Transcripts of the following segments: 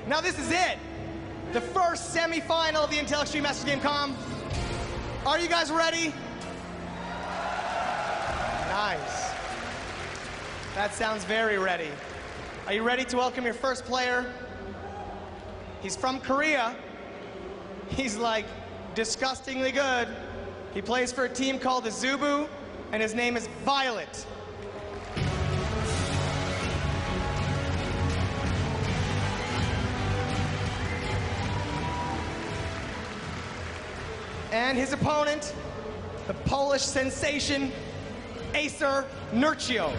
Now this is it. The first semi-final of the Intel Extreme Masters Gamescom. Are you guys ready? Nice. That sounds very ready. Are you ready to welcome your first player? He's from Korea. He's like disgustingly good. He plays for a team called the Zubu, and his name is Violet. And his opponent, the Polish sensation, Acer Nerchio.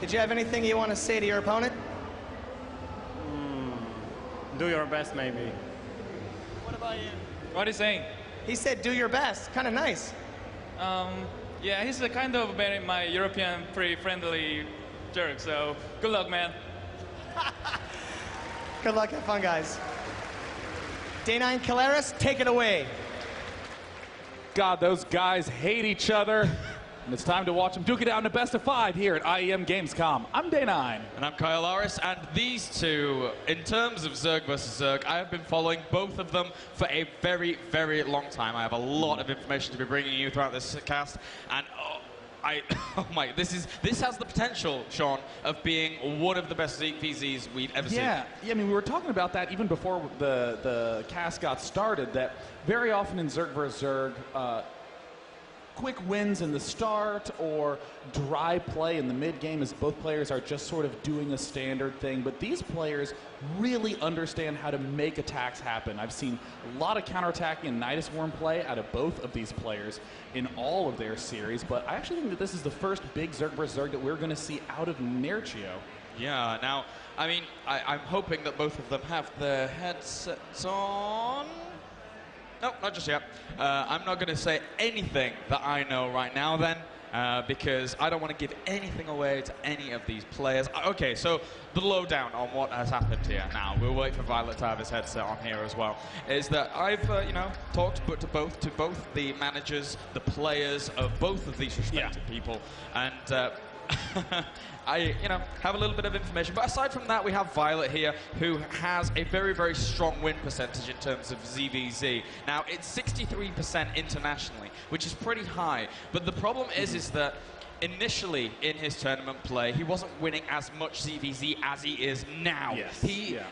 Did you have anything you want to say to your opponent? Do your best, maybe. What about you? What is he saying? He said, do your best. Kind of nice. Yeah, he's a kind of my European pretty friendly jerk, so good luck, man. Good luck, have fun, guys. Day 9 Caleres, take it away. God, those guys hate each other. And it's time to watch them duke it out in a best of 5 here at IEM Gamescom. I'm Day 9. And I'm Kyle Aris, and these two, in terms of Zerg versus Zerg, I have been following both of them for a very, very long time. I have a lot of information to be bringing you throughout this cast, and this has the potential, Sean, of being one of the best ZVZs we've ever seen. Yeah, I mean, we were talking about that even before the cast got started, that very often in Zerg vs. Zerg, quick wins in the start or dry play in the mid game as both players are just sort of doing a standard thing, but these players really understand how to make attacks happen. I've seen a lot of counterattacking and Nidus Worm play out of both of these players in all of their series, but I actually think that this is the first big Zerg vs. Zerg that we're going to see out of Nerchio. Yeah, now, I mean, I'm hoping that both of them have their headsets on. No, not just yet. I'm not going to say anything that I know right now then, because I don't want to give anything away to any of these players. Okay, so the lowdown on what has happened here now, we'll wait for Violet to have his headset on here as well, is that I've, talked to both the managers, the players of both of these respective people, and I, have a little bit of information. But aside from that, we have Violet here, who has a very, very strong win percentage in terms of ZVZ. Now, it's 63% internationally, which is pretty high. But the problem is that initially in his tournament play, he wasn't winning as much ZVZ as he is now. Yes.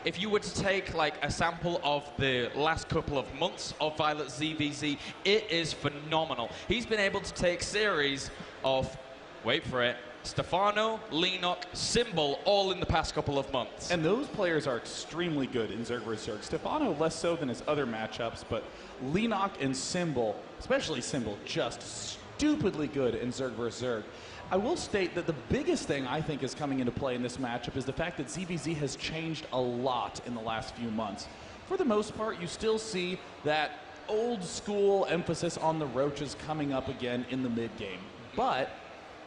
If you were to take like a sample of the last couple of months of Violet's ZVZ, it is phenomenal. He's been able to take series of, wait for it, Stefano, Lenok, Symbol, all in the past couple of months. And those players are extremely good in Zerg vs. Zerg. Stefano less so than his other matchups, but Lenok and Symbol, especially Symbol, just stupidly good in Zerg vs. Zerg. I will state that the biggest thing I think is coming into play in this matchup is the fact that ZVZ has changed a lot in the last few months. For the most part, you still see that old school emphasis on the roaches coming up again in the mid game. But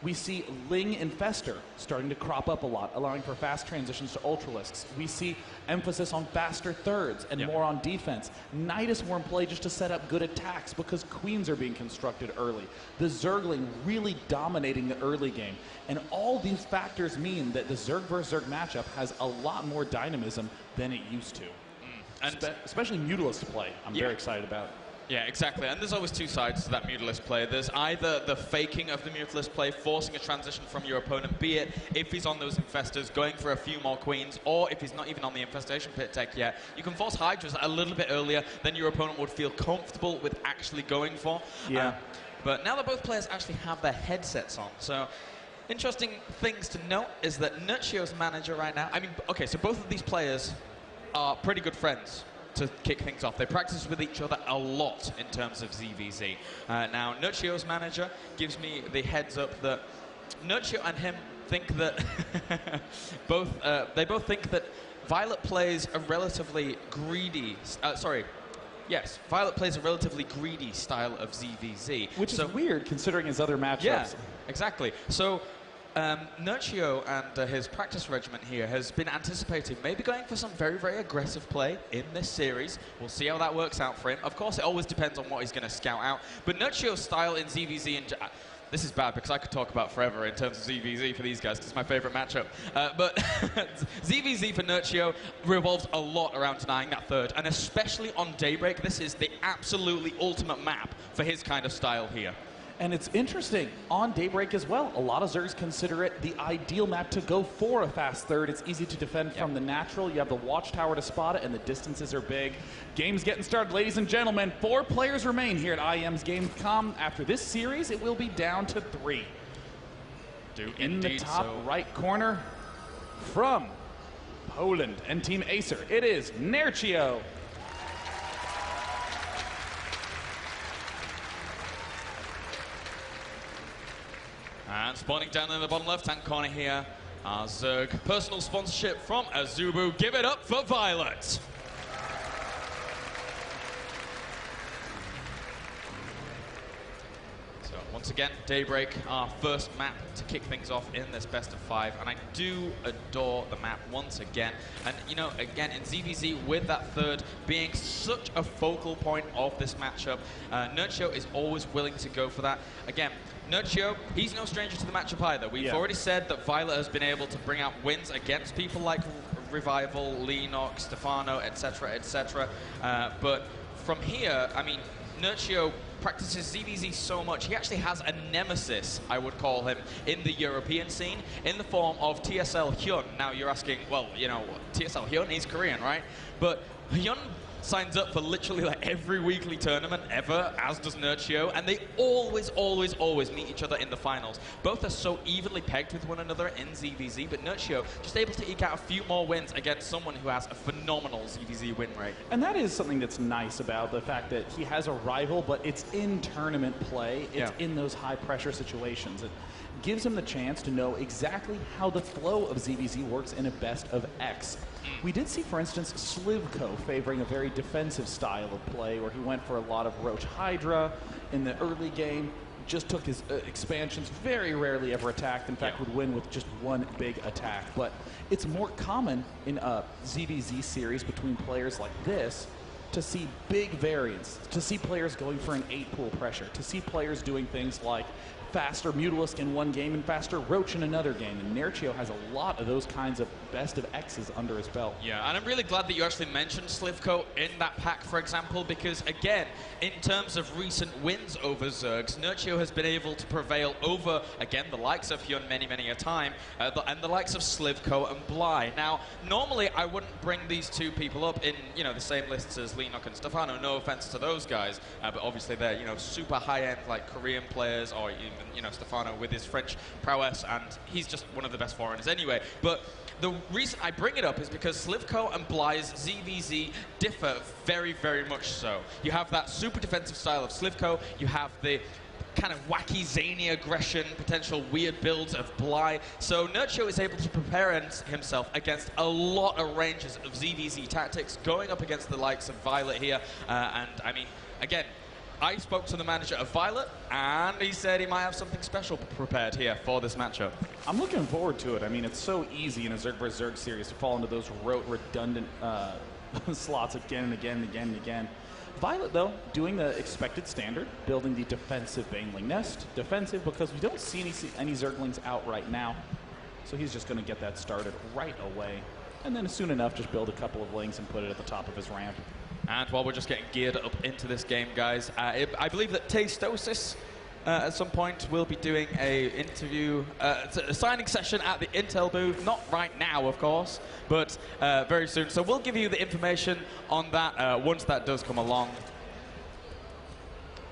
we see Ling and Fester starting to crop up a lot, allowing for fast transitions to Ultralisks. We see emphasis on faster thirds and more on defense. Nidus Worm play just to set up good attacks because queens are being constructed early. The Zergling really dominating the early game. And all these factors mean that the Zerg vs. Zerg matchup has a lot more dynamism than it used to. And especially Mutalist play, I'm very excited about. Yeah, exactly. And there's always two sides to that Mutalist play. There's either the faking of the Mutalist play, forcing a transition from your opponent, be it if he's on those Infestors, going for a few more Queens, or if he's not even on the Infestation Pit tech yet, you can force Hydras a little bit earlier than your opponent would feel comfortable with actually going for. Yeah. But now that both players actually have their headsets on, so interesting things to note is that Nerchio's manager right now, I mean, okay, so both of these players are pretty good friends. To kick things off, they practice with each other a lot in terms of ZVZ. Now, Nerchio's manager gives me the heads up that Nerchio and him think that they both think that Violet plays a relatively greedy. Violet plays a relatively greedy style of ZVZ, which is weird considering his other matchups. Yeah, exactly. So Nerchio and his practice regiment here has been anticipating maybe going for some very, very aggressive play in this series. We'll see how that works out for him. Of course, it always depends on what he's going to scout out. But Nerchio's style in ZVZ and... this is bad because I could talk about forever in terms of ZVZ for these guys because it's my favorite matchup. But ZVZ for Nerchio revolves a lot around denying that third, and especially on Daybreak, this is the absolutely ultimate map for his kind of style here. And it's interesting, on Daybreak as well, a lot of Zergs consider it the ideal map to go for a fast third. It's easy to defend from the natural. You have the watchtower to spot it, and the distances are big. Game's getting started, ladies and gentlemen. 4 players remain here at IEM's Gamescom. After this series, it will be down to 3. In the top right corner, from Poland and Team Acer, it is Nerchio. And spawning down in the bottom left-hand corner here, our Zerg personal sponsorship from Azubu. Give it up for Violet. So once again, Daybreak, our first map to kick things off in this best of 5, and I do adore the map once again. And you know, again in ZVZ with that third being such a focal point of this matchup, Nerchio is always willing to go for that. Again, Nerchio, he's no stranger to the matchup either. We've already said that Violet has been able to bring out wins against people like Revival, Leenox, Stefano, etc., etc. But from here, I mean, Nerchio practices ZVZ so much, he actually has a nemesis, I would call him, in the European scene, in the form of TSL Hyun. Now you're asking, well, you know, TSL Hyun, he's Korean, right? But Hyun signs up for literally like every weekly tournament ever, as does Nerchio, and they always, always, always meet each other in the finals. Both are so evenly pegged with one another in ZVZ, but Nerchio just able to eke out a few more wins against someone who has a phenomenal ZVZ win rate. And that is something that's nice about the fact that he has a rival, but it's in tournament play. It's in those high-pressure situations. It gives him the chance to know exactly how the flow of ZVZ works in a best of X. We did see, for instance, sLivko favoring a very defensive style of play where he went for a lot of Roach Hydra in the early game, just took his expansions, very rarely ever attacked, in fact would win with just one big attack. But it's more common in a ZVZ series between players like this to see big variance, to see players going for an 8-pool pressure, to see players doing things like faster Mutalisk in one game and faster Roach in another game. And Nerchio has a lot of those kinds of best of X's under his belt. Yeah, and I'm really glad that you actually mentioned sLivko in that pack, for example, because again, in terms of recent wins over Zergs, Nerchio has been able to prevail over, again, the likes of Hyun many, many a time, and the likes of sLivko and Bly. Now, normally I wouldn't bring these two people up in, you know, the same lists as Leenox and Stefano, no offense to those guys, but obviously they're, you know, super high-end, like Korean players, or even, you know, Stefano with his French prowess, and he's just one of the best foreigners anyway. But the reason I bring it up is because sLivko and Bly's ZVZ differ very, very much so. You have that super defensive style of sLivko, you have the kind of wacky, zany aggression, potential weird builds of Bly. So Nerchio is able to prepare himself against a lot of ranges of ZVZ tactics, going up against the likes of Violet here, and I mean, again, I spoke to the manager of Violet, and he said he might have something special prepared here for this matchup. I'm looking forward to it. I mean, it's so easy in a Zerg vs. Zerg series to fall into those rote, redundant slots again and again and again and again. Violet, though, doing the expected standard, building the defensive Baneling Nest. Defensive because we don't see any Zerglings out right now, so he's just going to get that started right away. And then soon enough, just build a couple of lings and put it at the top of his ramp. And while we're just getting geared up into this game, guys, I believe that Tastosis at some point will be doing a interview, a signing session at the Intel booth. Not right now, of course, but very soon. So we'll give you the information on that once that does come along.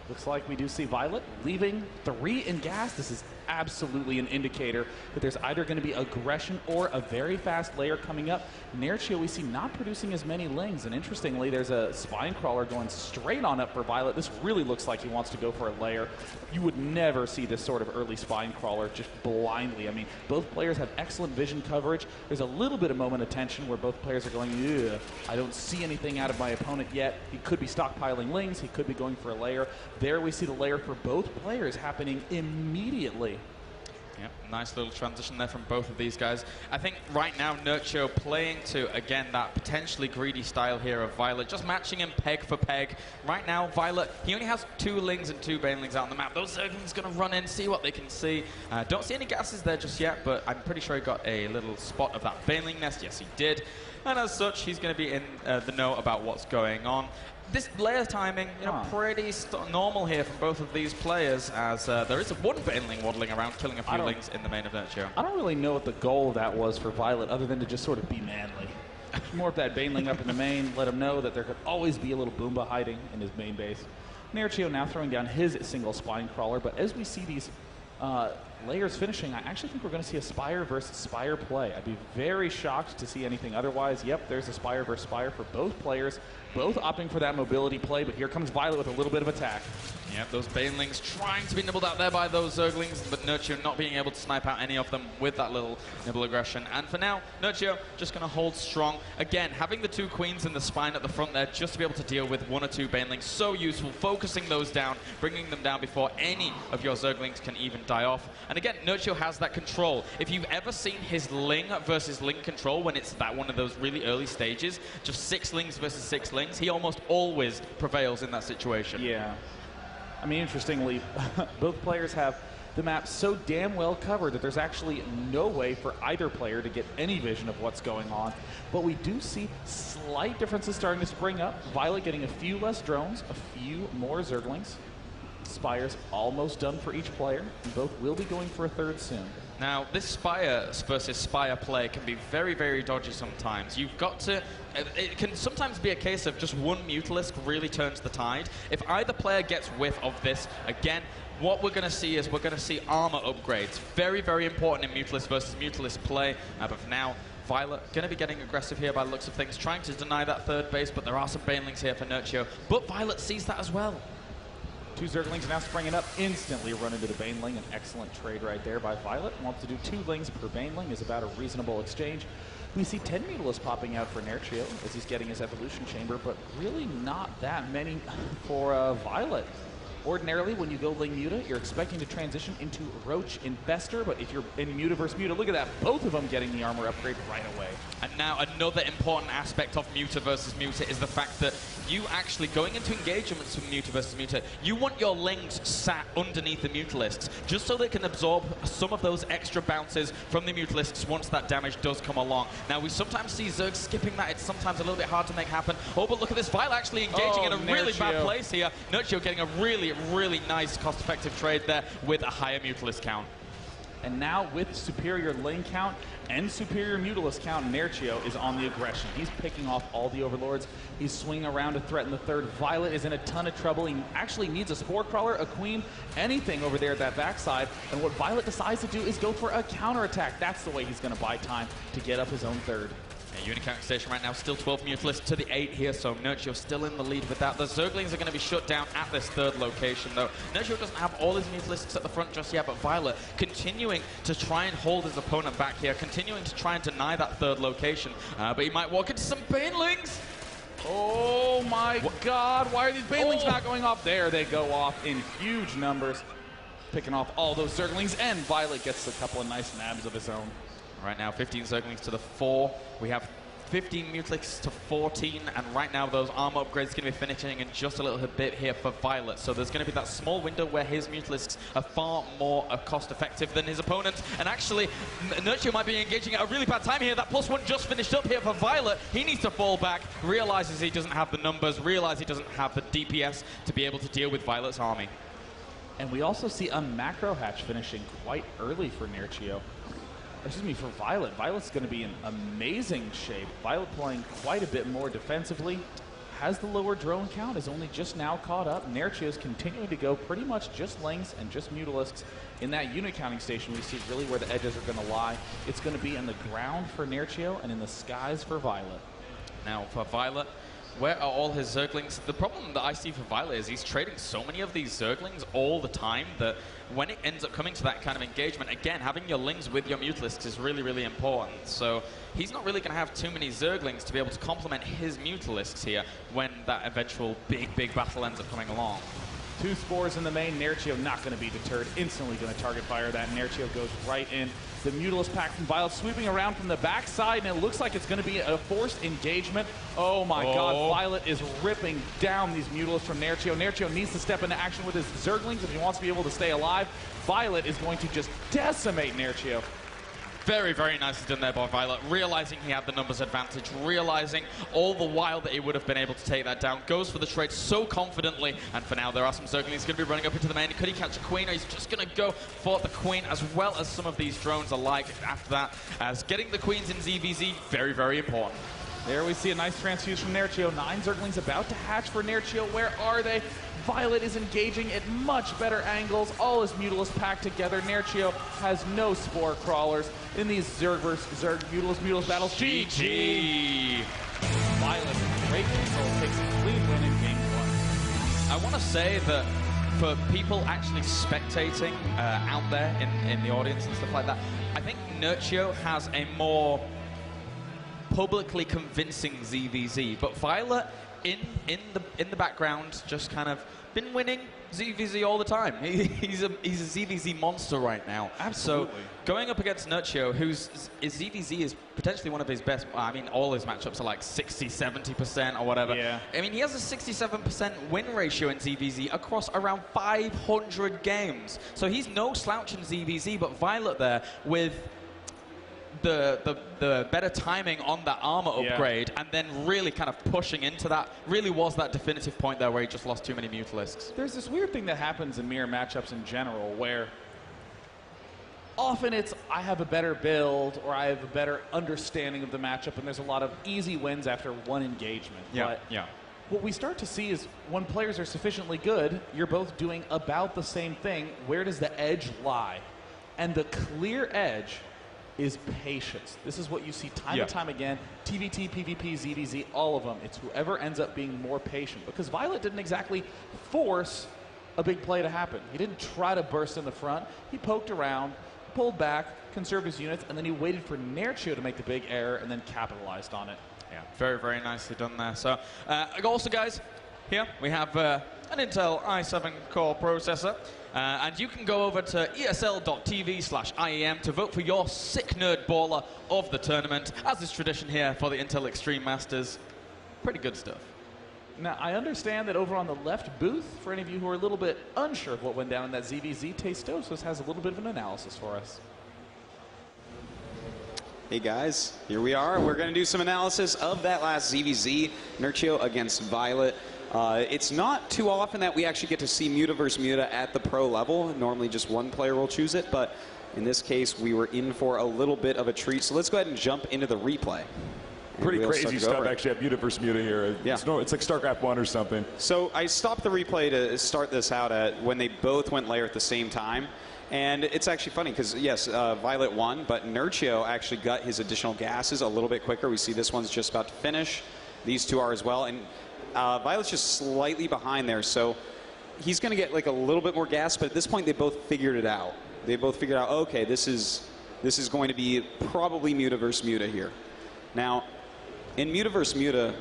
Looks like we do see Violet leaving 3 in gas. This is absolutely an indicator that there's either going to be aggression or a very fast layer coming up. Nerchio we see not producing as many lings, and interestingly there's a spine crawler going straight on up for Violet. This really looks like he wants to go for a layer. You would never see this sort of early spine crawler just blindly. I mean, both players have excellent vision coverage. There's a little bit of moment of tension where both players are going, ugh, I don't see anything out of my opponent yet. He could be stockpiling lings, he could be going for a layer. There we see the layer for both players happening immediately. Yep, nice little transition there from both of these guys. I think right now Nerchio playing to, again, that potentially greedy style here of Violet, just matching him peg for peg. Right now, Violet, he only has 2 Lings and 2 Banelings out on the map. Those Zerglings going to run in, see what they can see. Don't see any gases there just yet, but I'm pretty sure he got a little spot of that Baneling nest. Yes, he did. And as such, he's going to be in the know about what's going on. This layer timing, you know, pretty normal here from both of these players, as there is one Baneling waddling around, killing a few Lings in the main of Nerchio. I don't really know what the goal of that was for Violet, other than to just sort of be manly. More of that Baneling up in the main, let him know that there could always be a little Boomba hiding in his main base. Nerchio now throwing down his single Spine Crawler, but as we see these layers finishing, I actually think we're going to see a Spire versus Spire play. I'd be very shocked to see anything otherwise. Yep, there's a Spire versus Spire for both players, both opting for that mobility play, but here comes Violet with a little bit of attack. Yep, those Banelings trying to be nibbled out there by those Zerglings, but Nerchio not being able to snipe out any of them with that little nibble aggression. And for now, Nerchio just going to hold strong. Again, having the 2 Queens in the spine at the front there just to be able to deal with 1 or 2 Banelings, so useful. Focusing those down, bringing them down before any of your Zerglings can even die off. And again, Nerchio has that control. If you've ever seen his Ling versus Ling control when it's that one of those really early stages, just 6 Lings versus 6 Lings, he almost always prevails in that situation. Yeah. I mean, interestingly, both players have the map so damn well covered that there's actually no way for either player to get any vision of what's going on. But we do see slight differences starting to spring up. Violet getting a few less drones, a few more Zerglings. Spire's almost done for each player, and both will be going for a 3rd soon. Now, this Spire versus Spire play can be very, very dodgy sometimes. You've got to... It can sometimes be a case of just one Mutalisk really turns the tide. If either player gets whiff of this, again, what we're going to see is we're going to see armor upgrades. Very, very important in Mutalisk versus Mutalisk play. But for now, Violet going to be getting aggressive here by the looks of things, trying to deny that 3rd base, but there are some Banelings here for Nerchio. But Violet sees that as well. 2 Zerglings now springing up, instantly run into the Baneling. An excellent trade right there by Violet. Wants to do 2 Lings per Baneling, is about a reasonable exchange. We see 10 Mutalisks popping out for Nerchio as he's getting his Evolution Chamber, but really not that many for Violet. Ordinarily, when you go Ling Muta, you're expecting to transition into Roach Infester, but if you're in Muta versus Muta, look at that, both of them getting the armor upgrade right away. And now another important aspect of Muta versus Muta is the fact that you actually, going into engagements with Muta versus Muta, you want your Lings sat underneath the Mutalisks, just so they can absorb some of those extra bounces from the Mutalisks once that damage does come along. Now, we sometimes see Zerg skipping that. It's sometimes a little bit hard to make happen. Oh, but look at this, Violet actually engaging in a really bad place here. Nerchio getting a really, really nice cost-effective trade there with a higher Mutalisk count. And now with superior Ling count and superior Mutalisk count, Nerchio is on the aggression. He's picking off all the Overlords. He's swinging around to threaten the 3rd. Violet is in a ton of trouble. He actually needs a Spore Crawler, a Queen, anything over there at that backside. And what Violet decides to do is go for a counterattack. That's the way he's going to buy time to get up his own 3rd. Unicounting station right now, still 12 Mutalisks to the 8 here, so Nerchio still in the lead with that. The Zerglings are going to be shut down at this 3rd location, though. Nerchio doesn't have all his Mutalisks at the front just yet, but Violet continuing to try and hold his opponent back here, continuing to try and deny that 3rd location. But he might walk into some Banelings. Oh my God, why are these Banelings not going off? There they go off in huge numbers, picking off all those Zerglings, and Violet gets a couple of nice nabs of his own. Right now, 15 Zerglings to the 4. We have 15 Mutalisks to 14, and right now those armor upgrades going to be finishing in just a little bit here for Violet. So there's going to be that small window where his Mutalisks are far more cost-effective than his opponents. And actually, Nerchio might be engaging at a really bad time here. That +1 just finished up here for Violet. He needs to fall back, realizes he doesn't have the numbers, realizes he doesn't have the DPS to be able to deal with Violet's army. And we also see a macro hatch finishing quite early for Nerchio. Excuse me, for Violet. Violet's going to be in amazing shape. Violet playing quite a bit more defensively. Has the lower drone count, is only just now caught up. Nerchio's continuing to go pretty much just Lings and just Mutalisks. In that unit counting station, we see really where the edges are going to lie. It's going to be in the ground for Nerchio and in the skies for Violet. Now for Violet, where are all his Zerglings? The problem that I see for Violet is he's trading so many of these Zerglings all the time that when it ends up coming to that kind of engagement, again, having your Lings with your Mutalisks is really, really important. So he's not really going to have too many Zerglings to be able to complement his Mutalisks here when that eventual big, big battle ends up coming along. 2 spores in the main. Nerchio not going to be deterred. Instantly going to target fire that. Nerchio goes right in. The Mutalist pack from Violet sweeping around from the backside, and it looks like it's going to be a forced engagement. Oh my God, Violet is ripping down these Mutalists from Nerchio. Nerchio needs to step into action with his Zerglings if he wants to be able to stay alive. Violet is going to just decimate Nerchio. Very, very nicely done there by Violet, realizing he had the numbers advantage, realizing all the while that he would have been able to take that down. Goes for the trade so confidently, and for now there are some Zerglings going to be running up into the main. Could he catch a Queen, or he's just going to go for the Queen, as well as some of these drones alike after that, as getting the Queens in ZVZ, very, very important. There we see a nice transfuse from Nerchio. 9 Zerglings about to hatch for Nerchio. Where are they? Violet is engaging at much better angles. All his Mutalists packed together. Nerchio has no Spore Crawlers in these Zerg versus Zerg Mutalist battles. GG! Violet, great control, takes a clean win in game 1. I want to say that for people actually spectating out there in the audience and stuff like that, I think Nerchio has a more publicly convincing ZVZ, but Violet in the background just kind of been winning ZVZ all the time. He's a ZVZ monster right now. Absolutely. So going up against Nerchio, whose ZVZ is potentially one of his best. I mean, all his matchups are like 60-70% or whatever. Yeah. I mean, he has a 67% win ratio in ZVZ across around 500 games. So he's no slouch in ZVZ, but Violet there with the better timing on that armor upgrade, and then really kind of pushing into that, really was that definitive point there where he just lost too many Mutalisks. There's this weird thing that happens in mirror matchups in general where often it's I have a better build or I have a better understanding of the matchup, and there's a lot of easy wins after one engagement. Yeah, but what we start to see is when players are sufficiently good, you're both doing about the same thing. Where does the edge lie? And the clear edge is patience. This is what you see time and time again. TVT, PvP, ZVZ, all of them. It's whoever ends up being more patient. Because Violet didn't exactly force a big play to happen. He didn't try to burst in the front. He poked around, pulled back, conserved his units, and then he waited for Nerchio to make the big error and then capitalized on it. Yeah, very, very nicely done there. So, also, guys, here we have an Intel i7 core processor. And you can go over to esl.tv/IEM to vote for your sick nerd baller of the tournament, as is tradition here for the Intel Extreme Masters. Pretty good stuff. Now, I understand that over on the left booth, for any of you who are a little bit unsure of what went down in that ZVZ, Tastosis has a little bit of an analysis for us. Hey guys, here we are. We're going to do some analysis of that last ZVZ, Nerchio against Violet. It's not too often that we actually get to see Muta versus Muta at the pro level. Normally just one player will choose it, but in this case we were in for a little bit of a treat. So let's go ahead and jump into the replay. Pretty crazy stuff actually at Muta versus Muta here. Yeah. It's like StarCraft 1 or something. So I stopped the replay to start this out at when they both went lair at the same time. And it's actually funny because, yes, Violet won, but Nerchio actually got his additional gases a little bit quicker. We see this one's just about to finish. These two are as well. And Violet's just slightly behind there, so he's going to get like a little bit more gas, but at this point they both figured it out. They both figured out, okay, this is going to be probably Muta versus Muta here. Now, in Muta versus Muta,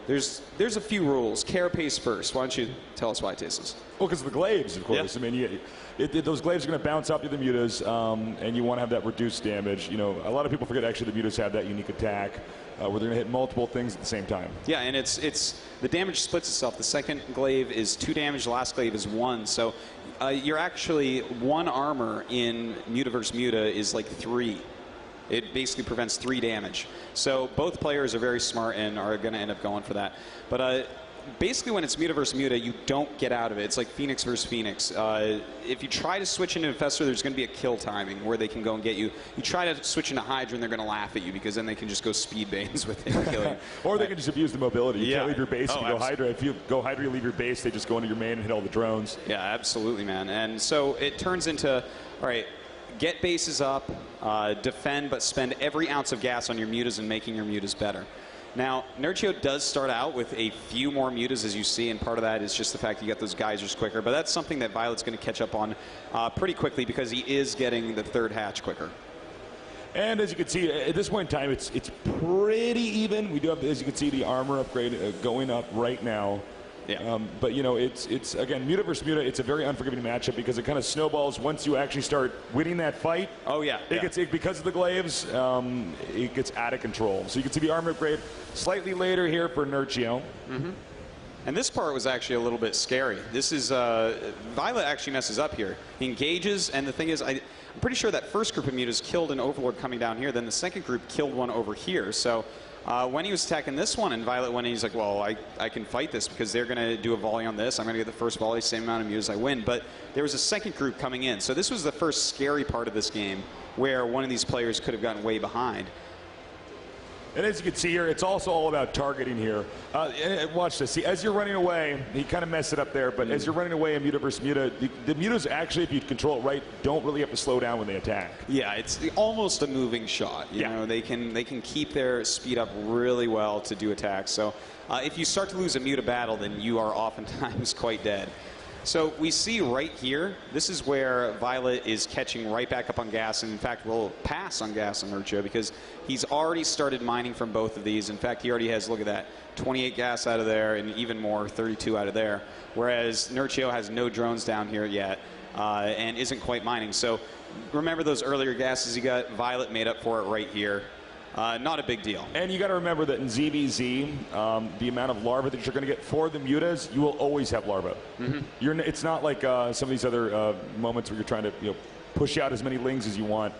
there's a few rules. Carapace first. Why don't you tell us why, Tasis? Well, because of the glaives, of course. Yeah. I mean, those glaives are going to bounce off the other Mutas, and you want to have that reduced damage. You know, a lot of people forget actually the Mutas have that unique attack where they're going to hit multiple things at the same time. Yeah, and it's the damage splits itself. The second glaive is 2 damage, the last glaive is 1. So you're actually 1 armor in Muta versus Muta is like 3. It basically prevents 3 damage. So both players are very smart and are going to end up going for that. But basically when it's Muta versus Muta, you don't get out of it. It's like Phoenix versus Phoenix. If you try to switch into Infestor, there's going to be a kill timing where they can go and get you. You try to switch into Hydra and they're going to laugh at you because then they can just go speed banes with it and kill you. Or they can just abuse the mobility. You can't leave your base if you go absolutely. Hydra. If you go Hydra, you leave your base, they just go into your main and hit all the drones. Yeah, absolutely, man. And so it turns into, all right, get bases up, defend, but spend every ounce of gas on your Mutas and making your Mutas better. Now, Nerchio does start out with a few more Mutas, as you see, and part of that is just the fact you get those geysers quicker. But that's something that Violet's going to catch up on pretty quickly because he is getting the 3rd hatch quicker. And as you can see, at this point in time, it's pretty even. We do have, as you can see, the armor upgrade going up right now. Yeah. But you know, it's again, Muta versus Muta. It's a very unforgiving matchup because it kind of snowballs once you actually start winning that fight. Oh yeah. Because of the glaives, it gets out of control. So you can see the armor upgrade slightly later here for Nerchio. Mm-hmm. And this part was actually a little bit scary. This is Violet actually messes up here. He engages, and the thing is, I'm pretty sure that first group of mutas killed an Overlord coming down here. Then the second group killed one over here. So when he was attacking this one, and Violet went in, he's like, well, I can fight this because they're going to do a volley on this. I'm going to get the first volley, same amount of mutas, I win. But there was a second group coming in. So this was the first scary part of this game where one of these players could have gotten way behind. And as you can see here, it's also all about targeting here. And watch this. See, as you're running away, he kind of messed it up there, but as you're running away in Muta versus Muta, the Mutas actually, if you control it right, don't really have to slow down when they attack. Yeah, it's almost a moving shot. You know, they can keep their speed up really well to do attacks. So if you start to lose a Muta battle, then you are oftentimes quite dead. So we see right here, this is where Violet is catching right back up on gas, and in fact will pass on gas on Nerchio because he's already started mining from both of these. In fact, he already has, look at that, 28 gas out of there and even more, 32 out of there, whereas Nerchio has no drones down here yet and isn't quite mining. So remember those earlier gases he got? Violet made up for it right here. Not a big deal. And you got to remember that in ZVZ, the amount of larvae that you're going to get for the mutas, you will always have larvae. Mm-hmm. It's not like some of these other moments where you're trying to push out as many lings as you want.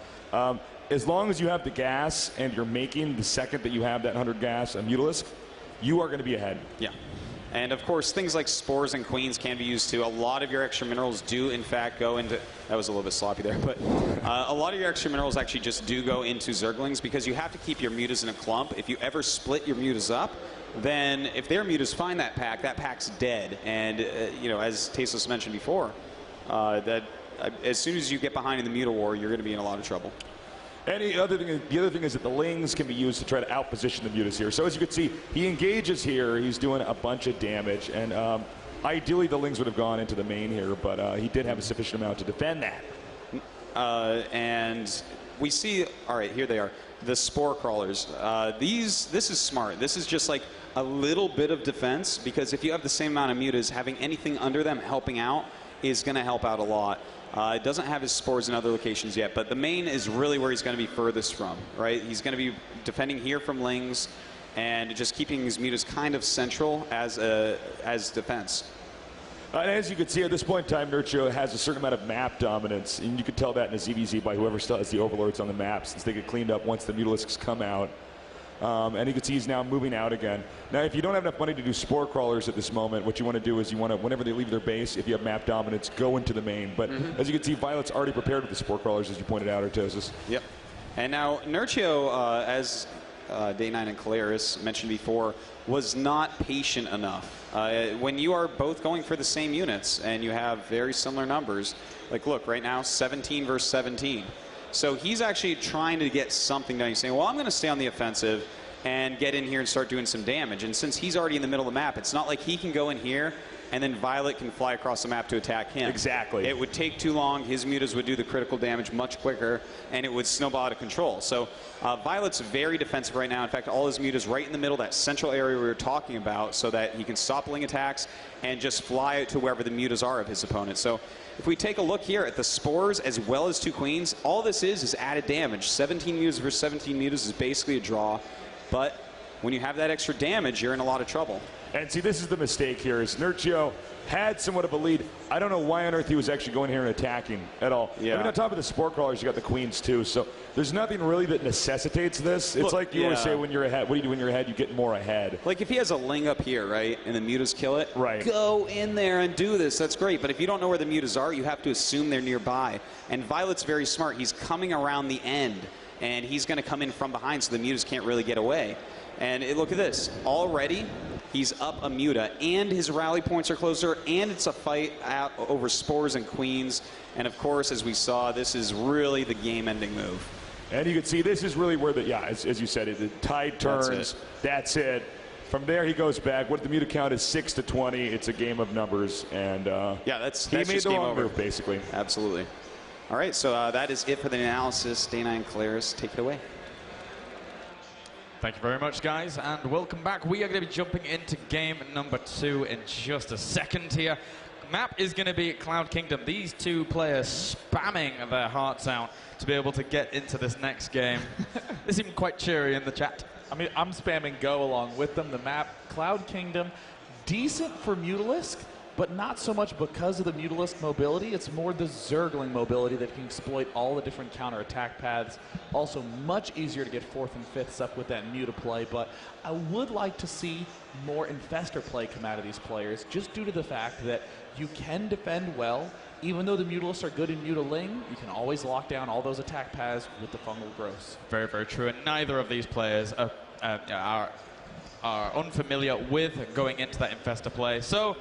As long as you have the gas and you're making the second that you have that 100 gas a Mutalisk, you are going to be ahead. Yeah. And of course, things like spores and queens can be used too. A lot of your extra minerals do, in fact, go into. That was a little bit sloppy there, but a lot of your extra minerals actually just do go into Zerglings because you have to keep your mutas in a clump. If you ever split your mutas up, then if their mutas find that pack's dead. And as Tasteless mentioned before, that as soon as you get behind in the muta war, you're going to be in a lot of trouble. And the other thing is that the lings can be used to try to outposition the mutas here. So as you can see, he engages here. He's doing a bunch of damage. And ideally, the lings would have gone into the main here, but he did have a sufficient amount to defend that. And we see, all right, here they are, the spore crawlers. This is smart. This is just like a little bit of defense because if you have the same amount of mutas, having anything under them helping out is going to help out a lot. It doesn't have his spores in other locations yet, but the main is really where he's going to be furthest from, right? He's going to be defending here from lings and just keeping his mutas kind of central as defense. And as you can see at this point in time, Nerchio has a certain amount of map dominance, and you can tell that in a ZVZ by whoever still has the overlords on the map since they get cleaned up once the Mutalisks come out. And you can see he's now moving out again. Now, if you don't have enough money to do spore crawlers at this moment, what you want to do is you want to, whenever they leave their base, if you have map dominance, go into the main. But as you can see, Violet's already prepared with the spore crawlers, as you pointed out, Artosis. Yep. And now Nerchio, as Day9 and Calaris mentioned before, was not patient enough. When you are both going for the same units and you have very similar numbers, like look, right now, 17 versus 17. So he's actually trying to get something done. He's saying, well, I'm going to stay on the offensive and get in here and start doing some damage. And since he's already in the middle of the map, it's not like he can go in here and then Violet can fly across the map to attack him. Exactly. It would take too long. His mutas would do the critical damage much quicker, and it would snowball out of control. So Violet's very defensive right now. In fact, all his mutas right in the middle, that central area we were talking about, so that he can stop ling attacks and just fly out to wherever the mutas are of his opponent. So if we take a look here at the spores as well as 2 queens, all this is added damage. 17 mutas versus 17 mutas is basically a draw, but when you have that extra damage, you're in a lot of trouble. And see, this is the mistake here, is Nerchio had somewhat of a lead. I don't know why on earth he was actually going here and attacking at all. Yeah. I mean, on top of the spore crawlers, you got the queens too, so there's nothing really that necessitates this. It's like you always say when you're ahead, what do you do when you're ahead? You get more ahead. Like if he has a ling up here, right, and the mutas kill it, right, go in there and do this. That's great. But if you don't know where the mutas are, you have to assume they're nearby. And Violet's very smart. He's coming around the end, and he's going to come in from behind so the mutas can't really get away. And look at this. Already, he's up a muta, and his rally points are closer, and it's a fight out over spores and queens. And of course, as we saw, this is really the game-ending move. And you can see this is really where as you said, the tide turns. That's it. From there, he goes back. What the muta count is 6-20. It's a game of numbers, and that's he made just the game wrong over. move, basically. Absolutely. All right, so that is it for the analysis. Day9 Calaris, take it away. Thank you very much, guys, and welcome back. We are going to be jumping into game number 2 in just a second here. Map is going to be Cloud Kingdom. These two players spamming their hearts out to be able to get into this next game. They seem quite cheery in the chat. I mean, I'm spamming Go along with them. The map, Cloud Kingdom, decent for Mutalisk, but not so much because of the Mutalisk mobility. It's more the Zergling mobility that can exploit all the different counter-attack paths. Also much easier to get 4th and 5ths up with that Muta play, but I would like to see more Infestor play come out of these players, just due to the fact that you can defend well. Even though the Mutalisks are good in Mutaling, you can always lock down all those attack paths with the Fungal Growths. Very, very true, and neither of these players are unfamiliar with going into that Infestor play. So,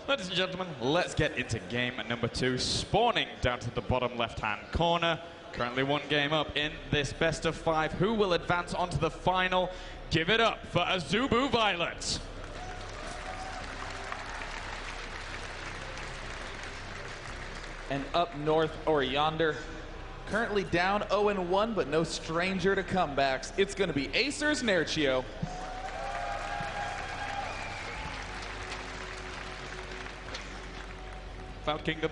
ladies and gentlemen, let's get into game number 2. Spawning down to the bottom left-hand corner. Currently 1 game up in this best of 5. Who will advance onto the final? Give it up for Azubu Violet. And up north, or yonder, currently down 0-1, but no stranger to comebacks. It's going to be Acer's Nerchio. Cloud Kingdom.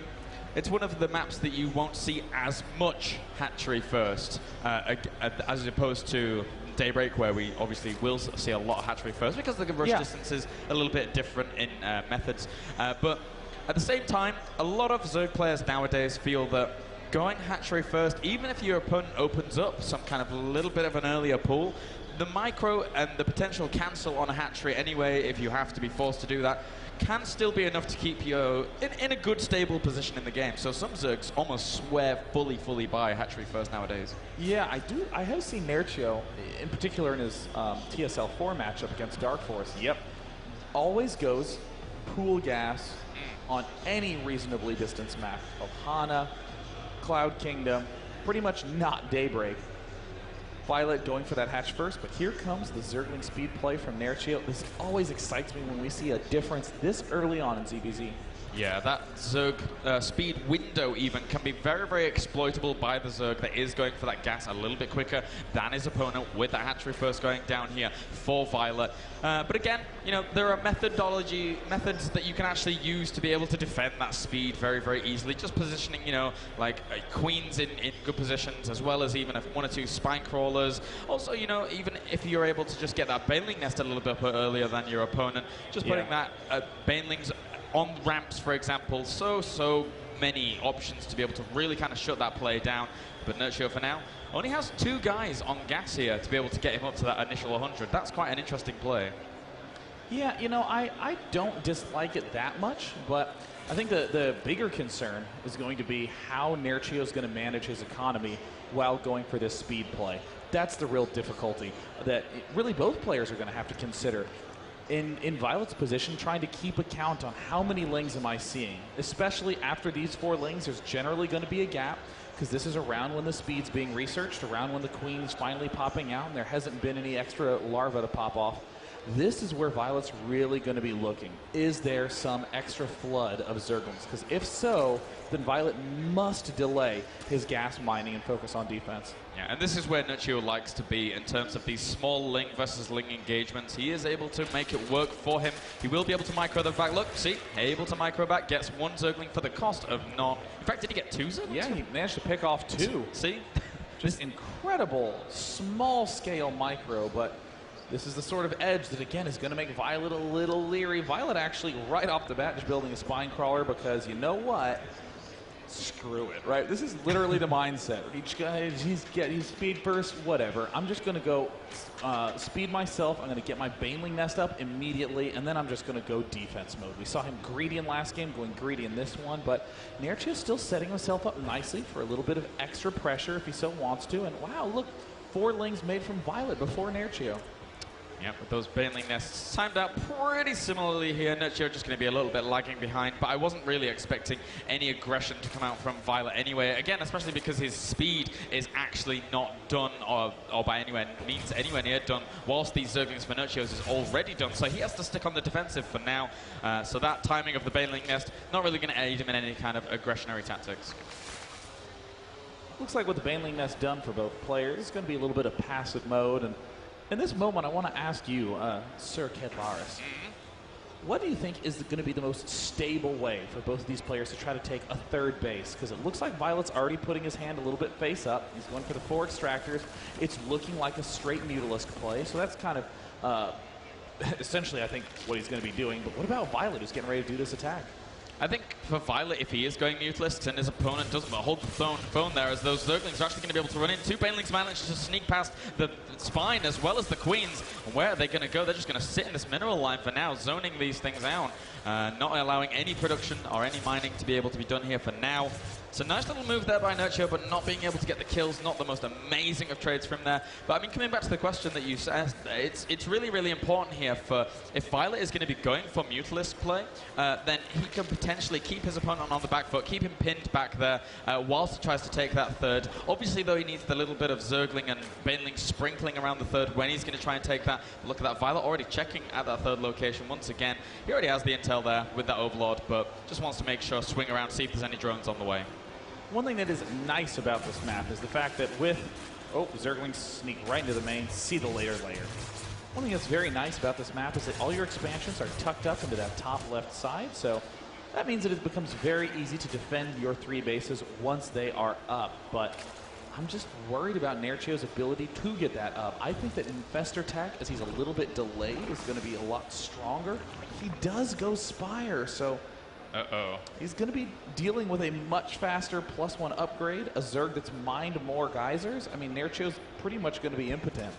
It's one of the maps that you won't see as much hatchery first, as opposed to Daybreak, where we obviously will see a lot of hatchery first, because the rush distance is a little bit different in methods. But at the same time, a lot of Zerg players nowadays feel that going hatchery first, even if your opponent opens up some kind of little bit of an earlier pool, the micro and the potential cancel on a hatchery anyway, if you have to be forced to do that, can still be enough to keep you in a good, stable position in the game. So some Zergs almost swear fully by hatchery first nowadays. Yeah, I do. I have seen Nerchio, in particular in his TSL4 matchup against Dark Force. Yep. Always goes pool gas on any reasonably distanced map. Ohana, Cloud Kingdom, pretty much not Daybreak. Violet going for that hatch first, but here comes the Zergling speed play from Nerchio. This always excites me when we see a difference this early on in ZVZ. Yeah, that Zerg speed window even can be very exploitable by the Zerg that is going for that gas a little bit quicker than his opponent, with that hatchery first going down here for Violet. But again, you know, there are methods that you can actually use to be able to defend that speed very easily. Just positioning, you know, like queens in good positions, as well as even 1 or 2 spine crawlers. Also, you know, even if you're able to just get that Baneling nest a little bit earlier than your opponent, just putting that Banelings on ramps, for example. So many options to be able to really kind of shut that play down. But Nerchio, for now, only has 2 guys on gas here to be able to get him up to that initial 100. That's quite an interesting play. Yeah, you know, I don't dislike it that much, but I think the bigger concern is going to be how Nerchio is going to manage his economy while going for this speed play. That's the real difficulty that really both players are going to have to consider. In Violet's position, trying to keep account on how many lings am I seeing. Especially after these 4 lings, there's generally going to be a gap, because this is around when the speed's being researched, around when the queen's finally popping out, and there hasn't been any extra larvae to pop off. This is where Violet's really going to be looking. Is there some extra flood of Zerglings? Because if so, then Violet must delay his gas mining and focus on defense. Yeah, and this is where Nerchio likes to be in terms of these small ling versus ling engagements. He is able to make it work for him. He will be able to micro the back. Look, see, able to micro back, gets 1 Zergling for the cost of none. In fact, did he get 2 Zerglings? Yeah, he managed to pick off 2. See? Just incredible small-scale micro, but this is the sort of edge that, again, is going to make Violet a little leery. Violet actually, right off the bat, just building a spine crawler because, you know what? Screw it, right? This is literally the mindset. Each guy, he's speed first, whatever. I'm just going to go speed myself. I'm going to get my Baneling nest up immediately, and then I'm just going to go defense mode. We saw him greedy in last game, going greedy in this one, but Nerchio's still setting himself up nicely for a little bit of extra pressure if he so wants to. And wow, look, 4 lings made from Violet before Nerchio. Yeah, with those Baneling nests timed out pretty similarly here. Nerchio just going to be a little bit lagging behind, but I wasn't really expecting any aggression to come out from Violet anyway. Again, especially because his speed is actually not done, or by any means anywhere near done, whilst these Zerglings for Nerchio's is already done. So he has to stick on the defensive for now. So that timing of the Baneling nest, not really going to aid him in any kind of aggressionary tactics. Looks like with the Baneling nest done for both players, it's going to be a little bit of passive mode, and In this moment, I want to ask you, Sir Kedlaris, what do you think is going to be the most stable way for both of these players to try to take a third base? Because it looks like Violet's already putting his hand a little bit face up. He's going for the 4 extractors. It's looking like a straight Mutalisk play, so that's kind of essentially, I think, what he's going to be doing. But what about Violet, who's getting ready to do this attack? I think for Violet, if he is going Mutalisks and his opponent doesn't hold the phone there, as those Zerglings are actually going to be able to run in. 2 Banelings managed to sneak past the Spine as well as the Queens. And where are they going to go? They're just going to sit in this mineral line for now, zoning these things out. Not allowing any production or any mining to be able to be done here for now. It's a nice little move there by Nerchio, but not being able to get the kills, not the most amazing of trades from there. But I mean, coming back to the question that you asked, it's really, really important here for if Violet is going to be going for Mutalisk play, then he can potentially keep his opponent on the back foot, keep him pinned back there whilst he tries to take that third. Obviously, though, he needs the little bit of Zergling and Baneling sprinkling around the third when he's going to try and take that. Look at that, Violet already checking at that third location once again. He already has the intel there with that Overlord, but just wants to make sure, swing around, see if there's any drones on the way. One thing that is nice about this map is the fact that with, Zerglings sneak right into the main, see the later layer. One thing that's very nice about this map is that all your expansions are tucked up into that top left side, so that means that it becomes very easy to defend your 3 bases once they are up. But I'm just worried about Nerchio's ability to get that up. I think that Infestor Tech, as he's a little bit delayed, is going to be a lot stronger. He does go Spire, so he's going to be dealing with a much faster +1 upgrade, a Zerg that's mined more geysers. I mean, Nerchio's pretty much going to be impotent.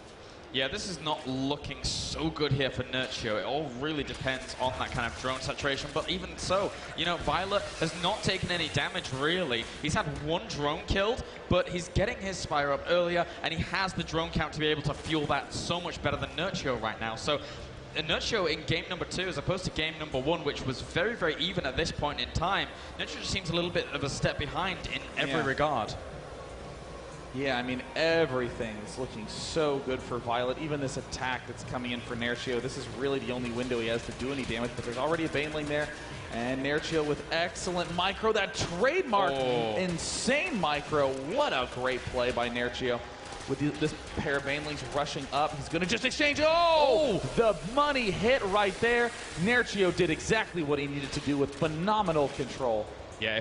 Yeah, this is not looking so good here for Nerchio. It all really depends on that kind of drone saturation, but even so, you know, Violet has not taken any damage, really. He's had 1 drone killed, but he's getting his Spire up earlier, and he has the drone count to be able to fuel that so much better than Nerchio right now. So Nerchio in game number 2, as opposed to game number 1, which was very, very even at this point in time, Nerchio just seems a little bit of a step behind in every regard. Yeah, I mean, everything is looking so good for Violet. Even this attack that's coming in for Nerchio, this is really the only window he has to do any damage, but there's already a Baneling there. And Nerchio with excellent micro, that trademark insane micro. What a great play by Nerchio. With this pair of Banelings rushing up, he's going to just exchange. The money hit right there. Nerchio did exactly what he needed to do with phenomenal control. Yeah,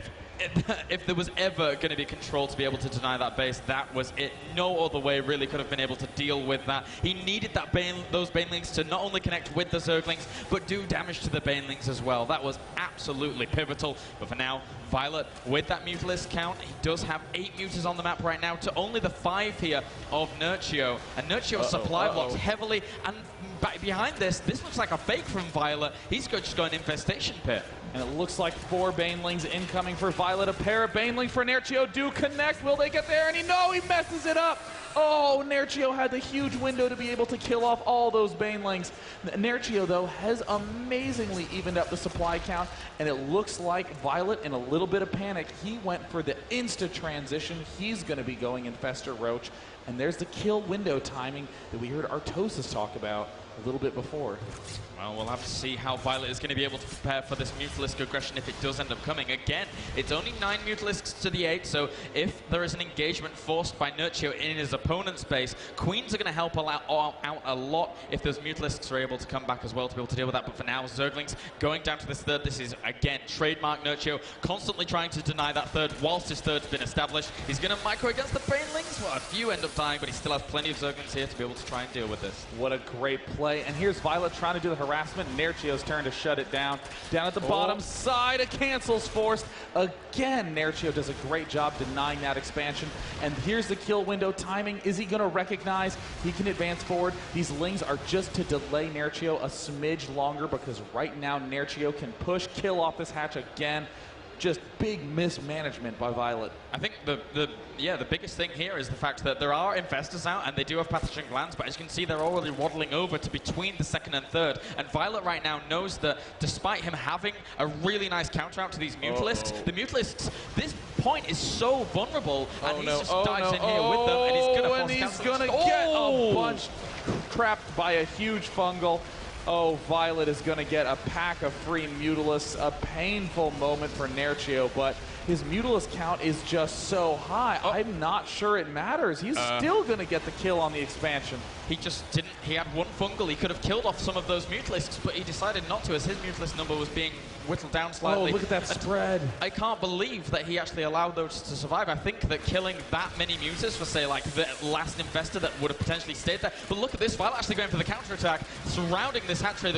if there was ever going to be control to be able to deny that base, that was it. No other way really could have been able to deal with that. He needed that those Banelings to not only connect with the Zerglings, but do damage to the Banelings as well. That was absolutely pivotal. But for now, Violet, with that Mutalisk count, he does have 8 Mutas on the map right now to only the 5 here of Nerchio. And Nerchio supply blocks heavily, and behind this looks like a fake from Violet. He's just going Infestation Pit. And it looks like 4 Banelings incoming for Violet. A pair of Baneling for Nerchio do connect. Will they get there? And he messes it up. Oh, Nerchio had the huge window to be able to kill off all those Banelings. Nerchio, though, has amazingly evened up the supply count, and it looks like Violet, in a little bit of panic, he went for the insta transition. He's going to be going Infestor Roach, and there's the kill window timing that we heard Artosis talk about a little bit before. Well, we'll have to see how Violet is going to be able to prepare for this Mutalisk aggression if it does end up coming. Again, it's only 9 Mutalisks to the 8, so if there is an engagement forced by Nerchio in his opponent's base, Queens are going to help out a lot if those Mutalisks are able to come back as well to be able to deal with that. But for now, Zerglings going down to this third. This is, again, trademark Nerchio, constantly trying to deny that third whilst his third's been established. He's going to micro against the Banelings. Well, a few end up dying, but he still has plenty of Zerglings here to be able to try and deal with this. What a great play. And here's Violet trying to do the harassment. Nerchio's turn to shut it down. Down at the bottom side, a cancel's forced. Again, Nerchio does a great job denying that expansion. And here's the kill window timing. Is he going to recognize he can advance forward? These Lings are just to delay Nerchio a smidge longer, because right now Nerchio can push, kill off this hatch again. Just big mismanagement by Violet. I think the biggest thing here is the fact that there are infestors out, and they do have pathogen glands, but as you can see, they're already waddling over to between the second and third. And Violet right now knows that despite him having a really nice counter out to these Mutalisks, the Mutalisks, this point is so vulnerable, and he just dives in here with them, and he's going to force he's going to get a bunch trapped by a huge fungal. Oh, Violet is going to get a pack of free Mutalisks. A painful moment for Nerchio, but his Mutalisk count is just so high. I'm not sure it matters. He's still going to get the kill on the expansion. He just didn't. He had one fungal. He could have killed off some of those Mutalisks, but he decided not to, as his Mutalisk number was being whittled down slightly. Oh, look at that spread. I can't believe that he actually allowed those to survive. I think that killing that many Mutas for, say, like the last Infestor that would have potentially stayed there. But look at this, Violet actually going for the counter-attack, surrounding this hatchery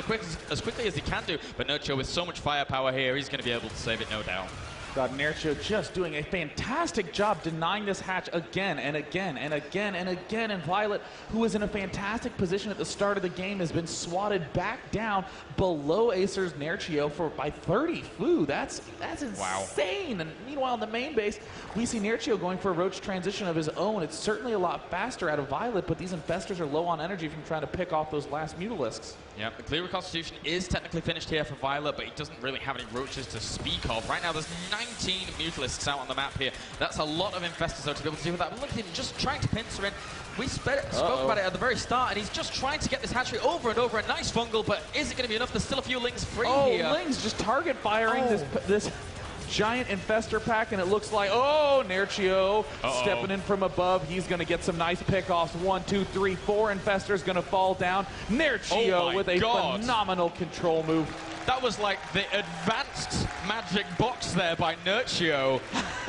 as quickly as he can do. But Nerchio, with so much firepower here, he's going to be able to save it, no doubt. God, Nerchio just doing a fantastic job denying this hatch again and again and again and again. And Violet, who was in a fantastic position at the start of the game, has been swatted back down below Acer's Nerchio by 30 foo. That's insane. Wow. And meanwhile, in the main base, we see Nerchio going for a Roach transition of his own. It's certainly a lot faster out of Violet, but these Infestors are low on energy from trying to pick off those last Mutalisks. Yeah, the Clear Reconstitution is technically finished here for Violet, but he doesn't really have any Roaches to speak of. Right now, there's 19 Mutalisks out on the map here. That's a lot of Infestors, though, to be able to deal with that. But look at him just trying to pincer in. We spoke about it at the very start, and he's just trying to get this hatchery over and over. A nice fungal, but is it going to be enough? There's still a few Lings free here. Oh, Lings just target firing this giant Infestor pack, and it looks like, Nerchio stepping in from above. He's going to get some nice pickoffs. 1, 2, 3, 4 Infestors going to fall down. Nerchio with a phenomenal control move. That was like the advanced magic box there by Nerchio.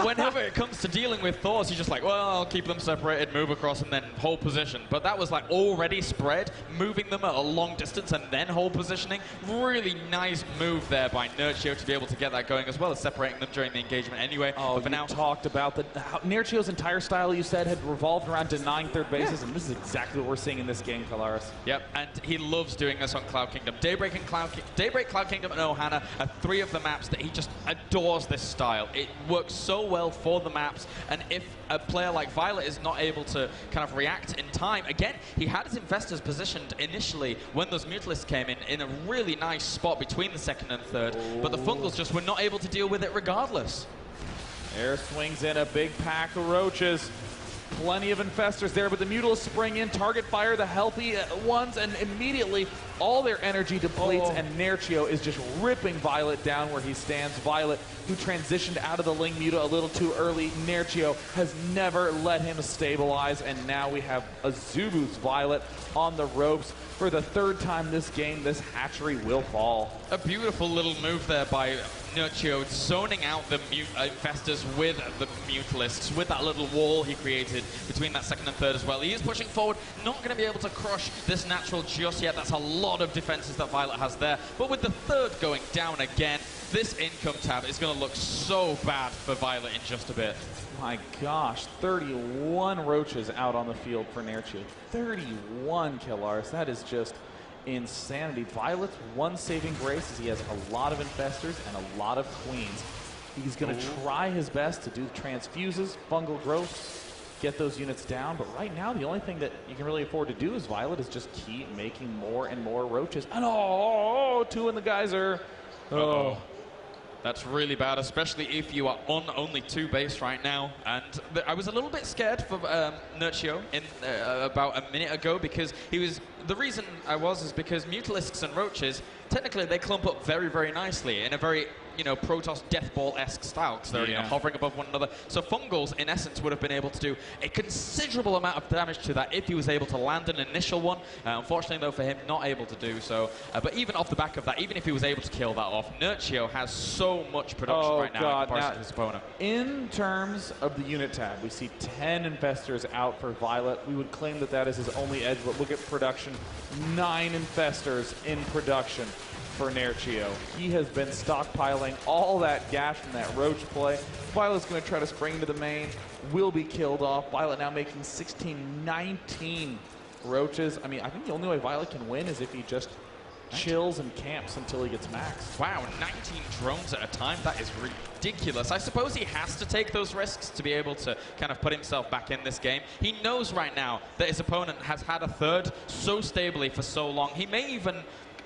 Whenever it comes to dealing with Thors, he's just like, well, I'll keep them separated, move across, and then hold position. But that was like already spread, moving them at a long distance and then hold positioning. Really nice move there by Nerchio to be able to get that going, as well as separating them during the engagement anyway. But for now, talked about how Nerchio's entire style, you said, had revolved around denying third bases, and this is exactly what we're seeing in this game, Kalaris. Yep, and he loves doing this on Cloud Kingdom. Daybreak, Cloud Kingdom, and Ohana are 3 of the maps that he just adores this style. It works so well for the maps, and if a player like Violet is not able to kind of react in time, again, he had his Infestors positioned initially when those Mutalisks came in a really nice spot between the second and third, but the Fungals just were not able to deal with it regardless. Air swings in a big pack of Roaches. Plenty of Infestors there, but the Mutalisks spring in, target fire the healthy ones, and immediately all their energy depletes, and Nerchio is just ripping Violet down where he stands. Violet, who transitioned out of the Ling Muta a little too early, Nerchio has never let him stabilize, and now we have a Zubu's Violet on the ropes. For the 3rd time this game, this hatchery will fall. A beautiful little move there by Nerchio, zoning out the Infestors with the Mutalisks, with that little wall he created between that second and third as well. He is pushing forward, not going to be able to crush this natural just yet. That's a lot of defenses that Violet has there. But with the 3rd going down again, this income tab is going to look so bad for Violet in just a bit. My gosh, 31 Roaches out on the field for Nerchio. 31 Killars. That is just insanity. Violet's one saving grace is he has a lot of Infestors and a lot of Queens. He's going to try his best to do transfuses, fungal growths, get those units down, but right now the only thing that you can really afford to do as Violet is just keep making more and more Roaches. And 2 in the geyser. That's really bad, especially if you are on only 2 base right now. And I was a little bit scared for Nerchio about a minute ago, because the reason I was is because Mutalisks and Roaches, technically they clump up very, very nicely in a very, Protoss Death Ball-esque style, because they're hovering above one another. So Fungals, in essence, would have been able to do a considerable amount of damage to that if he was able to land an initial one. Unfortunately, though, for him, not able to do so. But even off the back of that, even if he was able to kill that off, Nerchio has so much production right now in comparison to his opponent. In terms of the unit tab, we see 10 Infestors out for Violet. We would claim that that is his only edge, but look at production. 9 Infestors in production for Nerchio. He has been stockpiling all that gas from that Roach play. Violet's going to try to spring into the main, will be killed off. Violet now making 19 Roaches. I mean, I think the only way Violet can win is if he just chills and camps until he gets maxed. Wow, 19 drones at a time. That is ridiculous. I suppose he has to take those risks to be able to kind of put himself back in this game. He knows right now that his opponent has had a 3rd so stably for so long. He may even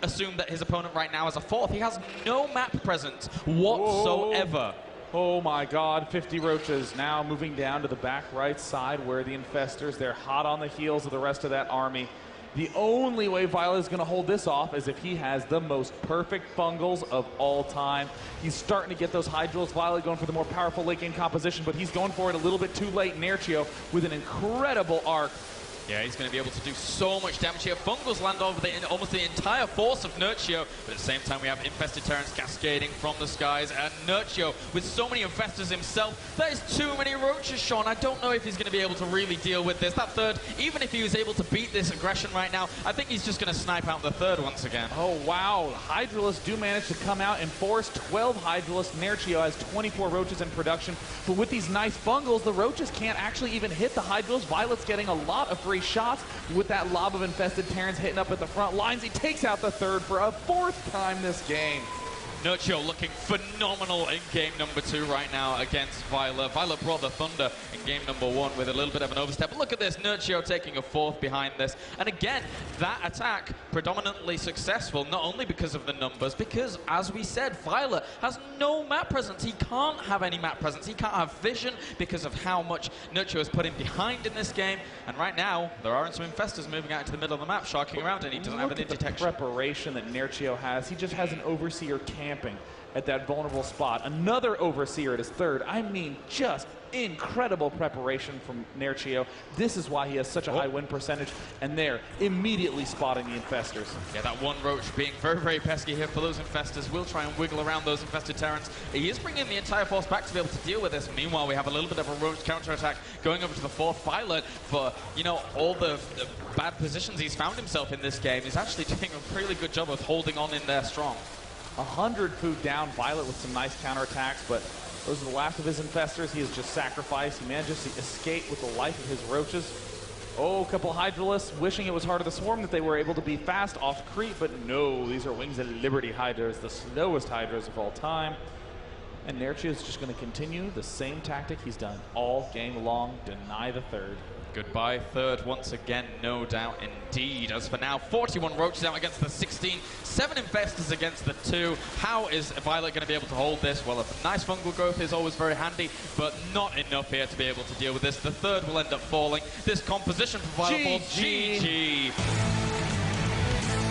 assume that his opponent right now has a 4th. He has no map presence whatsoever. Oh my God, 50 Roaches now moving down to the back right side where the Infestors, they're hot on the heels of the rest of that army. The only way Violet is going to hold this off is if he has the most perfect bungles of all time. He's starting to get those Hydros. Violet going for the more powerful late game composition, but he's going for it a little bit too late. Nerchio with an incredible arc. Yeah, he's going to be able to do so much damage here. Bungles land over almost the entire force of Nerchio, but at the same time we have Infested Terrans cascading from the skies, and Nerchio with so many Infestors himself. That is too many Roaches, Sean. I don't know if he's going to be able to really deal with this. That third, even if he was able to beat this aggression right now, I think he's just going to snipe out the third once again. Oh, wow. Hydralisks do manage to come out and force 12 Hydralisks. Nerchio has 24 Roaches in production, but with these nice bungles, the Roaches can't actually even hit the Hydralisks. Violet's getting a lot of free shots with that lob of Infested Terrans hitting up at the front lines. He takes out the third for a 4th time this game. Nerchio looking phenomenal in game number 2 right now against Violet. Violet brought the thunder in game number 1 with a little bit of an overstep. Look at this, Nerchio taking a 4th behind this. And again, that attack predominantly successful, not only because of the numbers, because, as we said, Violet has no map presence. He can't have any map presence. He can't have vision because of how much Nerchio is putting behind in this game. And right now, there are some Infestors moving out into the middle of the map, sharking around, and he doesn't have any detection. Preparation that Nerchio has. He just has an Overseer camping at that vulnerable spot. Another Overseer at his third. I mean, just incredible preparation from Nerchio. This is why he has such a high win percentage, and they're immediately spotting the Infestors. Yeah, that one Roach being very, very pesky here for those Infestors. Will try and wiggle around those Infested Terrans. He is bringing the entire force back to be able to deal with this. Meanwhile, we have a little bit of a Roach counterattack going over to the 4th Violet for, you know, all the bad positions he's found himself in this game. He's actually doing a really good job of holding on in there strong. 100 food down, Violet with some nice counterattacks, but those are the last of his Infestors. He has just sacrificed. He manages to escape with the life of his Roaches. Oh, a couple Hydralisks wishing it was Heart of the Swarm that they were able to be fast off creep, but no, these are Wings of Liberty Hydras, the slowest Hydras of all time. And Nerchio is just going to continue the same tactic he's done all game long, deny the third. Goodbye third once again, no doubt indeed. As for now, 41 Roaches out against the 16, 7 Infestors against the 2. How is Violet going to be able to hold this? Well, a nice fungal growth is always very handy, but not enough here to be able to deal with this. The third will end up falling. This composition for Violet falls. GG.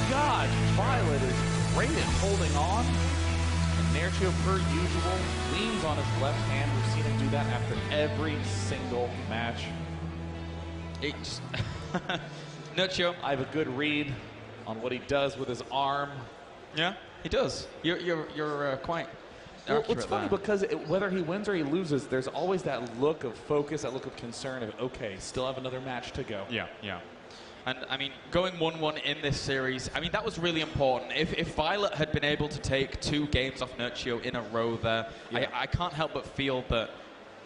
God, Violet is great at holding on. And Nerchio, per usual, leans on his left hand. We've seen him do that after every single match. Nerchio. I have a good read on what he does with his arm. Yeah, he does. You're quite well, it's funny because whether he wins or he loses, there's always that look of focus, that look of concern of, okay, still have another match to go. Yeah, yeah. And, I mean, going 1-1 in this series, I mean, that was really important. If Violet had been able to take 2 games off Nerchio in a row there, yeah. I can't help but feel that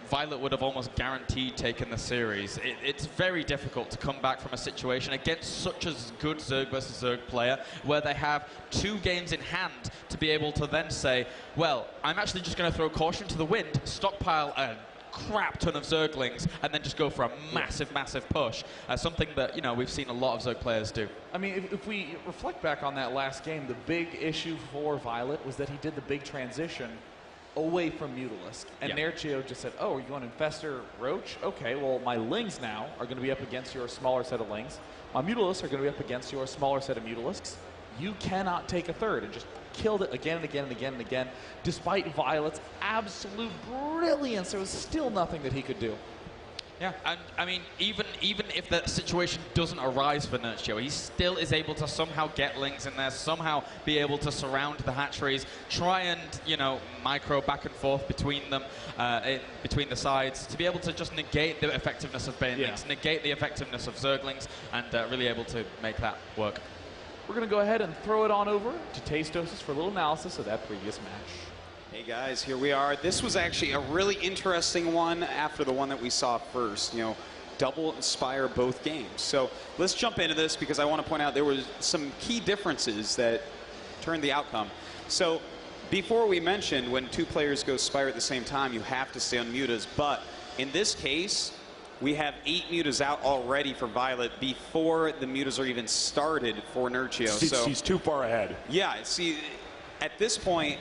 Violet would have almost guaranteed taking the series. It's very difficult to come back from a situation against such a good Zerg versus Zerg player where they have 2 games in hand to be able to then say, well, I'm actually just going to throw caution to the wind, stockpile a crap ton of Zerglings, and then just go for a massive, massive push. Something that, you know, we've seen a lot of Zerg players do. I mean, if we reflect back on that last game, the big issue for Violet was that he did the big transition away from Mutalisk. And Nerchio just said, oh, you want Infestor Roach? Okay, well, my Lings now are going to be up against your smaller set of Lings. My Mutalisks are going to be up against your smaller set of Mutalisks. You cannot take a third, and just killed it again and again and again and again. Despite Violet's absolute brilliance, there was still nothing that he could do. Yeah, and I mean, even if that situation doesn't arise for Nerchio, he still is able to somehow get Lings in there, somehow be able to surround the hatcheries, try and, you know, micro back and forth between them, between the sides, to be able to just negate the effectiveness of Banelings, negate the effectiveness of Zerglings, and really able to make that work. We're going to go ahead and throw it on over to Tastosis for a little analysis of that previous match. Hey guys, here we are. This was actually a really interesting one after the one that we saw first. You know, double inspire both games. So let's jump into this because I want to point out there was some key differences that turned the outcome. So before we mentioned when 2 players go Spire at the same time, you have to stay on mutas. But in this case, we have 8 mutas out already for Violet before the mutas are even started for Nerchio. So he's too far ahead. Yeah, see, at this point,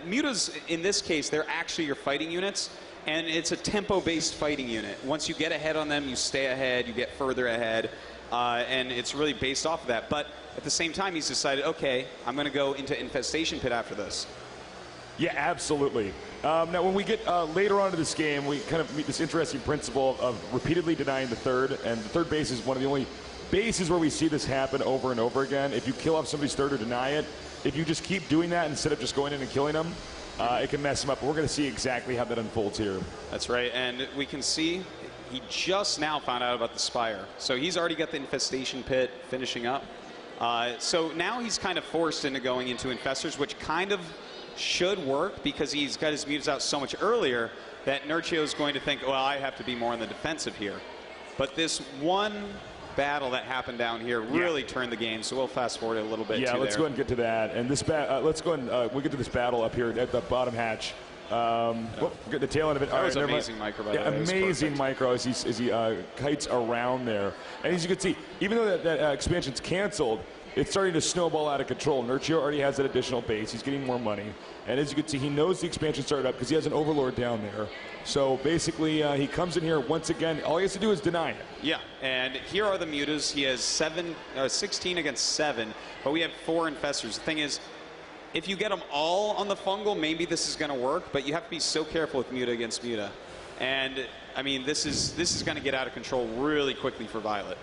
mutas, in this case, they're actually your fighting units, and it's a tempo-based fighting unit. Once you get ahead on them, you stay ahead, you get further ahead. and it's really based off of that. But at the same time, he's decided, okay, I'm going to go into Infestation Pit after this. Yeah, absolutely. Now, when we get later on in this game, we kind of meet this interesting principle of repeatedly denying the third, and the third base is one of the only bases where we see this happen over and over again. If you kill off somebody's third or deny it, if you just keep doing that instead of just going in and killing them, it can mess them up. We're going to see exactly how that unfolds here. That's right, and we can see he just now found out about the Spire. So he's already got the Infestation Pit finishing up. So now he's kind of forced into going into Infestors, which kind of should work because he's got his mutas out so much earlier that Nerchio is going to think, well, I have to be more on the defensive here. But this one battle that happened down here really turned the game, so we'll fast forward a little bit. Yeah, let's go ahead and get to that. And this let's go ahead and we'll get to this battle up here at the bottom hatch. Get the tail end of it. That was amazing micro, by the way. Amazing micro as he kites around there. And as you can see, even though that expansion's canceled, it's starting to snowball out of control. Nerchio already has that additional base. He's getting more money. And as you can see, he knows the expansion started up because he has an Overlord down there. So basically, he comes in here once again. All he has to do is deny it. Yeah, and here are the mutas. He has 16 against 7, but we have 4 Infestors. The thing is, if you get them all on the fungal, maybe this is going to work, but you have to be so careful with muta against muta. And, I mean, this is going to get out of control really quickly for Violet.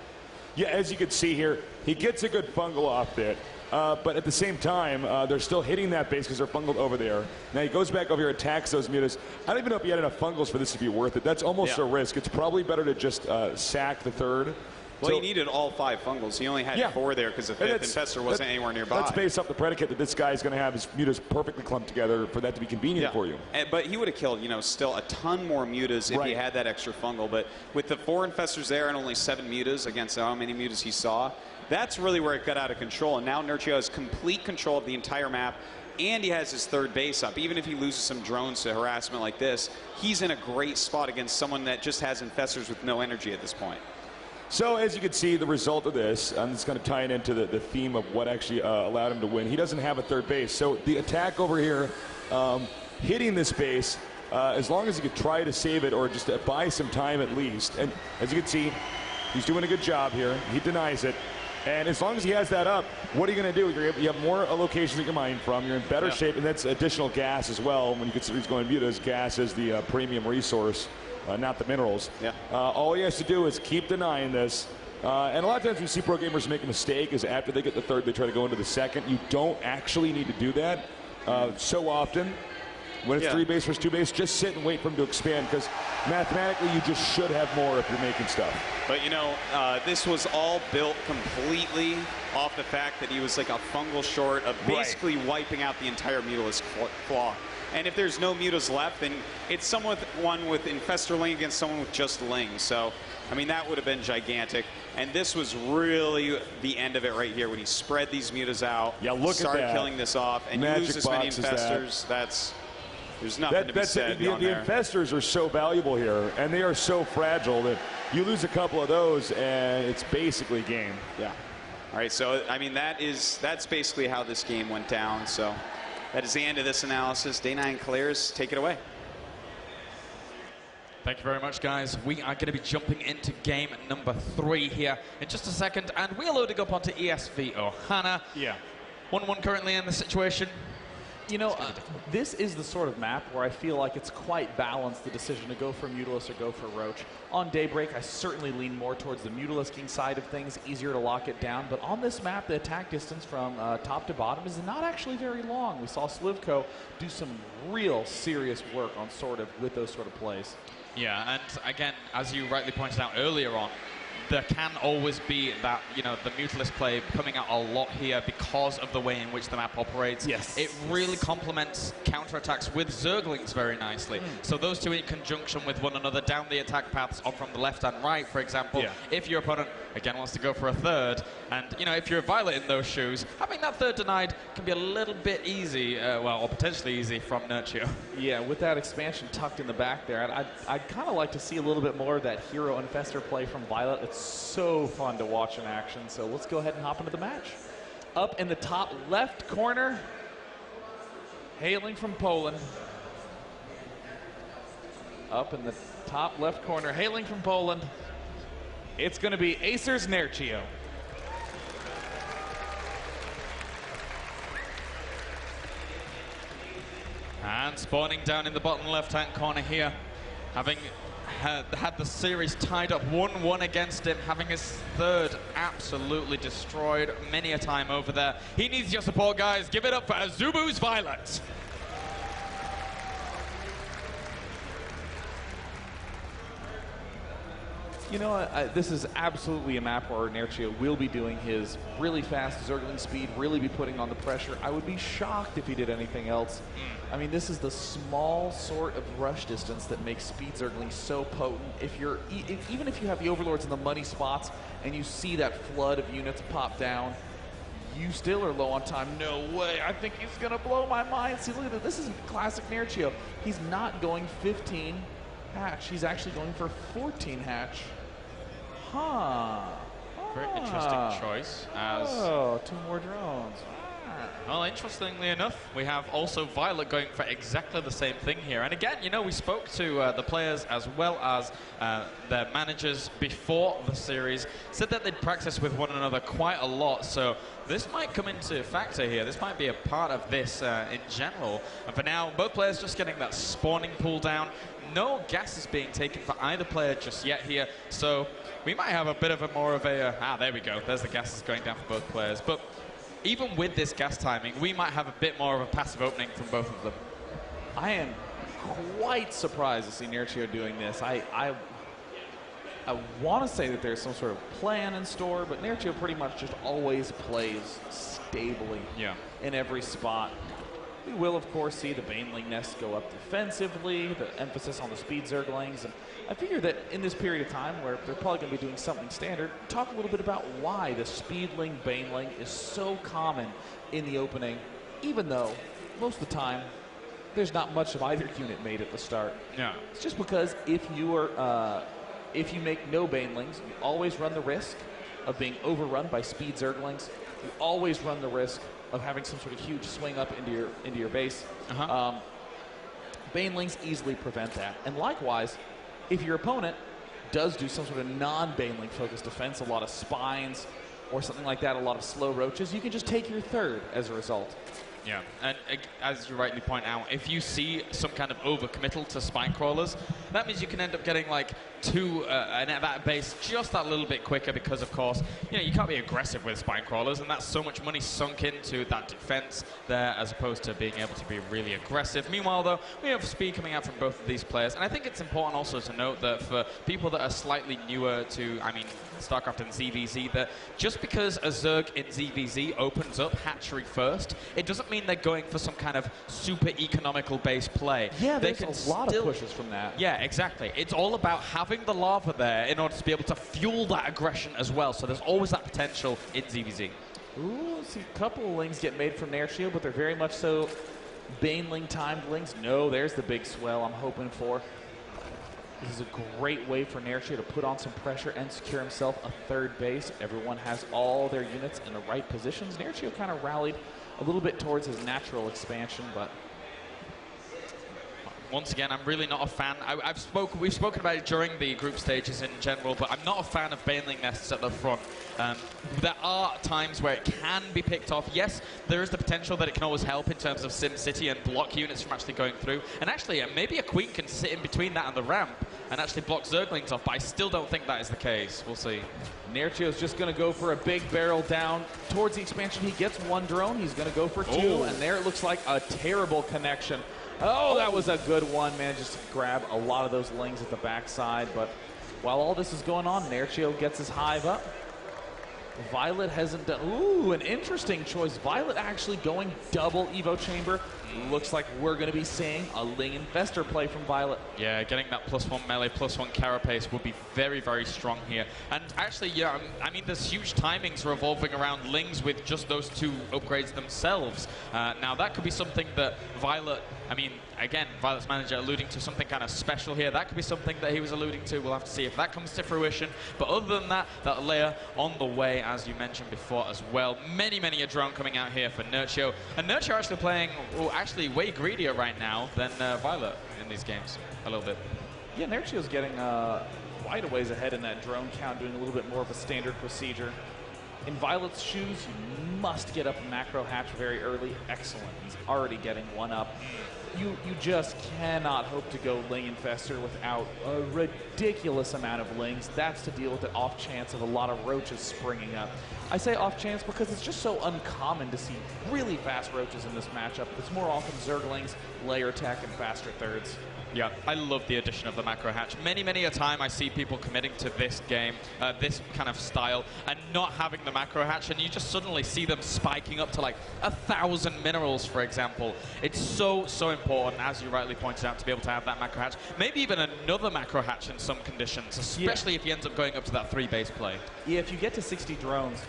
Yeah, as you can see here, he gets a good fungal off it. But at the same time, they're still hitting that base because they're fungled over there. Now he goes back over here, attacks those mutas. I don't even know if he had enough fungals for this to be worth it. That's almost a risk. It's probably better to just sack the third. Well, he needed all 5 fungals. He only had 4 there because the 5th Infestor wasn't anywhere nearby. That's based off the predicate that this guy's going to have his mutas perfectly clumped together for that to be convenient for you. But he would have killed, still a ton more mutas if he had that extra fungal. But with the 4 Infestors there and only 7 mutas against how many mutas he saw, that's really where it got out of control. And now Nerchio has complete control of the entire map, and he has his third base up. Even if he loses some drones to harassment like this, he's in a great spot against someone that just has Infestors with no energy at this point. So as you can see, the result of this, and it's going to tie it into the theme of what actually allowed him to win. He doesn't have a third base. So the attack over here, hitting this base, as long as he could try to save it or just buy some time at least. And as you can see, he's doing a good job here. He denies it. And as long as he has that up, what are you going to do? You have more locations that you're mining from. You're in better shape, and that's additional gas as well. When you consider he's going mutas, gas is the premium resource. Not the minerals. All he has to do is keep denying this. And a lot of times we see pro gamers make a mistake is after they get the third, they try to go into the second. You don't actually need to do that so often. When it's 3 base versus 2 base, just sit and wait for him to expand because mathematically you just should have more if you're making stuff. But this was all built completely off the fact that he was like a fungal short of basically wiping out the entire mutalist claw. And if there's no mutas left, then it's someone with Infestor Ling against someone with just Ling. So, I mean, that would have been gigantic. And this was really the end of it right here when he spread these mutas out, started killing this off, and you lose this many Infestors. There's nothing to be said beyond there. The Infestors are so valuable here, and they are so fragile that you lose a couple of those, and it's basically game. Yeah. All right, so, I mean, that's basically how this game went down. So that is the end of this analysis. Day 9 clears. Take it away. Thank you very much, guys. We are going to be jumping into game number 3 here in just a second, and we're loading up onto ESV Ohana. Yeah. 1-1 currently in the situation. This is the sort of map where I feel like it's quite balanced, the decision to go for Mutalisk or go for Roach. On Daybreak, I certainly lean more towards the Mutalisking side of things, easier to lock it down. But on this map, the attack distance from top to bottom is not actually very long. We saw sLivko do some real serious work on with those sort of plays. Yeah, and again, as you rightly pointed out earlier on, there can always be that, the Mutalisk play coming out a lot here because of the way in which the map operates. Yes. It really complements counterattacks with Zerglings very nicely. So those two in conjunction with one another down the attack paths or from the left and right, for example, if your opponent, again, wants to go for a third, and, if you're a Violet in those shoes, having that third denied can be a little bit easy, or potentially easy from Nerchio. Yeah, with that expansion tucked in the back there, I'd kind of like to see a little bit more of that hero Infestor play from Violet. It's so fun to watch in action, so let's go ahead and hop into the match. Up in the top left corner, hailing from Poland. Up in the top left corner, hailing from Poland. It's going to be Acer's Nerchio. And spawning down in the bottom left-hand corner here, having had the series tied up 1-1 against him, having his third absolutely destroyed many a time over there. He needs your support, guys. Give it up for Azubu's Violet. You know, this is absolutely a map where Nerchio will be doing his really fast Zergling speed, really be putting on the pressure. I would be shocked if he did anything else. I mean, this is the small sort of rush distance that makes speed Zergling so potent. If you're, even if you have the Overlords in the money spots and you see that flood of units pop down, you still are low on time. No way, I think he's gonna blow my mind. See, look at this, this is classic Nerchio. He's not going 15 hatch, he's actually going for 14 hatch. Huh. Very interesting choice. Oh, 2 more drones. Well, interestingly enough, we have also Violet going for exactly the same thing here. And again, you know, we spoke to the players as well as their managers before the series, said that they'd practice with one another quite a lot. So this might come into factor here. This might be a part of this in general. And for now, both players just getting that spawning pool down. No gas is being taken for either player just yet here. So we might have a bit of a more of a, there we go. There's the gases going down for both players. But even with this gas timing, we might have a bit more of a passive opening from both of them. I am quite surprised to see Nerchio doing this. I want to say that there's some sort of plan in store, but Nerchio pretty much just always plays stably in every spot. We will, of course, see the Baneling Nest go up defensively, the emphasis on the speed Zerglings. And I figure that in this period of time where they're probably going to be doing something standard, talk a little bit about why the Speedling Baneling is so common in the opening, even though most of the time there's not much of either unit made at the start. Yeah. It's just because if you make no Banelings, you always run the risk of being overrun by speed Zerglings. You always run the risk of having some sort of huge swing up into your base. Banelings easily prevent that. And likewise, if your opponent does do some sort of non-Baneling focused defense, a lot of spines or something like that, a lot of slow roaches, you can just take your third as a result. Yeah, and as you rightly point out, if you see some kind of overcommittal to spine crawlers, that means you can end up getting like that base just that little bit quicker because, of course, you know, you can't be aggressive with spine crawlers, and that's so much money sunk into that defense there as opposed to being able to be really aggressive. Meanwhile, though, we have speed coming out from both of these players, and I think it's important also to note that for people that are slightly newer to, I mean, StarCraft and ZVZ, that just because a Zerg in ZVZ opens up hatchery first, it doesn't mean they're going for some kind of super economical base play. Yeah, there's a lot of pushes from that. Yeah, exactly. It's all about having the lava there in order to be able to fuel that aggression as well. So there's always that potential in ZVZ. Ooh, see a couple of lings get made from Nerchio, but they're very much so Baneling timed lings. No, there's the big swell I'm hoping for. This is a great way for Nerchio to put on some pressure and secure himself a third base. Everyone has all their units in the right positions. Nerchio kind of rallied a little bit towards his natural expansion, but once again, I'm really not a fan. We've spoken about it during the group stages in general, but I'm not a fan of Baneling Nests at the front. There are times where it can be picked off. Yes, there is the potential that it can always help in terms of SimCity and block units from actually going through. And actually, maybe a Queen can sit in between that and the ramp and actually block Zerglings off, but I still don't think that is the case. We'll see. Nerchio's just going to go for a big barrel down towards the expansion. He gets one drone. He's going to go for two, and there it looks like a terrible connection. Oh, that was a good one, man. Just to grab a lot of those lings at the backside. But while all this is going on, Nerchio gets his hive up. Violet hasn't done... Ooh, an interesting choice. Violet actually going double Evo Chamber. Looks like we're going to be seeing a Ling Infestor play from Violet. Yeah, getting that +1 melee, +1 carapace would be very, very strong here. And actually, yeah, I mean, there's huge timings revolving around Lings with just those two upgrades themselves. Now, that could be something that Violet... I mean, again, Violet's manager alluding to something kind of special here. That could be something that he was alluding to. We'll have to see if that comes to fruition. But other than that, that layer on the way, as you mentioned before as well. Many a drone coming out here for Nerchio. And Nerchio actually playing, well, actually way greedier right now than Violet in these games, a little bit. Yeah, Nerchio's getting quite a ways ahead in that drone count, doing a little bit more of a standard procedure. In Violet's shoes, you must get up a macro hatch very early. Excellent. He's already getting one up. You just cannot hope to go Ling Infestor without a ridiculous amount of Lings. That's to deal with the off chance of a lot of Roaches springing up. I say off chance because it's just so uncommon to see really fast Roaches in this matchup. It's more often Zerglings, layer tech, and faster thirds. Yeah, I love the addition of the macro hatch. Many, many a time I see people committing to this game, this kind of style, and not having the macro hatch, and you just suddenly see them spiking up to like 1,000 minerals, for example. It's so, so important, as you rightly pointed out, to be able to have that macro hatch. Maybe even another macro hatch in some conditions, especially if he ends up going up to that 3-base play. Yeah, if you get to 60 drones,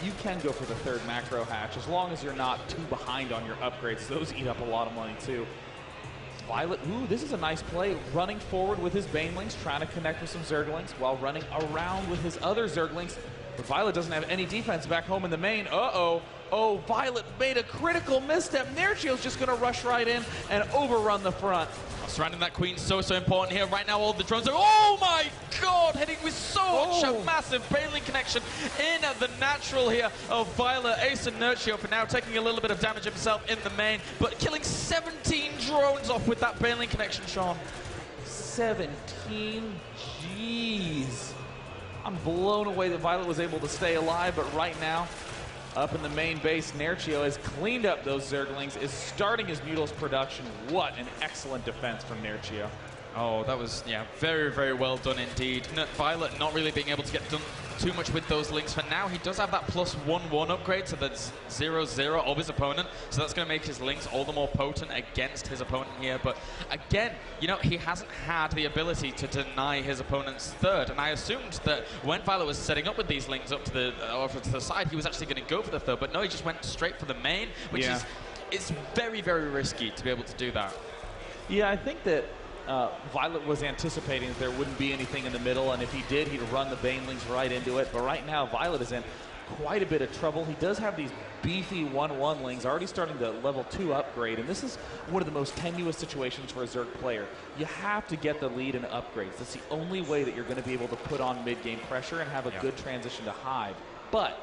you can go for the third macro hatch, as long as you're not too behind on your upgrades. Those eat up a lot of money, too. Violet, ooh, this is a nice play. Running forward with his Banelings, trying to connect with some Zerglings, while running around with his other Zerglings. But Violet doesn't have any defense back home in the main. Uh-oh. Oh, Violet made a critical misstep. Nerchio's just going to rush right in and overrun the front. Surrounding that queen so important here. Right now, all the drones are, oh my god, hitting with such a massive Baneling connection in the natural here of Violet. Ace and Nerchio for now taking a little bit of damage himself in the main, but killing 17 drones off with that Baneling connection, Sean. 17? Jeez. I'm blown away that Violet was able to stay alive, but right now, up in the main base, Nerchio has cleaned up those Zerglings, is starting his Mutals production. What an excellent defense from Nerchio. Oh, that was, yeah, very, very well done indeed. Violet not really being able to get done too much with those Lings. For now, he does have that +1/1 upgrade, so that's 0/0 of his opponent. So that's going to make his Lings all the more potent against his opponent here. But again, you know, he hasn't had the ability to deny his opponent's third. And I assumed that when Violet was setting up with these Lings up to the over to the side, he was actually going to go for the third. But no, he just went straight for the main, which is it's very, very risky to be able to do that. Yeah, I think that Violet was anticipating that there wouldn't be anything in the middle, and if he did, he'd run the Banelings right into it. But right now, Violet is in quite a bit of trouble. He does have these beefy 1/1 Lings already starting the level 2 upgrade, and this is one of the most tenuous situations for a Zerg player. You have to get the lead in upgrades. That's the only way that you're going to be able to put on mid-game pressure and have a good transition to Hive. But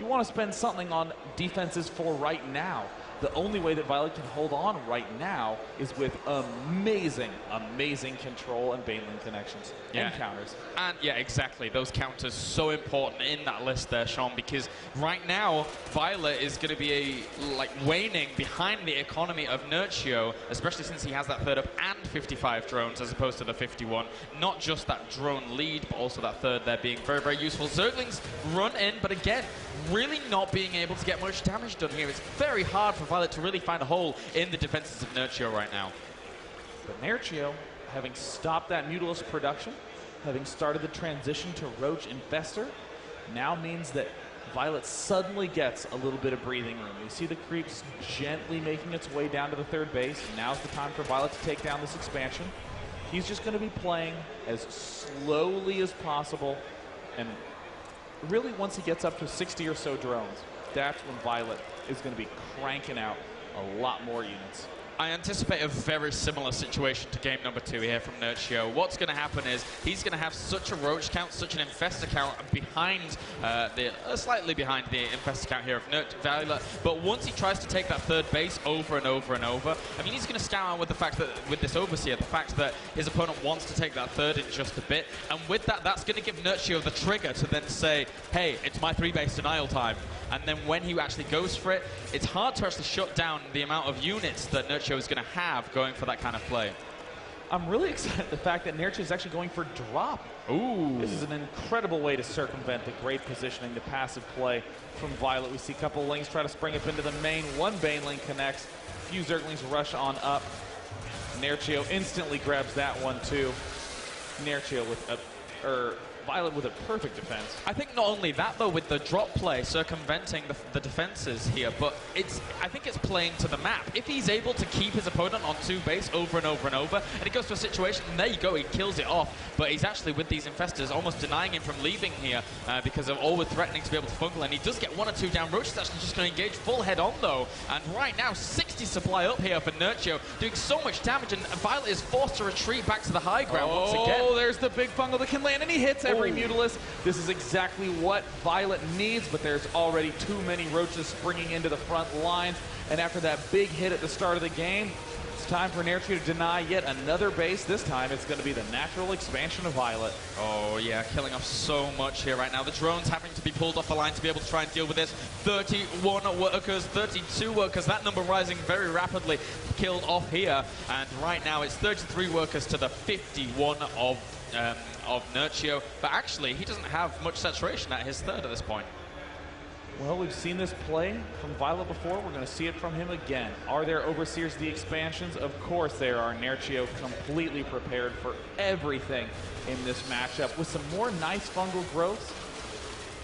you want to spend something on defenses for right now. The only way that Violet can hold on right now is with amazing, amazing control and Baneling connections and counters. And yeah, exactly. Those counters so important in that list there, Sean, because right now Violet is going to be waning behind the economy of Nerchio, especially since he has that third up and 55 drones as opposed to the 51. Not just that drone lead, but also that third there being very, very useful. Zerglings run in, but again, really not being able to get much damage done here. It's very hard for Violet to really find a hole in the defenses of Nerchio right now. But Nerchio, having stopped that Mutalisk production, having started the transition to Roach Infestor, now means that Violet suddenly gets a little bit of breathing room. You see the creeps gently making its way down to the third base. Now's the time for Violet to take down this expansion. He's just going to be playing as slowly as possible, and really once he gets up to 60 or so drones, that's when Violet is going to be cranking out a lot more units. I anticipate a very similar situation to game number 2 here from Nerchio. What's going to happen is he's going to have such a Roach count, such an Infestor count behind slightly behind the Infestor count here of Violet. But once he tries to take that third base over and over and over, I mean, he's going to scout out with the fact that with this Overseer, the fact that his opponent wants to take that third in just a bit. And with that, that's going to give Nerchio the trigger to then say, hey, it's my 3-base denial time. And then when he actually goes for it, it's hard to actually shut down the amount of units that Nerchio is going to have going for that kind of play. I'm really excited at the fact that Nerchio is actually going for drop. Ooh. This is an incredible way to circumvent the great positioning, the passive play from Violet. We see a couple of Lings try to spring up into the main. One Baneling connects. A few Zerglings rush on up. Nerchio instantly grabs that one too. Nerchio with Violet with a perfect defense. I think not only that, though, with the drop play circumventing the defenses here, but I think it's playing to the map. If he's able to keep his opponent on 2 base over and over and over, and he goes to a situation, and there you go, he kills it off. But he's actually, with these infestors, almost denying him from leaving here because of always threatening to be able to fungal, and he does get 1 or 2 down. Roach is actually just going to engage full head on, though. And right now, 60 supply up here for Nerchio, doing so much damage, and Violet is forced to retreat back to the high ground once again. Oh, there's the big fungal that can land, and he hits every Mutalisk. This is exactly what Violet needs, but there's already too many Roaches springing into the front lines. And after that big hit at the start of the game, it's time for Nerchio to deny yet another base. This time, it's going to be the natural expansion of Violet. Oh, yeah, killing off so much here right now. The drones having to be pulled off the line to be able to try and deal with this. 31 workers, 32 workers, that number rising very rapidly, killed off here. And right now, it's 33 workers to the 51 of Nerchio. But actually, he doesn't have much saturation at his third at this point. Well, we've seen this play from Violet before. We're going to see it from him again. Are there Overseers the expansions? Of course there are. Nerchio completely prepared for everything in this matchup. With some more nice fungal growths,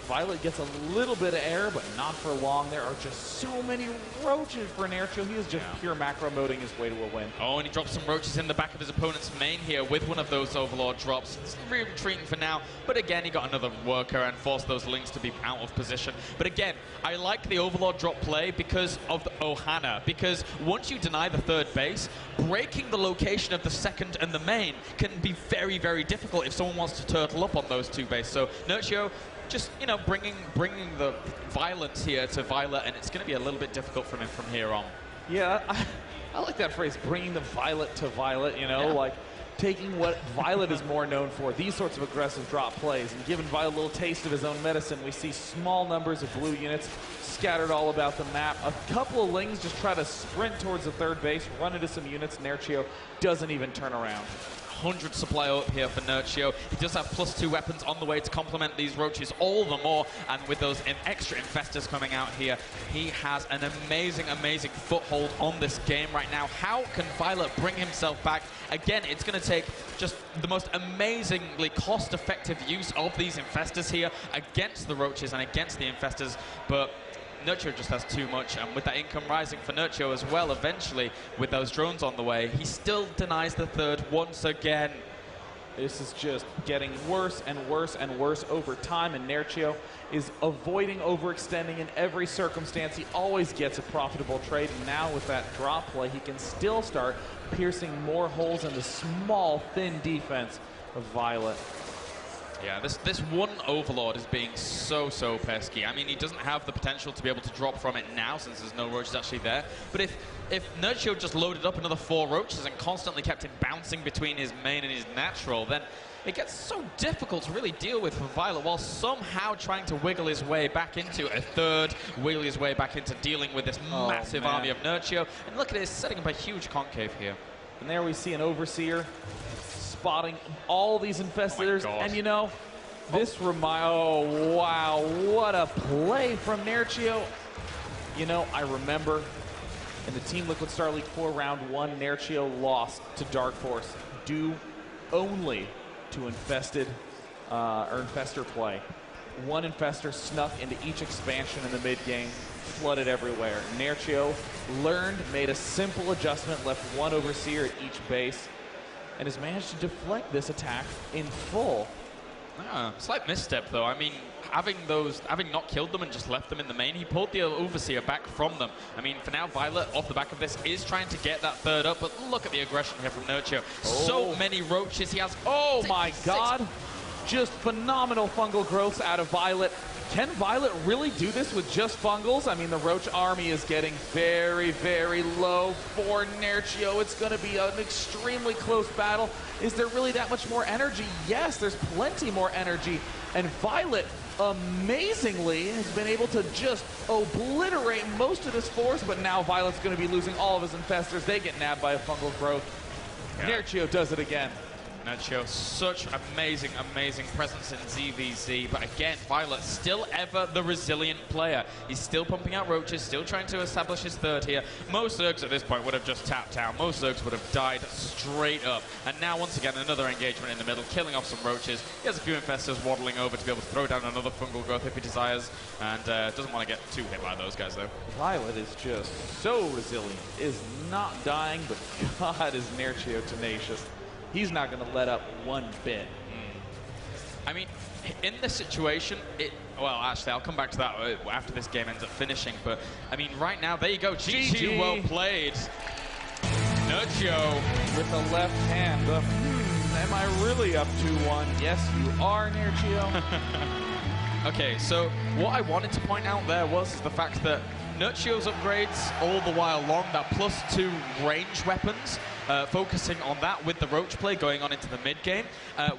Violet gets a little bit of air, but not for long. There are just so many Roaches for Nerchio. He is just pure macro moding his way to a win. Oh, and he drops some Roaches in the back of his opponent's main here with one of those Overlord drops. It's retreating for now, but again, he got another worker and forced those Lings to be out of position. But again, I like the Overlord drop play because of the Ohana, because once you deny the third base, breaking the location of the second and the main can be very, very difficult if someone wants to turtle up on those 2 bases. So Nerchio, just, you know, bringing the violence here to Violet, and it's going to be a little bit difficult for him from here on. Yeah, I like that phrase, bringing the Violet to Violet, you know, like taking what Violet is more known for, these sorts of aggressive drop plays, and giving Violet a little taste of his own medicine. We see small numbers of blue units scattered all about the map. A couple of Lings just try to sprint towards the third base, run into some units. Nerchio doesn't even turn around. 100 supply up here for Nerchio. He does have +2 weapons on the way to complement these Roaches all the more, and with those extra infestors coming out here, he has an amazing, amazing foothold on this game right now. How can Violet bring himself back? Again, it's going to take just the most amazingly cost-effective use of these infestors here against the Roaches and against the infestors, but Nerchio just has too much, and with that income rising for Nerchio as well, eventually, with those drones on the way, he still denies the third once again. This is just getting worse and worse and worse over time, and Nerchio is avoiding overextending in every circumstance. He always gets a profitable trade, and now with that drop play, he can still start piercing more holes in the small, thin defense of Violet. Yeah, this one Overlord is being so pesky. I mean, he doesn't have the potential to be able to drop from it now since there's no Roaches actually there. But if Nerchio just loaded up another 4 Roaches and constantly kept him bouncing between his main and his natural, then it gets so difficult to really deal with for Violet, while somehow trying to wiggle his way back into a third, wiggle his way back into dealing with this massive army of Nerchio. And look at this, setting up a huge concave here. And there we see an Overseer spotting all these infestors, and you know, this oh wow, what a play from Nerchio. You know, I remember in the Team Liquid Star League 4 round 1, Nerchio lost to Dark Force due only to infestor play. One infestor snuck into each expansion in the mid game, flooded everywhere. Nerchio learned, made a simple adjustment, left 1 Overseer at each base, and has managed to deflect this attack in full. Slight misstep, though. I mean, having not killed them and just left them in the main, he pulled the Overseer back from them. I mean, for now, Violet, off the back of this, is trying to get that third up, but look at the aggression here from Nerchio. So many Roaches. He has... Oh, my God. Just phenomenal fungal growths out of Violet. Can Violet really do this with just fungals? I mean, the Roach army is getting very, very low for Nerchio. It's going to be an extremely close battle. Is there really that much more energy? Yes, there's plenty more energy. And Violet, amazingly, has been able to just obliterate most of this force, but now Violet's going to be losing all of his infestors. They get nabbed by a fungal growth. Yeah. Nerchio does it again. Nerchio, such amazing, amazing presence in ZVZ, but again, Violet still ever the resilient player. He's still pumping out roaches, still trying to establish his third here. Most Zergs at this point would have just tapped out. Most Zergs would have died straight up. And now, once again, another engagement in the middle, killing off some roaches. He has a few infestors waddling over to be able to throw down another fungal growth if he desires, and doesn't want to get too hit by those guys, though. Violet is just so resilient, is not dying, but God is Nerchio tenacious. He's not going to let up one bit. I mean, in this situation, well, actually, I'll come back to that after this game ends up finishing, but, I mean, right now, there you go. GG, well played. Nerchio with the left hand. Am I really up 2-1? Yes, you are, Nerchio. Okay, so what I wanted to point out there was the fact that Nerchio's upgrades all the while long, that +2 range weapons, focusing on that with the roach play going on into the mid game.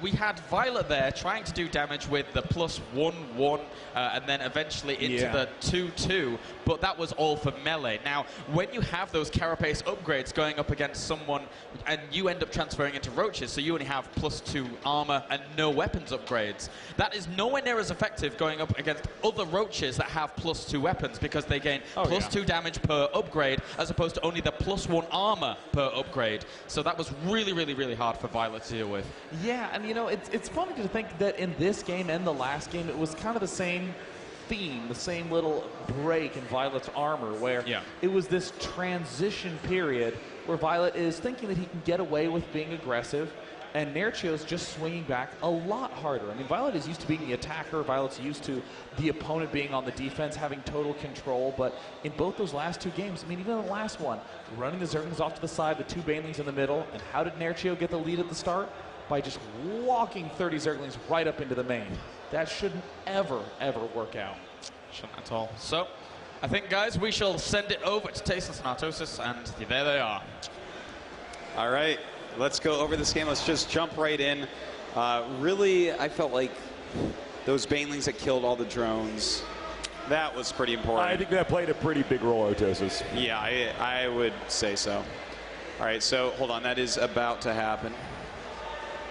We had Violet there trying to do damage with the +1-1 and then eventually into the 2-2, but that was all for melee. Now, when you have those carapace upgrades going up against someone and you end up transferring into roaches, so you only have +2 armor and no weapons upgrades, that is nowhere near as effective going up against other roaches that have +2 weapons, because they gain +2 damage per upgrade as opposed to only the +1 armor per upgrade. So that was really, really, really hard for Violet to deal with. Yeah, and you know, it's funny to think that in this game and the last game, it was kind of the same theme, the same little break in Violet's armor, where it was this transition period where Violet is thinking that he can get away with being aggressive, and Nerchio's just swinging back a lot harder. I mean, Violet is used to being the attacker. Violet's used to the opponent being on the defense, having total control. But in both those last two games, I mean, even in the last one, running the Zerglings off to the side, the 2 Banelings in the middle. And how did Nerchio get the lead at the start? By just walking 30 Zerglings right up into the main. That shouldn't ever, ever work out. Shouldn't at all. So, I think, guys, we shall send it over to Tasteless and Artosis, and there they are. All right. Let's go over this game. Let's just jump right in. Really, I felt like those Banelings that killed all the drones, that was pretty important. I think that played a pretty big role, Artosis. Yeah, I would say so. All right, so hold on. That is about to happen.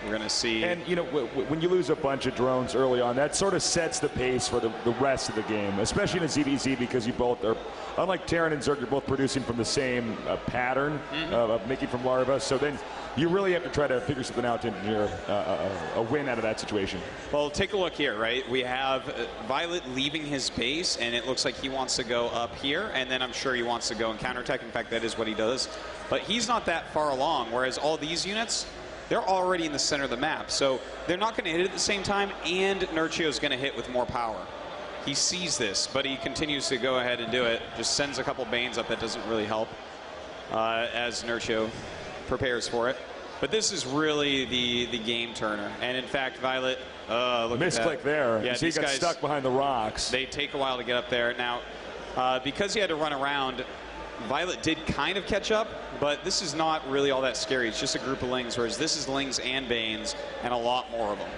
We're going to see. And, you know, when you lose a bunch of drones early on, that sort of sets the pace for the rest of the game, especially in a ZVZ, because you both are, unlike Terran and Zerg, you're both producing from the same pattern of making from larvae. So then you really have to try to figure something out to engineer a win out of that situation. Well, take a look here, right? We have Violet leaving his base, and it looks like he wants to go up here, and then I'm sure he wants to go and counterattack. In fact, that is what he does. But he's not that far along, whereas all these units, they're already in the center of the map. So they're not going to hit at the same time, and Nerchio's going to hit with more power. He sees this, but he continues to go ahead and do it. Just sends a couple Banes up. That doesn't really help as Nerchio prepares for it. But this is really the game turner. And in fact, Violet, look misclick at that. there. Yeah, so he got stuck behind the rocks. They take a while to get up there. Now, because he had to run around, Violet did kind of catch up, but this is not really all that scary. It's just a group of Lings, whereas this is Lings and Banes, and a lot more of them.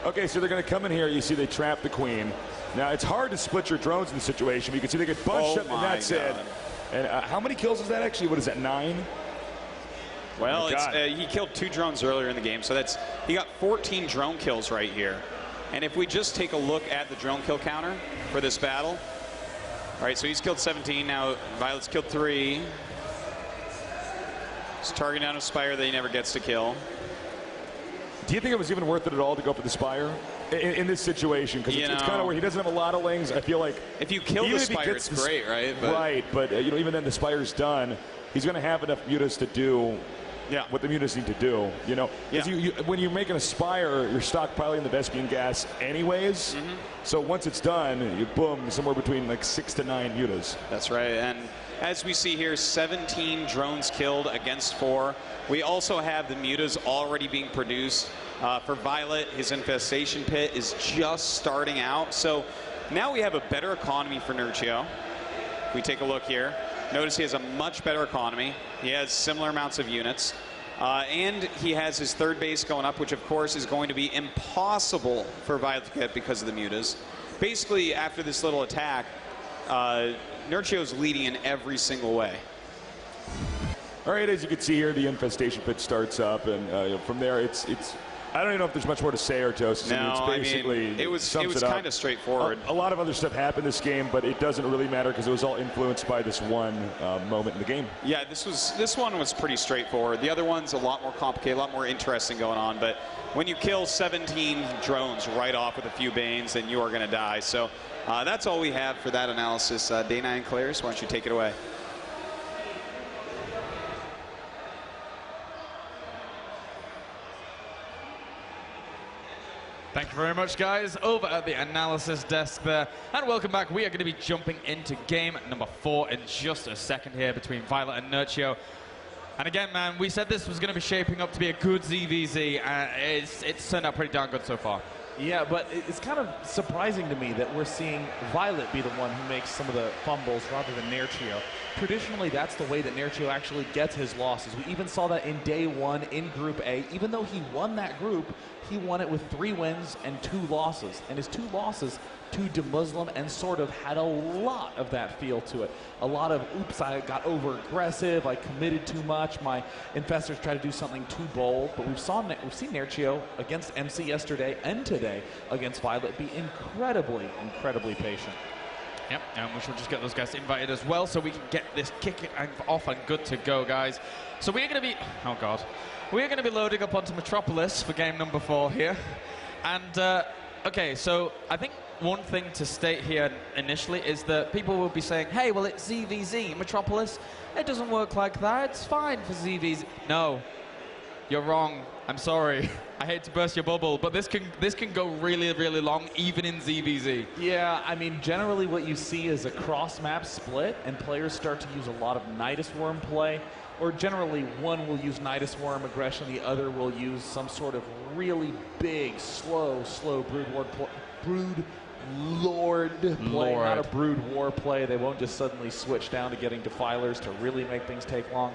Okay, so they're going to come in here. You see they trap the Queen. Now, it's hard to split your drones in this situation, but you can see they get bunched up, and that's it. And how many kills is that actually? What is that, 9? Well, he killed 2 drones earlier in the game, so he got 14 drone kills right here. And if we just take a look at the drone kill counter for this battle, all right, so he's killed 17. Now Violet's killed 3. He's targeting down a Spire that he never gets to kill. Do you think it was even worth it at all to go for the Spire in this situation? Because it's kind of where he doesn't have a lot of Lings. I feel like if you kill the Spire, it's great, right? But you know, even then the Spire's done. He's going to have enough mutas to do what the mutas need to do. You know, when you're making a Spire, you're stockpiling the Vespian gas anyways. So once it's done, you boom, somewhere between like 6 to 9 mutas. That's right. And as we see here, 17 drones killed against 4. We also have the mutas already being produced. For Violet, his infestation pit is just starting out. So now we have a better economy for Nerchio. We take a look here. Notice he has a much better economy. He has similar amounts of units. And he has his 3rd base going up, which of course is going to be impossible for Violet to get because of the mutas. Basically, after this little attack, Nerchio's leading in every single way. All right, as you can see here, the infestation pitch starts up, and from there, it's. I don't even know if there's much more to say, Artos. No, I mean, it's basically it was kind of straightforward. A lot of other stuff happened this game, but it doesn't really matter because it was all influenced by this one moment in the game. Yeah, this one was pretty straightforward. The other one's a lot more complicated, a lot more interesting going on. But when you kill 17 drones right off with a few Banes, then you are going to die. So that's all we have for that analysis. Day 9 Clairs, why don't you take it away? Thank you very much, guys, over at the analysis desk there. And welcome back. We are going to be jumping into game number 4 in just a second here between Violet and Nerchio. And again, man, we said this was going to be shaping up to be a good ZVZ, and it's turned out pretty darn good so far. Yeah, but it's kind of surprising to me that we're seeing Violet be the one who makes some of the fumbles rather than Nerchio. Traditionally, that's the way that Nerchio actually gets his losses. We even saw that in day 1 in Group A. Even though he won that group, he won it with 3 wins and 2 losses. And his 2 losses to DeMuslim and sort of had a lot of that feel to it. A lot of, oops, I got over-aggressive, I committed too much, my infestors tried to do something too bold. But we've seen Nerchio against MC yesterday and today against Violet be incredibly, incredibly patient. Yep, and we should just get those guys invited as well so we can get this kick off and good to go, guys. So we're going to be, oh God, we're going to be loading up onto Metropolis for game number 4 here. And, okay, so I think one thing to state here initially is that people will be saying, hey, well, it's ZVZ, Metropolis. It doesn't work like that. It's fine for ZVZ. No, you're wrong. I'm sorry. I hate to burst your bubble, but this can go really, really long, even in ZVZ. Yeah, I mean, generally what you see is a cross-map split, and players start to use a lot of Nidus Worm play, or generally one will use Nidus Worm aggression, the other will use some sort of really big, slow Brood Lord play, not a Brood War play. They won't just suddenly switch down to getting Defilers to really make things take long.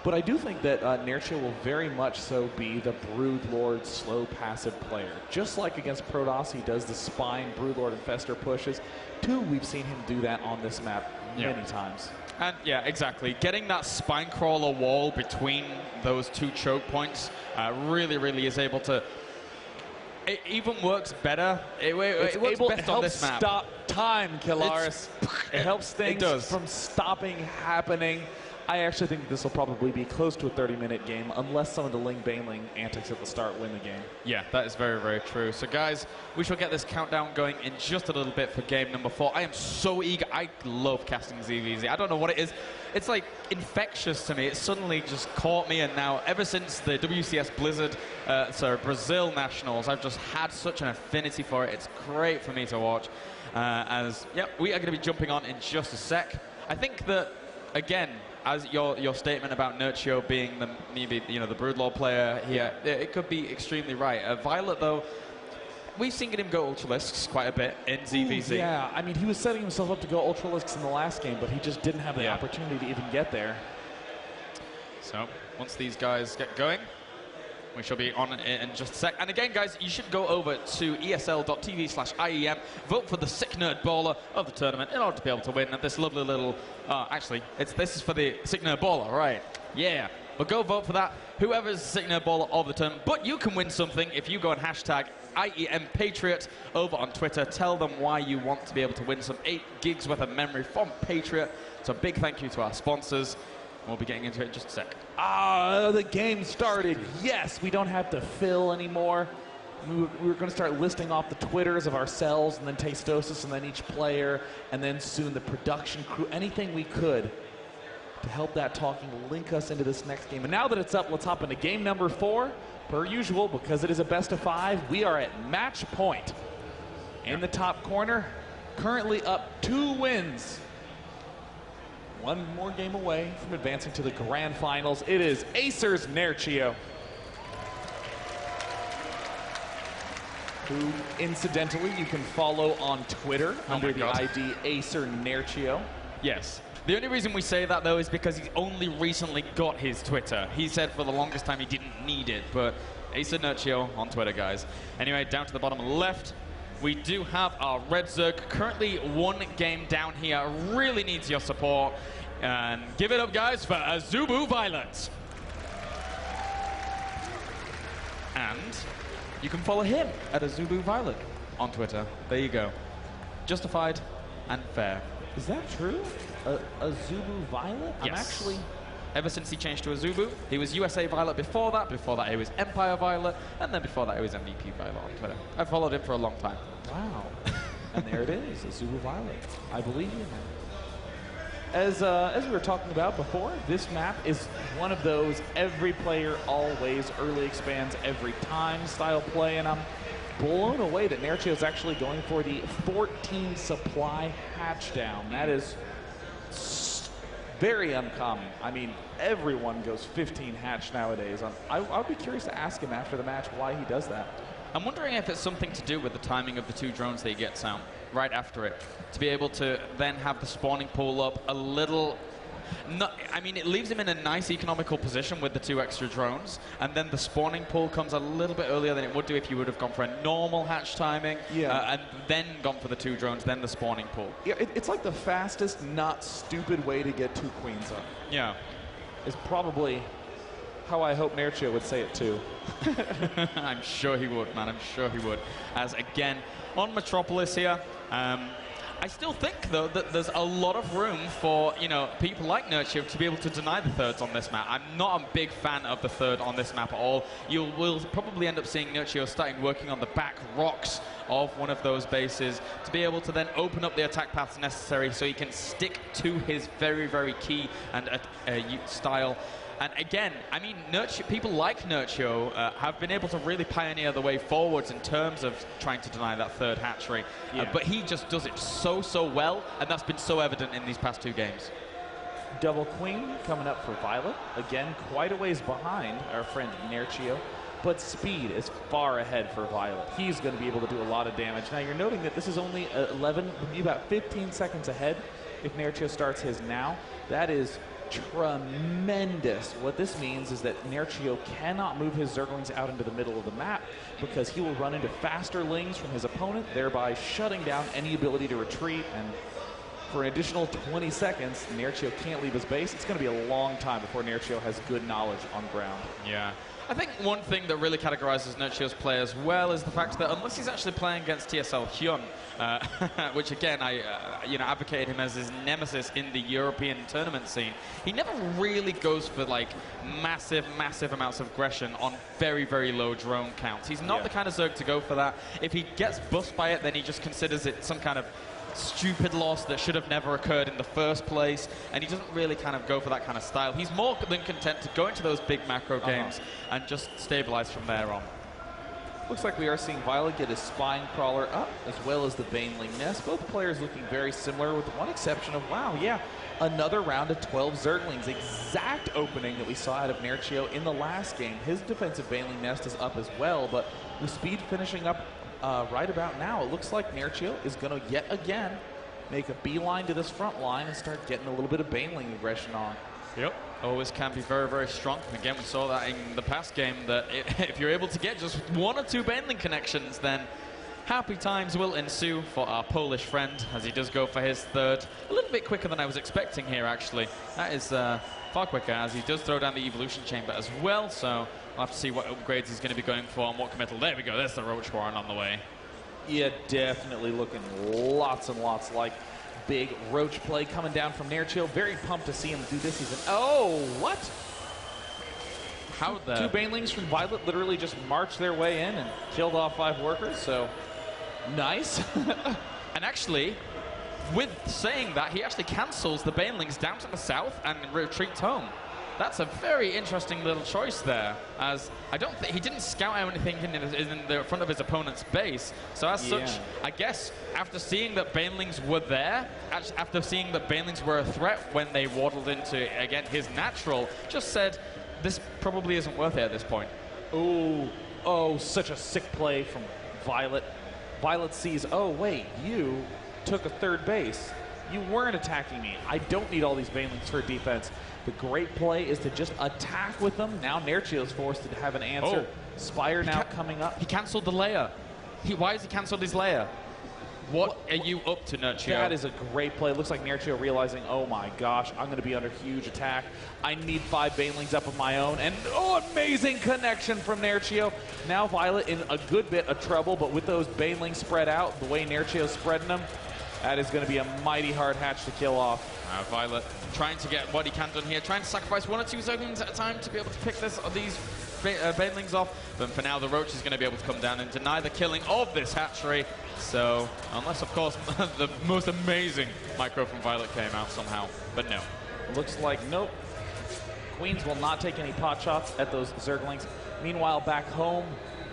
But I do think that Nerchio will very much so be the Brood Lord slow passive player. Just like against Protoss, he does the Spine Brood Lord Infestor pushes. 2, we've seen him do that on this map many times. And yeah, exactly. Getting that spine crawler wall between those 2 choke points really is able to. It even works better. It works best on this map. Stop time, Killaris. It helps things from stopping happening. I actually think this will probably be close to a 30-minute game, unless some of the Ling Baneling antics at the start win the game. Yeah, that is very, very true. So, guys, we shall get this countdown going in just a little bit for game number 4. I am so eager. I love casting ZVZ. I don't know what it is. It's like infectious to me. It suddenly just caught me, and now, ever since the WCS Blizzard, Brazil Nationals, I've just had such an affinity for it. It's great for me to watch. We are going to be jumping on in just a sec. I think that, again, as your statement about Nerchio being maybe the Broodlord player here, it could be extremely right. Violet, though, we've seen him go Ultralisks quite a bit in ZVZ. Yeah, I mean, he was setting himself up to go Ultralisks in the last game, but he just didn't have the opportunity to even get there. So, once these guys get going, we shall be on in just a sec. And again, guys, you should go over to esl.tv/IEM, vote for the Sick Nerd Baller of the tournament in order to be able to win this lovely little... actually, this is for the Sick Nerd Baller, right? Yeah. But go vote for that, whoever's the Sick Nerd Baller of the tournament. But you can win something if you go and hashtag IEM Patriot over on Twitter. Tell them why you want to be able to win some 8 gigs worth of memory from Patriot. So a big thank you to our sponsors. We'll be getting into it in just a sec. The game started. Yes, we don't have to fill anymore. We were going to start listing off the Twitters of ourselves, and then Tastosis, and then each player, and then soon the production crew. Anything we could to help that talking link us into this next game. And now that it's up, let's hop into game number 4. Per usual, because it is a best of 5, we are at match point. In the top corner, currently up 2 wins. 1 more game away from advancing to the grand finals. It is Acer's Nerchio, who, incidentally, you can follow on Twitter under the ID Acer Nerchio. Yes. The only reason we say that, though, is because he's only recently got his Twitter. He said for the longest time he didn't need it, but Acer Nerchio on Twitter, guys. Anyway, down to the bottom left, we do have our Red Zerg, currently 1 game down here. Really needs your support. And give it up, guys, for Azubu Violet. And you can follow him at Azubu Violet on Twitter. There you go. Justified and fair. Is that true? Azubu Violet? Yes. I'm actually... Ever since he changed to Azubu, he was USA Violet before that he was Empire Violet, and then before that he was MVP Violet on Twitter. I've followed him for a long time. Wow. And there it is, Azubu Violet. I believe you, man. As we were talking about before, this map is one of those every player always early expands every time style play, and I'm blown away that Nerchio is actually going for the 14 supply hatch down. That is very uncommon. I mean, everyone goes 15 hatch nowadays. I'll be curious to ask him after the match why he does that. I'm wondering if it's something to do with the timing of the 2 drones that he gets out right after it. To be able to then have the spawning pool up a little... I mean, it leaves him in a nice economical position with the 2 extra drones, and then the spawning pool comes a little bit earlier than it would do if you would have gone for a normal hatch timing, and then gone for the 2 drones, then the spawning pool. Yeah, it's like the fastest, not stupid way to get 2 queens up. Yeah. Is probably how I hope Nerchio would say it too. I'm sure he would, man. I'm sure he would. As again, on Metropolis here, I still think, though, that there's a lot of room for, you know, people like Nerchio to be able to deny the thirds on this map. I'm not a big fan of the third on this map at all. You will probably end up seeing Nerchio starting working on the back rocks of one of those bases to be able to then open up the attack paths necessary so he can stick to his very, very key and style. And again, I mean, people like Nerchio have been able to really pioneer the way forwards in terms of trying to deny that third hatchery. But he just does it so well, and that's been so evident in these past 2 games. Double queen coming up for Violet. Again, quite a ways behind our friend Nerchio, but speed is far ahead for Violet. He's going to be able to do a lot of damage. Now, you're noting that this is only 11, about 15 seconds ahead if Nerchio starts his now. That is tremendous. What this means is that Nerchio cannot move his Zerglings out into the middle of the map because he will run into faster lings from his opponent, thereby shutting down any ability to retreat. And for an additional 20 seconds, Nerchio can't leave his base. It's going to be a long time before Nerchio has good knowledge on ground. Yeah. I think one thing that really categorizes Nerchio's play as well is the fact that unless he's actually playing against TSL Hyun, which again I advocated him as his nemesis in the European tournament scene, he never really goes for like massive amounts of aggression on very, very low drone counts. He's not the kind of Zerg to go for that. If he gets buffed by it, then he just considers it some kind of stupid loss that should have never occurred in the first place, and he doesn't really kind of go for that kind of style. He's more than content to go into those big macro games and just stabilize from there on. Looks like we are seeing Violet get his Spine Crawler up, as well as the Baneling Nest. Both players looking very similar, with one exception of, wow, yeah, another round of 12 Zerglings. Exact opening that we saw out of Nerchio in the last game. His defensive Baneling Nest is up as well, but the speed finishing up right about now, it looks like Nerchio is going to yet again make a beeline to this front line and start getting a little bit of Baneling aggression on. Yep. Always can be very, very strong. And again, we saw that in the past game, that if you're able to get just 1 or 2 Baneling connections, then happy times will ensue for our Polish friend as he does go for his third. A little bit quicker than I was expecting here, actually. That is far quicker, as he does throw down the Evolution Chamber as well, so we'll have to see what upgrades he's going to be going for and what committal. There we go, there's the Roach Warren on the way. Yeah, definitely looking lots and lots like big Roach play coming down from Nerchio. Very pumped to see him do this. He's oh, what? How the... 2 Banelings from Violet literally just marched their way in and killed off 5 workers, so nice. And actually, with saying that, he actually cancels the Banelings down to the south and retreats home. That's a very interesting little choice there, as I don't think he didn't scout out anything in the front of his opponent's base. So as such, I guess after seeing that Banelings were there, after seeing that Banelings were a threat when they waddled into, again, his natural, just said, this probably isn't worth it at this point. Oh, such a sick play from Violet. Violet sees, oh wait, you took a 3rd base. You weren't attacking me. I don't need all these Banelings for defense. The great play is to just attack with them. Now Nerchio's forced to have an answer. Spire now coming up. He canceled the layer. Why has he canceled his layer? What are you up to, Nerchio? That is a great play. Looks like Nerchio realizing, oh my gosh, I'm going to be under huge attack. I need 5 Banelings up of my own. And, oh, amazing connection from Nerchio. Now Violet in a good bit of trouble, but with those Banelings spread out, the way Nerchio's spreading them, that is going to be a mighty hard hatch to kill off. Violet trying to get what he can done here, trying to sacrifice 1 or 2 Zerglings at a time to be able to pick these Banelings off. But for now, the Roach is going to be able to come down and deny the killing of this hatchery. So, unless, of course, the most amazing micro from Violet came out somehow. But no. Looks like nope. Queens will not take any pot shots at those Zerglings. Meanwhile, back home,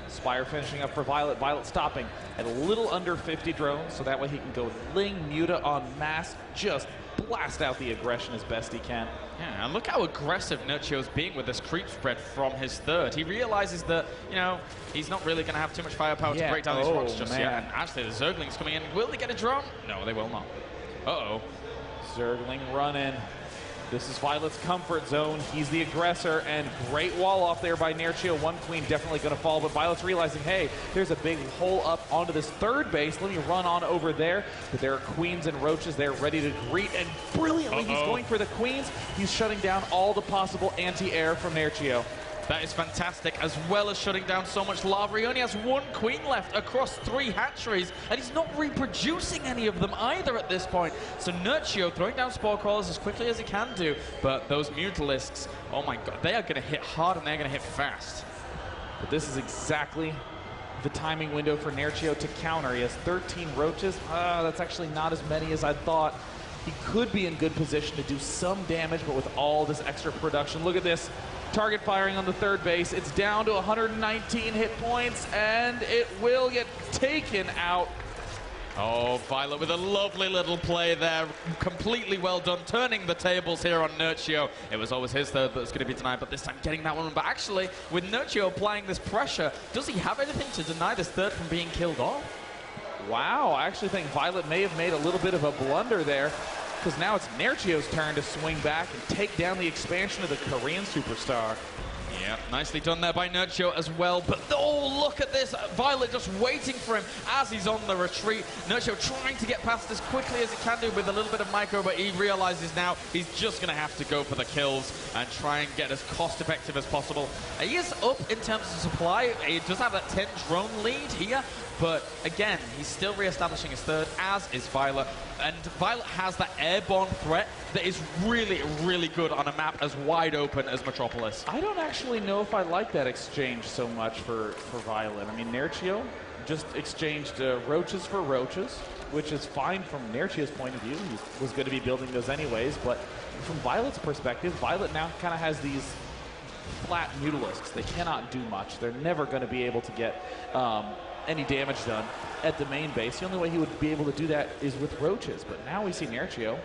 Spire finishing up for Violet. Violet stopping at a little under 50 drones, so that way he can go Ling, Muta en masse, just blast out the aggression as best he can. Yeah, and look how aggressive Nerchio's being with this creep spread from his third. He realizes that, you know, he's not really going to have too much firepower to break down these rocks just yet. And actually, the Zerglings coming in. Will they get a drone? No, they will not. Uh-oh. Zergling running. This is Violet's comfort zone. He's the aggressor, and great wall off there by Nerchio. 1 Queen definitely going to fall, but Violet's realizing, hey, there's a big hole up onto this third base. Let me run on over there. But there are Queens and Roaches there ready to greet, and brilliantly he's going for the Queens. He's shutting down all the possible anti-air from Nerchio. That is fantastic, as well as shutting down so much lava. He only has 1 Queen left across 3 hatcheries, and he's not reproducing any of them either at this point. So Nerchio throwing down Spore Crawlers as quickly as he can do, but those Mutalisks, oh my god, they are going to hit hard and they're going to hit fast. But this is exactly the timing window for Nerchio to counter. He has 13 Roaches. That's actually not as many as I thought. He could be in good position to do some damage, but with all this extra production, look at this. Target firing on the third base. It's down to 119 hit points, and it will get taken out. Oh, Violet with a lovely little play there. Completely well done, turning the tables here on Nerchio. It was always his third that was going to be denied, but this time getting that one. But actually, with Nerchio applying this pressure, does he have anything to deny this third from being killed off? Wow, I actually think Violet may have made a little bit of a blunder there, because now it's Nerchio's turn to swing back and take down the expansion of the Korean superstar. Yeah, nicely done there by Nerchio as well. But oh, look at this. Violet just waiting for him as he's on the retreat. Nerchio trying to get past as quickly as he can do with a little bit of micro, but he realizes now he's just going to have to go for the kills and try and get as cost-effective as possible. He is up in terms of supply. He does have that 10 drone lead here, but again, he's still re-establishing his third, as is Violet. And Violet has that airborne threat that is really, really good on a map as wide open as Metropolis. I don't actually know if I like that exchange so much for Violet. I mean, Nerchio just exchanged Roaches for Roaches, which is fine from Nerchio's point of view. He was going to be building those anyways, but from Violet's perspective, Violet now kind of has these flat Mutalisks. They cannot do much. They're never going to be able to get any damage done at the main base. The only way he would be able to do that is with Roaches, but now we see Nerchio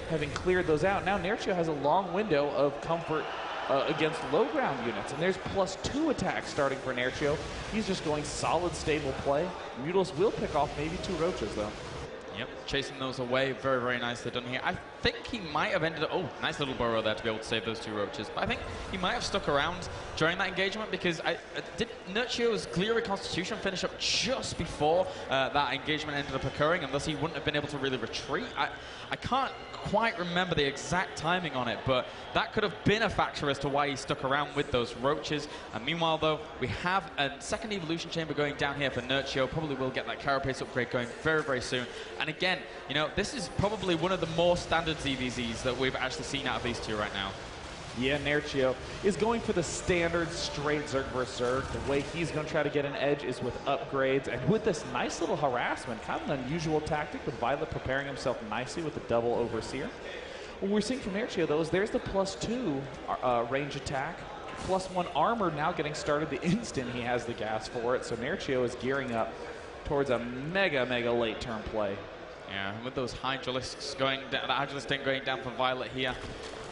having cleared those out. Now Nerchio has a long window of comfort against low ground units, and there's +2 attacks starting for Nerchio. He's just going solid, stable play. Mutals will pick off maybe 2 Roaches, though. Yep, chasing those away. Very, very nicely done here. I think he might have ended up... Oh, nice little burrow there to be able to save those 2 Roaches. But I think he might have stuck around during that engagement, because did Nerchio's Clear Constitution finish up just before that engagement ended up occurring, and thus he wouldn't have been able to really retreat? I can't quite remember the exact timing on it, but that could have been a factor as to why he stuck around with those Roaches. And meanwhile, though, we have a second evolution chamber going down here for Nerchio. Probably will get that carapace upgrade going very, very soon. And again, you know, this is probably one of the more standard ZVZs that we've actually seen out of these 2 right now. Yeah, Nerchio is going for the standard straight Zerg versus Zerg. The way he's going to try to get an edge is with upgrades, and with this nice little harassment, kind of an unusual tactic, with Violet preparing himself nicely with the double Overseer. What we're seeing from Nerchio, though, is there's the +2 range attack, +1 armor now getting started the instant he has the gas for it. So Nerchio is gearing up towards a mega, mega late turn play. Yeah, with those Hydralisks going down, the Hydralisk going down for Violet here.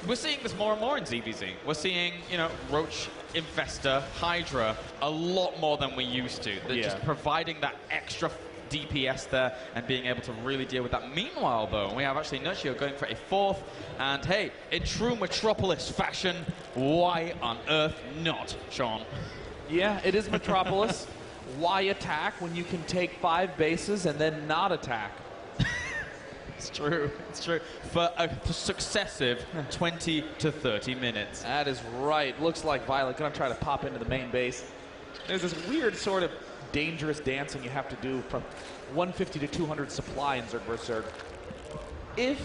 We're seeing this more and more in ZVZ. We're seeing, you know, Roach, Infestor, Hydra a lot more than we used to. They're just providing that extra DPS there and being able to really deal with that. Meanwhile, though, we have actually Nerchio going for a 4th. And hey, in true Metropolis fashion, why on earth not, Sean? Yeah, it is Metropolis. Why attack when you can take 5 bases and then not attack? It's true. It's true. For a successive 20 to 30 minutes. That is right. Looks like Violet going to try to pop into the main base. There's this weird sort of dangerous dancing you have to do from 150 to 200 supply in Zerg vs. Zerg. If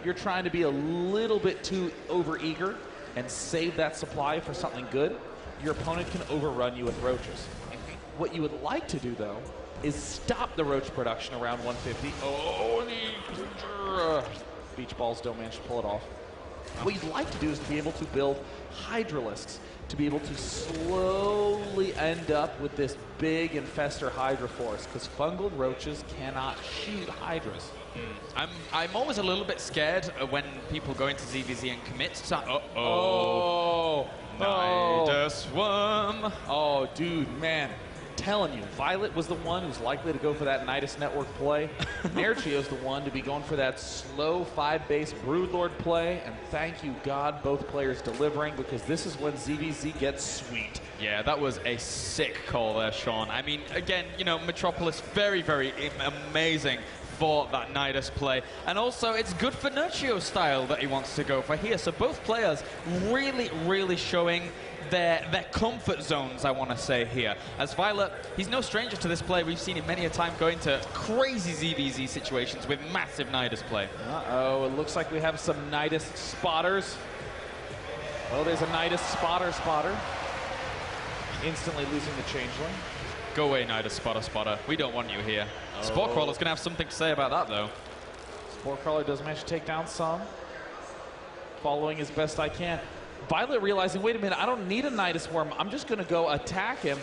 you're trying to be a little bit too overeager and save that supply for something good, your opponent can overrun you with roaches. What you would like to do, though, is stop the roach production around 150. Oh, beach balls don't manage to pull it off. What you'd like to do is to be able to build Hydralisks, to be able to slowly end up with this big infestor Hydra force, because fungal roaches cannot shoot Hydras. I'm always a little bit scared when people go into ZVZ and commit to Nidus Worm. Oh, dude, man. Telling you, Violet was the one who's likely to go for that Nidus Network play. Nerchio's the one to be going for that slow 5-base Broodlord play. And thank you, God, both players delivering, because this is when ZVZ gets sweet. Yeah, that was a sick call there, Sean. I mean, again, you know, Metropolis, very, very amazing for that Nidus play. And also, it's good for Nerchio's style that he wants to go for here. So both players really, really showing their comfort zones, I want to say here. As Violet, he's no stranger to this play. We've seen him many a time go into crazy ZVZ situations with massive Nidus play. Uh-oh, it looks like we have some Nidus spotters. Oh, there's a Nidus spotter. Instantly losing the changeling. Go away, Nidus spotter. We don't want you here. Spore Crawler's going to have something to say about that, though. Spore Crawler does manage to take down some. Following as best I can. Violet realizing, wait a minute, I don't need a Nidus Worm. I'm just going to go attack him.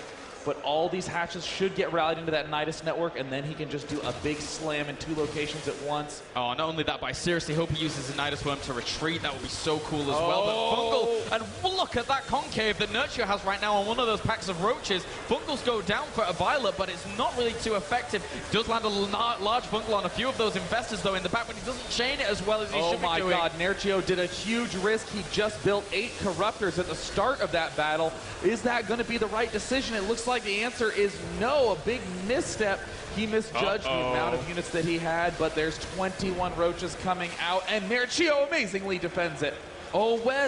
But all these hatches should get rallied into that Nidus network, and then he can just do a big slam in 2 locations at once. Oh, not only that, but I seriously hope he uses the Nidus Worm to retreat. That would be so cool as well. But Fungal, and look at that concave that Nerchio has right now on one of those packs of roaches. Fungals go down for a Violet, but it's not really too effective. Does land a large Fungal on a few of those investors, though, in the back, but he doesn't chain it as well as he should be doing. Oh my God, Nerchio did a huge risk. He just built 8 Corruptors at the start of that battle. Is that going to be the right decision? It looks like the answer is no. A big misstep. He misjudged the amount of units that he had, but there's 21 roaches coming out, and Nerchio amazingly defends it. Oh, where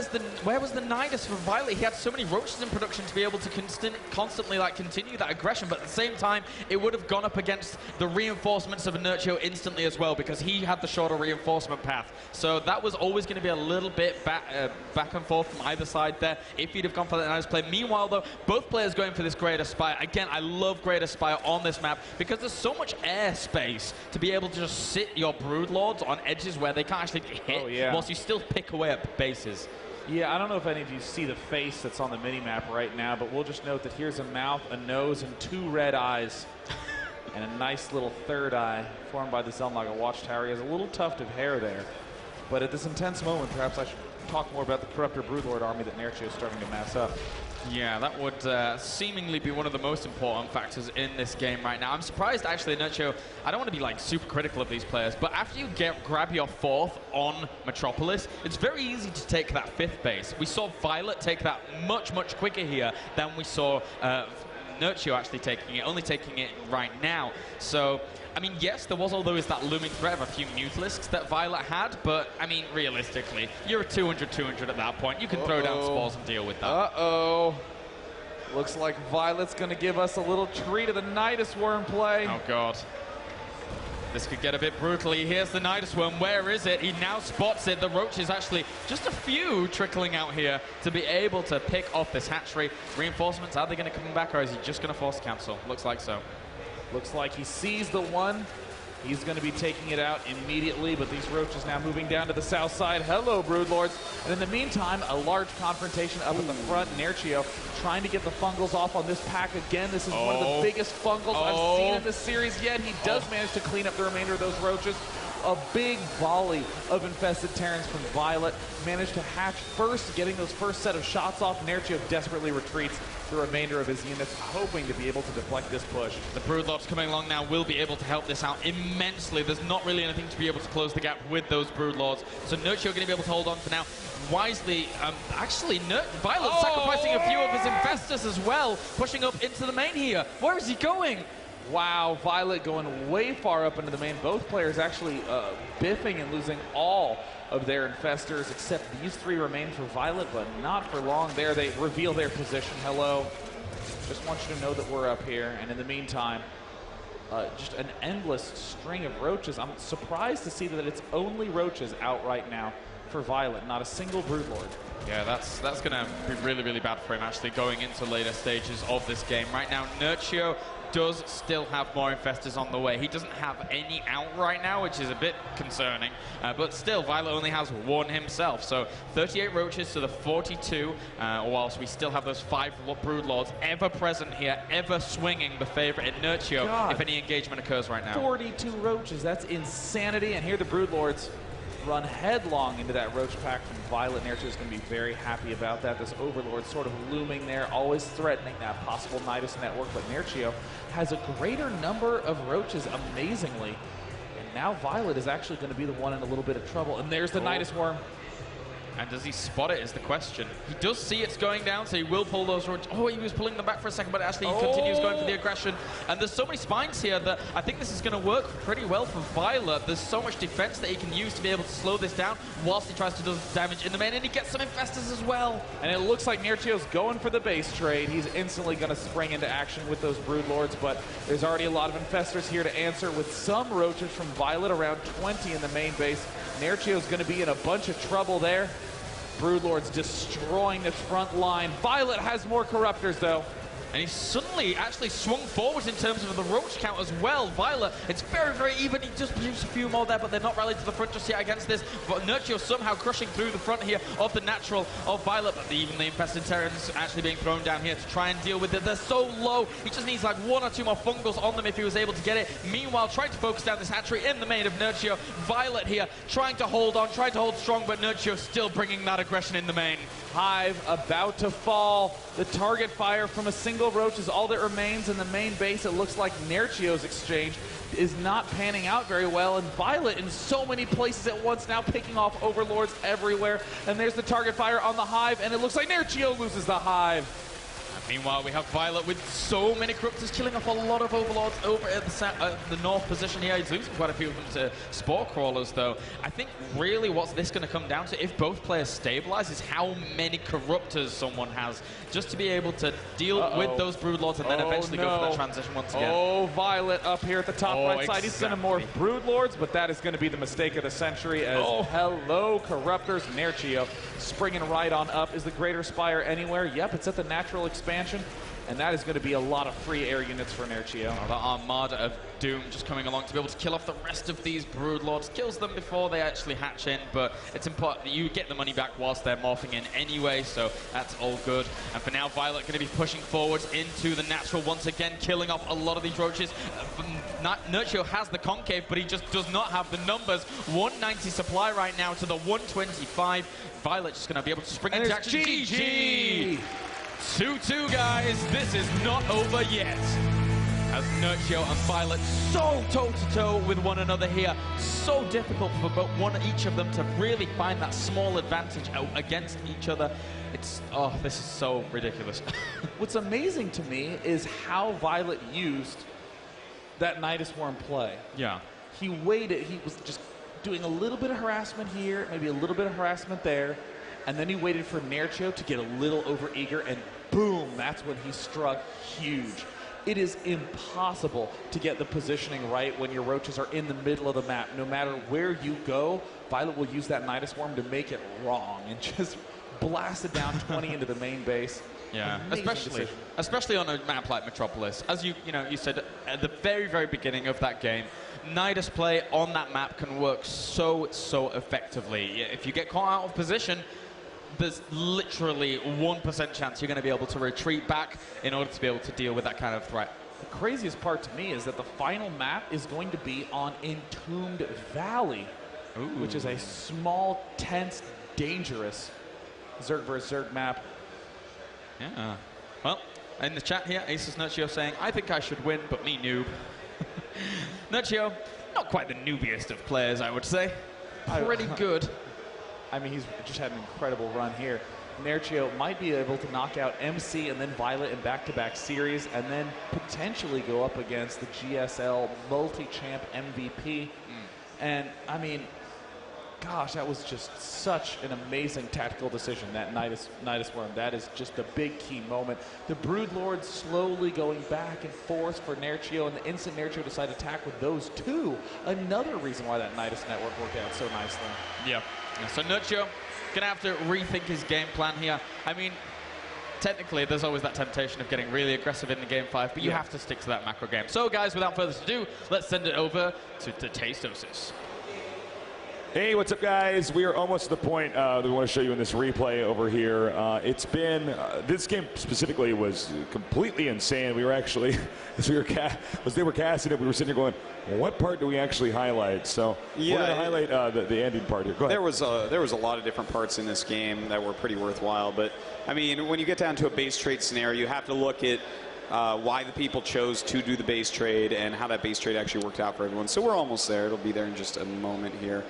was the Nidus for Violet? He had so many roaches in production to be able to constantly like continue that aggression, but at the same time, it would have gone up against the reinforcements of Nerchio instantly as well, because he had the shorter reinforcement path. So that was always going to be a little bit back and forth from either side there if he'd have gone for that Nidus play. Meanwhile, though, both players going for this Great Aspire. Again, I love Great Aspire on this map because there's so much airspace to be able to just sit your Broodlords on edges where they can't actually get hit, whilst you still pick away at base. Yeah, I don't know if any of you see the face that's on the mini-map right now, but we'll just note that here's a mouth, a nose, and 2 red eyes. And a nice little 3rd eye formed by the Zelnaga Watchtower. He has a little tuft of hair there. But at this intense moment, perhaps I should talk more about the Corruptor Broodlord army that Nerchio is starting to mass up. Yeah, that would seemingly be one of the most important factors in this game right now. I'm surprised, actually, Nerchio, I don't want to be like super critical of these players, but after you grab your 4th on Metropolis, it's very easy to take that 5th base. We saw Violet take that much, much quicker here than we saw Nerchio actually taking it, only taking it right now. So, I mean, yes, there was always that looming threat of a few Mutalisks that Violet had, but, I mean, realistically, you're a 200-200 at that point. You can throw down spores and deal with that. Looks like Violet's going to give us a little treat of the Nidus Worm play. Oh, God. This could get a bit brutal. Here's the Nidus Worm. Where is it? He now spots it. The roach is actually just a few trickling out here to be able to pick off this hatchery. Reinforcements, are they going to come back, or is he just going to force cancel? Looks like so. Looks like he sees the one. He's going to be taking it out immediately, but these roaches now moving down to the south side. Hello, Broodlords. And in the meantime, a large confrontation up at the front. Nerchio trying to get the fungals off on this pack again. This is one of the biggest fungals I've seen in this series yet. He does manage to clean up the remainder of those roaches. a big volley of infested Terrans from Violet. Managed to hatch first, getting those first set of shots off. Nerchio desperately retreats the remainder of his units, hoping to be able to deflect this push. The Broodlords coming along now will be able to help this out immensely. There's not really anything to be able to close the gap with those Broodlords. So Nerchio going to be able to hold on for now. Wisely, actually, Violet sacrificing a few of his Infestors as well, pushing up into the main here. Where is he going? Wow, Violet going way far up into the main. Both players actually biffing and losing all of their Infestors, except these three remain for Violet, but not for long there. They reveal their position. Hello. Just want you to know that we're up here. And in the meantime, just an endless string of Roaches. I'm surprised to see that it's only Roaches out right now for Violet, not a single Broodlord. Yeah, that's going to be really, really bad for him, actually, going into later stages of this game. Right now, Nerchio does still have more Infestors on the way. He doesn't have any out right now, which is a bit concerning. But still, Violet only has one himself. So 38 Roaches to the 42, whilst we still have those 5 Broodlords ever present here, ever swinging the favorite in Nerchio if any engagement occurs right now. 42 Roaches, that's insanity. And here the Broodlords run headlong into that Roach pack from Violet. Nerchio is going to be very happy about that. This Overlord sort of looming there, always threatening that possible Nidus network, but Nerchio has a greater number of Roaches, amazingly. And now Violet is actually going to be the one in a little bit of trouble. And there's the Nidus Worm. And does he spot it is the question. He does see it's going down, so he will pull those Roaches. Oh, he was pulling them back for a second, but actually he continues going for the aggression. And there's so many spines here that I think this is going to work pretty well for Violet. There's so much defense that he can use to be able to slow this down whilst he tries to do damage in the main, and he gets some Infestors as well. And it looks like Nerchio's going for the base trade. He's instantly going to spring into action with those Broodlords, but there's already a lot of Infestors here to answer with some Roaches from Violet, around 20 in the main base. Nerchio's going to be in a bunch of trouble there. Broodlords destroying this front line. Violet has more Corruptors, though. And he suddenly actually swung forward in terms of the Roach count as well. Violet, it's very, very even. He just produced a few more there, but they're not rallied to the front just yet against this. But Nerchio somehow crushing through the front here of the natural of Violet. But even the infested Terrans actually being thrown down here to try and deal with it. They're so low. He just needs like 1 or 2 more fungals on them if he was able to get it. Meanwhile, trying to focus down this hatchery in the main of Nerchio. Violet here trying to hold on, trying to hold strong, but Nerchio still bringing that aggression in the main. Hive about to fall. The target fire from a single Roach is all that remains in the main base. It looks like Nerchio's exchange is not panning out very well, and Violet in so many places at once now, picking off Overlords everywhere. And there's the target fire on the Hive, and it looks like Nerchio loses the Hive. Meanwhile, we have Violet with so many Corruptors, killing off a lot of Overlords over at the north position here. He's losing quite a few of them to Spore Crawlers, though. I think really what's this going to come down to, if both players stabilize, is how many Corruptors someone has, just to be able to deal with those Broodlords and then eventually go for the transition once again. Oh, Violet up here at the top right side. He's going to morph Broodlords, but that is going to be the mistake of the century as hello, Corruptors. Nerchio springing right on up. Is the Greater Spire anywhere? Yep, it's at the natural expansion, and that is going to be a lot of free air units for Nerchio. Oh, that Armada of Doom just coming along to be able to kill off the rest of these Broodlords. Kills them before they actually hatch in, but it's important that you get the money back whilst they're morphing in anyway, so that's all good. And for now, Violet going to be pushing forwards into the natural once again, killing off a lot of these Roaches. Nerchio has the Concave, but he just does not have the numbers. 190 supply right now to the 125. Violet just going to be able to spring into action. GG! 2-2, guys. This is not over yet. As Nerchio and Violet so toe-to-toe with one another here. So difficult for each of them to really find that small advantage against each other. It's, this is so ridiculous. What's amazing to me is how Violet used that Nidus Worm play. Yeah. He waited. He was just doing a little bit of harassment here, maybe a little bit of harassment there, and then he waited for Nerchio to get a little overeager, and boom, that's when he struck huge. It is impossible to get the positioning right when your Roaches are in the middle of the map. No matter where you go, Violet will use that Nidus Worm to make it wrong and just blast it down 20 into the main base. Yeah, especially on a map like Metropolis. As you said at the very, very beginning of that game, Nidus play on that map can work so effectively. If you get caught out of position, there's literally 1% chance you're going to be able to retreat back in order to be able to deal with that kind of threat. The craziest part to me is that the final map is going to be on Entombed Valley, which is a small, tense, dangerous Zerg vs. Zerg map. Yeah. Well, in the chat here, Aces Nerchio saying, I think I should win, but me noob. Nerchio, not quite the noobiest of players, I would say. Pretty good. I mean, he's just had an incredible run here. Nerchio might be able to knock out MC and then Violet in back-to-back series, and then potentially go up against the GSL multi-champ MVP. And, I mean, gosh, that was just such an amazing tactical decision, that Nidus Worm. That is just a big key moment. The Broodlord slowly going back and forth for Nerchio, and the instant Nerchio decided to attack with those two. Another reason why that Nidus network worked out so nicely. Yeah. So Nerchio gonna have to rethink his game plan here. I mean, technically, there's always that temptation of getting really aggressive in the game 5, but you have to stick to that macro game. So, guys, without further ado, let's send it over to Tastosis. Hey, what's up, guys? We are almost to the point that we want to show you in this replay over here. It's been, this game specifically was completely insane. We were actually, as they were casting it, we were sitting here going, well, what part do we actually highlight? So we're going to highlight the ending part here. Go ahead. There was a lot of different parts in this game that were pretty worthwhile. But, I mean, when you get down to a base trade scenario, you have to look at why the people chose to do the base trade and how that base trade actually worked out for everyone. So we're almost there. It'll be there in just a moment here.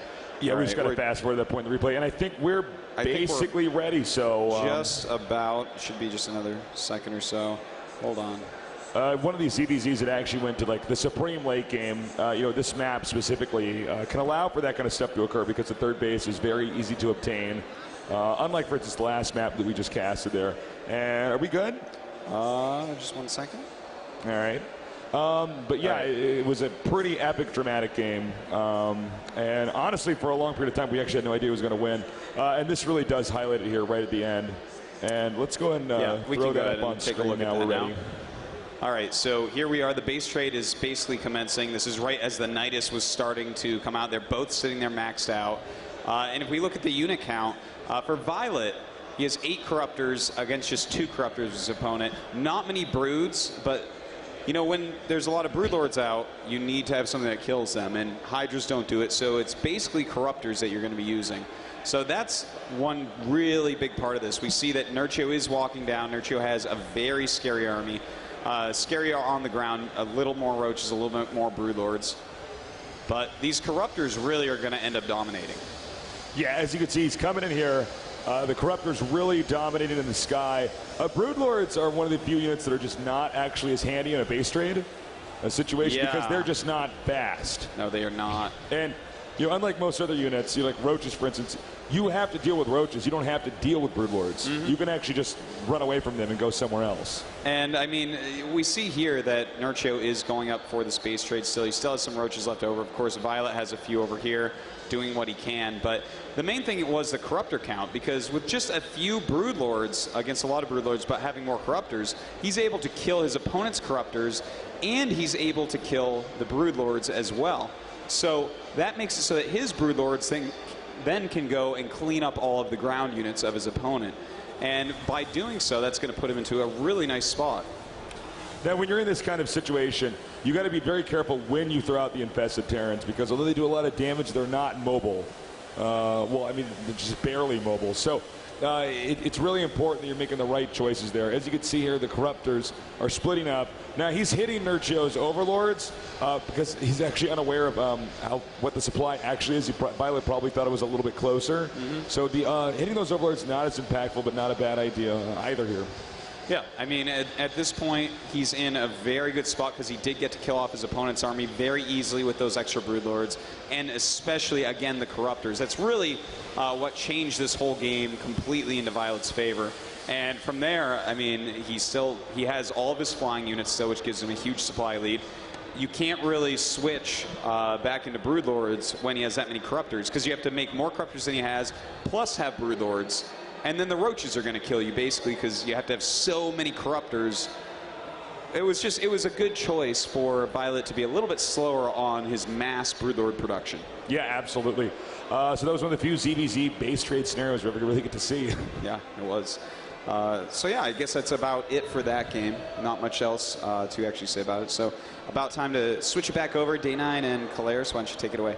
Yeah, we just got to fast forward that point in the replay, and I think we're basically ready. So just about, should be just another second or so. Hold on. One of these CBZs that actually went to like the Supreme late game, you know, this map specifically can allow for that kind of stuff to occur because the third base is very easy to obtain. Unlike, for instance, the last map that we just casted there. And are we good? Just 1 second. All right. But yeah, it was a pretty epic, dramatic game. And honestly, for a long period of time, we actually had no idea who was going to win. And this really does highlight it here right at the end. And let's go ahead and throw that up on screen now. We're ready. All right, so here we are. The base trade is basically commencing. This is right as the Nidus was starting to come out. They're both sitting there maxed out. And if we look at the unit count, for Violet, he has 8 Corruptors against just 2 Corruptors as his opponent. Not many Broods, but you know, when there's a lot of Broodlords out, you need to have something that kills them, and Hydras don't do it, so it's basically Corruptors that you're going to be using. So that's one really big part of this. We see that Nerchio is walking down. Nerchio has a very scary army. Scarier on the ground, a little more Roaches, a little bit more Broodlords. But these Corruptors really are going to end up dominating. Yeah, as you can see, he's coming in here. The Corruptors really dominating in the sky. Broodlords are one of the few units that are just not actually as handy in a base trade situation because they're just not fast. No, they are not. And, you know, unlike most other units, you know, like Roaches, for instance, you have to deal with Roaches. You don't have to deal with Broodlords. You can actually just run away from them and go somewhere else. And, I mean, we see here that Nerchio is going up for the space trade still. He still has some Roaches left over. Of course, Violet has a few over here doing what he can. But the main thing was the Corruptor count, because with just a few Broodlords against a lot of Broodlords, but having more Corruptors, he's able to kill his opponent's Corruptors, and he's able to kill the Broodlords as well. So that makes it so that his Broodlords then can go and clean up all of the ground units of his opponent. And by doing so, that's going to put him into a really nice spot. Now, when you're in this kind of situation, you got to be very careful when you throw out the Infested Terrans, because although they do a lot of damage, they're not mobile. Well, I mean, they're just barely mobile. So it's really important that you're making the right choices there. As you can see here, the Corruptors are splitting up. Now, he's hitting Nerchio's Overlords because he's actually unaware of what the supply actually is. Violet probably thought it was a little bit closer. So hitting those Overlords not as impactful, but not a bad idea either here. Yeah, I mean, at this point, he's in a very good spot because he did get to kill off his opponent's army very easily with those extra Broodlords, and especially, again, the Corruptors. That's really what changed this whole game completely into Violet's favor. And from there, I mean, he has all of his flying units still, which gives him a huge supply lead. You can't really switch back into Broodlords when he has that many Corruptors, because you have to make more Corruptors than he has, plus have Broodlords. And then the Roaches are going to kill you, basically, because you have to have so many Corruptors. It was a good choice for Violet to be a little bit slower on his mass Broodlord production. Yeah, absolutely. So that was one of the few ZVZ base trade scenarios we ever really get to see. Yeah, it was. So yeah, I guess that's about it for that game. Not much else to actually say about it. So about time to switch it back over. Day 9 and Colares, why don't you take it away?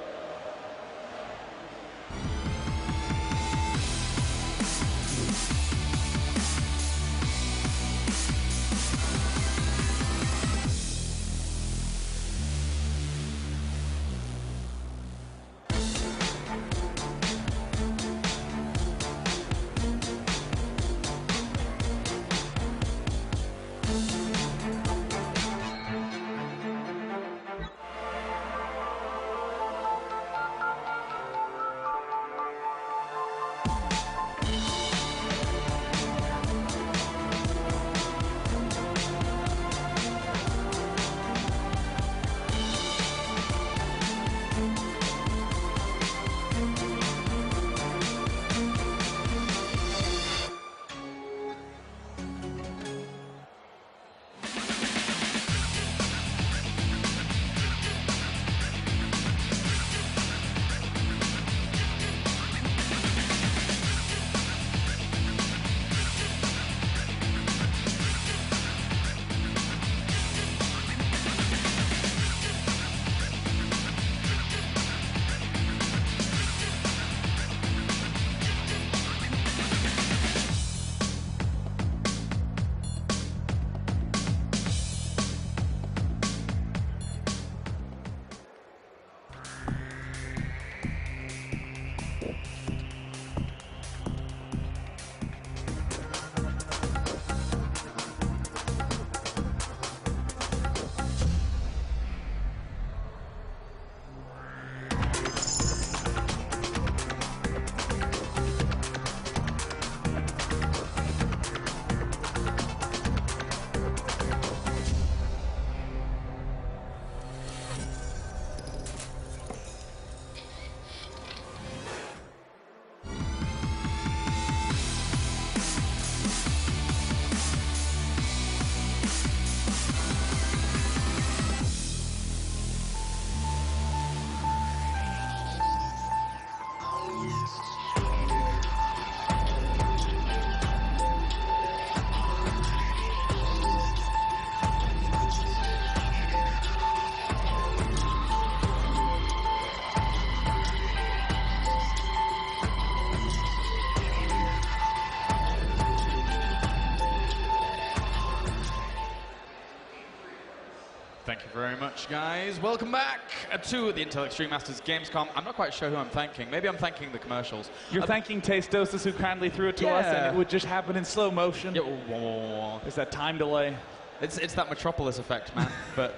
Thank you very much, guys. Welcome back to the Intel Extreme Masters Gamescom. I'm not quite sure who I'm thanking. Maybe I'm thanking the commercials. You're thanking Tastosis, who kindly threw it to us, and it would just happen in slow motion. Yeah. There's that time delay. It's that Metropolis effect, man. But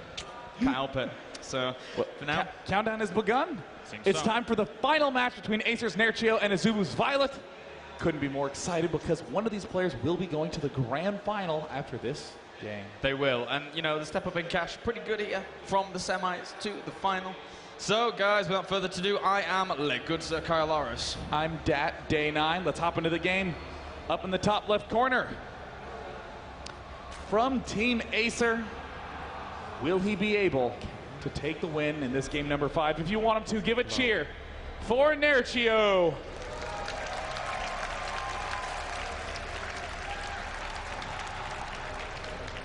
can't help it. So, for now... Countdown has begun. It's time for the final match between Acer's Nerchio and Azubu's Violet. Couldn't be more excited because one of these players will be going to the grand final after this game. They will. And, you know, the step up in cash, pretty good here from the semis to the final. So, guys, without further ado, I am Legudza Kylaris. I'm Dat, Day 9. Let's hop into the game. Up in the top left corner. From Team Acer, will he be able to take the win in this game number 5? If you want him to, give a cheer for Nerchio.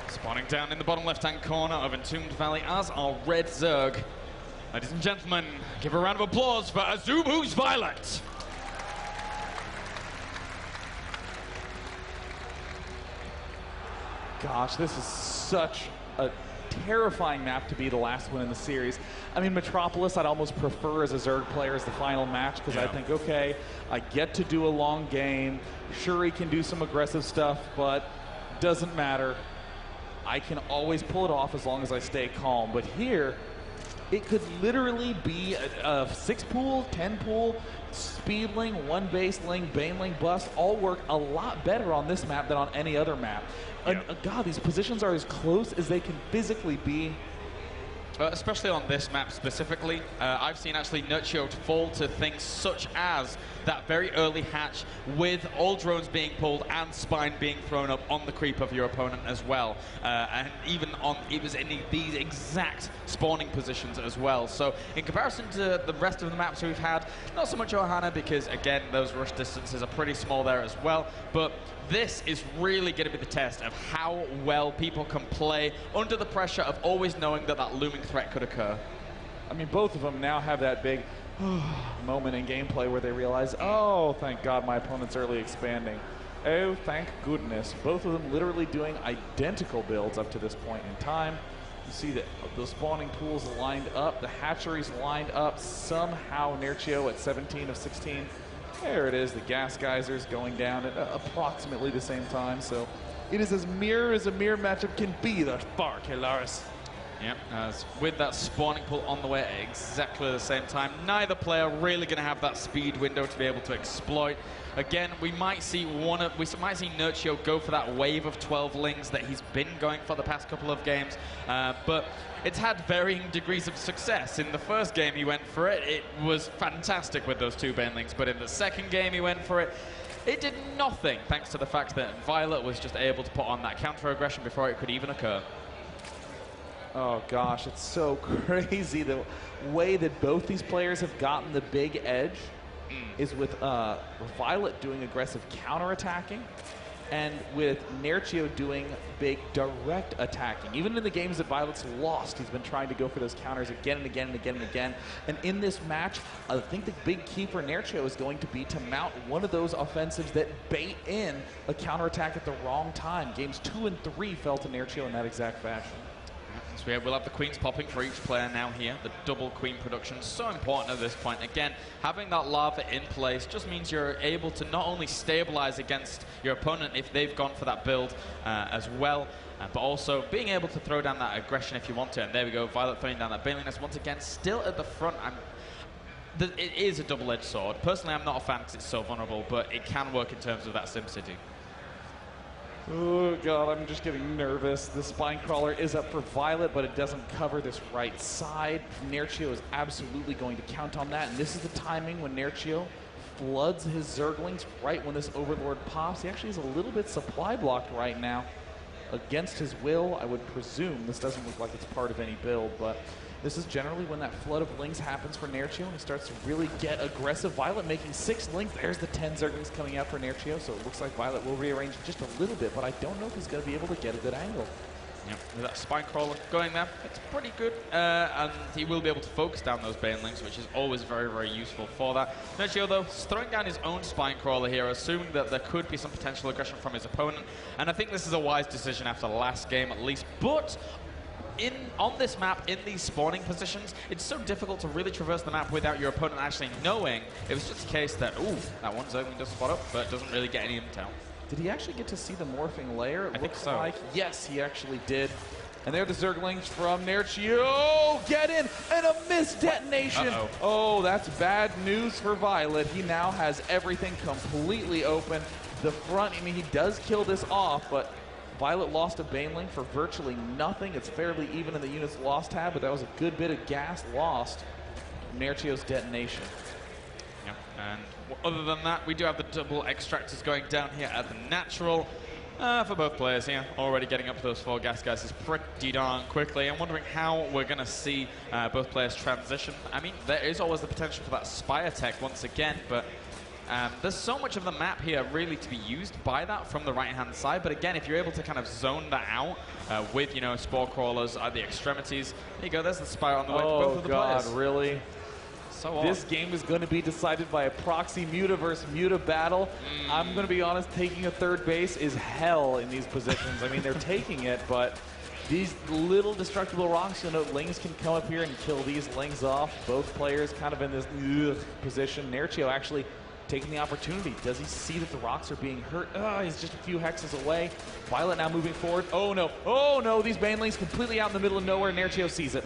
Spawning down in the bottom left-hand corner of Entombed Valley as our Red Zerg. Ladies and gentlemen, give a round of applause for Azubu's Violet. Gosh, this is such a terrifying map to be the last one in the series. I mean, Metropolis I'd almost prefer as a Zerg player as the final match because I think, okay, I get to do a long game. Sure, he can do some aggressive stuff, but doesn't matter. I can always pull it off as long as I stay calm. But here, it could literally be a 6-pool, 10-pool, Speedling, 1 baseling, Baneling, Bust, all work a lot better on this map than on any other map. And, God, these positions are as close as they can physically be. Especially on this map specifically, I've seen actually Nerchio fall to things such as that very early hatch with all drones being pulled and Spine being thrown up on the creep of your opponent as well. And even on, it was in these exact spawning positions as well. So in comparison to the rest of the maps we've had, not so much Ohana because again, those rush distances are pretty small there as well, but this is really going to be the test of how well people can play under the pressure of always knowing that that looming threat could occur. I mean, both of them now have that big moment in gameplay where they realize, oh, thank God my opponent's early expanding. Oh, thank goodness. Both of them literally doing identical builds up to this point in time. You see that the spawning pools lined up, the hatcheries lined up. Somehow Nerchio at 17 of 16. There it is, the gas geysers going down at approximately the same time. So it is as mirror as a mirror matchup can be thus far, Kelaris. Yep, as with that spawning pool on the way at exactly the same time. Neither player really going to have that speed window to be able to exploit. Again, we might see Nerchio go for that wave of 12 lings that he's been going for the past couple of games, but it's had varying degrees of success. In the first game he went for it. It was fantastic with those 2 banelings, but in the second game he went for it. It did nothing, thanks to the fact that Violet was just able to put on that counter-aggression before it could even occur. Oh gosh, it's so crazy the way that both these players have gotten the big edge is with Violet doing aggressive counterattacking and with Nerchio doing big direct attacking. Even in the games that Violet's lost, he's been trying to go for those counters again and again and again and again. And in this match, I think the big key for Nerchio is going to be to mount one of those offensives that bait in a counterattack at the wrong time. Games 2 and 3 fell to Nerchio in that exact fashion. So we'll have the queens popping for each player now here. The double queen production, so important at this point. Again, having that lava in place just means you're able to not only stabilize against your opponent if they've gone for that build as well, but also being able to throw down that aggression if you want to. And there we go, Violet throwing down that baneliness once again, still at the front. It is a double-edged sword. Personally, I'm not a fan because it's so vulnerable, but it can work in terms of that SimCity. Oh god, I'm just getting nervous. The spine crawler is up for Violet, but it doesn't cover this right side. Nerchio is absolutely going to count on that, and this is the timing when Nerchio floods his Zerglings right when this Overlord pops. He actually is a little bit supply blocked right now. Against his will, I would presume. This doesn't look like it's part of any build, but this is generally when that flood of lings happens for Nerchio, and he starts to really get aggressive. Violet making 6 lings. There's the 10 Zerglings coming out for Nerchio, so it looks like Violet will rearrange just a little bit, but I don't know if he's going to be able to get a good angle. Yep, with that spine crawler going there, it's pretty good, and he will be able to focus down those banelings, which is always very, very useful for that. Nerchio, though, is throwing down his own spine crawler here, assuming that there could be some potential aggression from his opponent, and I think this is a wise decision after the last game at least, but on this map, in these spawning positions, it's so difficult to really traverse the map without your opponent actually knowing. It was just a case that, ooh, that one Zergling does spot up, but doesn't really get any intel. Did he actually get to see the morphing layer? I think so. Like, yes, he actually did. And there are the Zerglings from Nerchio. Get in, and a missed detonation. Oh, that's bad news for Violet. He now has everything completely open. The front, I mean, he does kill this off, but Violet lost a baneling for virtually nothing. It's fairly even in the units lost tab, but that was a good bit of gas lost from Nerchio's detonation. Yep, and other than that, we do have the double extractors going down here at the natural. For both players here, already getting up to those 4 gas guys is pretty darn quickly. I'm wondering how we're going to see both players transition. I mean, there is always the potential for that Spire tech once again, but there's so much of the map here really to be used by that from the right-hand side. But again, if you're able to kind of zone that out with, you know, spore crawlers at the extremities, there you go, there's the Spire on the way to both of the players. Oh, God, really? So this game is going to be decided by a proxy Muta versus Muta battle. I'm going to be honest, taking a third base is hell in these positions. I mean, they're taking it, but these little destructible rocks, you know, lings can come up here and kill these lings off. Both players kind of in this position. Nerchio actually taking the opportunity. Does he see that the rocks are being hurt? He's just a few hexes away. Violet now moving forward. Oh no, these banelings completely out in the middle of nowhere. Nerchio sees it.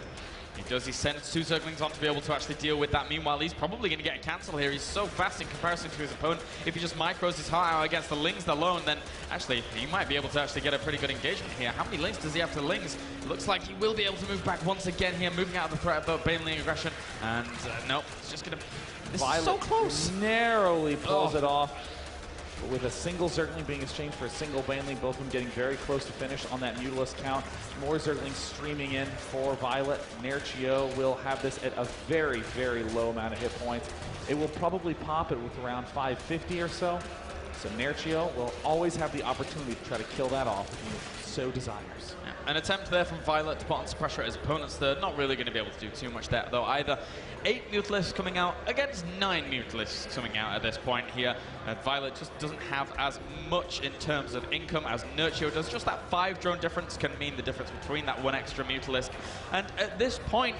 He does. He sends 2 Zerglings on to be able to actually deal with that. Meanwhile, he's probably going to get a cancel here. He's so fast in comparison to his opponent. If he just micros his heart out against the lings alone, then actually he might be able to actually get a pretty good engagement here. How many lings does he have to lings? Looks like he will be able to move back once again here, moving out of the threat of the baneling aggression. And nope, it's just going to... This is so close. Narrowly pulls it off. With a single Zergling being exchanged for a single baneling, both of them getting very close to finish on that Mutalisk count. More Zerglings streaming in for Violet. Nerchio will have this at a very, very low amount of hit points. It will probably pop it with around 550 or so. So Nerchio will always have the opportunity to try to kill that off if he so desires. An attempt there from Violet to put on some pressure at his opponent's third. Not really going to be able to do too much there, though, either. 8 Mutalisks coming out against 9 Mutalisks coming out at this point here. Violet just doesn't have as much in terms of income as Nerchio does. Just that 5 drone difference can mean the difference between that 1 extra Mutalisk. And at this point,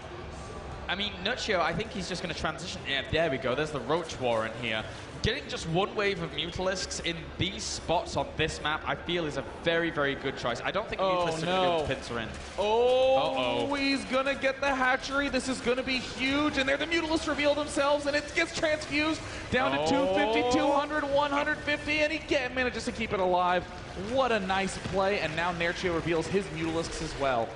I mean, Nerchio, I think he's just going to transition. Yeah, there we go. There's the Roach Warren here. Getting just 1 wave of Mutalisks in these spots on this map, I feel, is a very, very good choice. I don't think Mutalisks are going to be able to pincer in. Oh, he's going to get the hatchery. This is going to be huge. And there the Mutalisks reveal themselves, and it gets transfused down to 250, 200, 150, and he manages to keep it alive. What a nice play. And now Nerchio reveals his Mutalisks as well.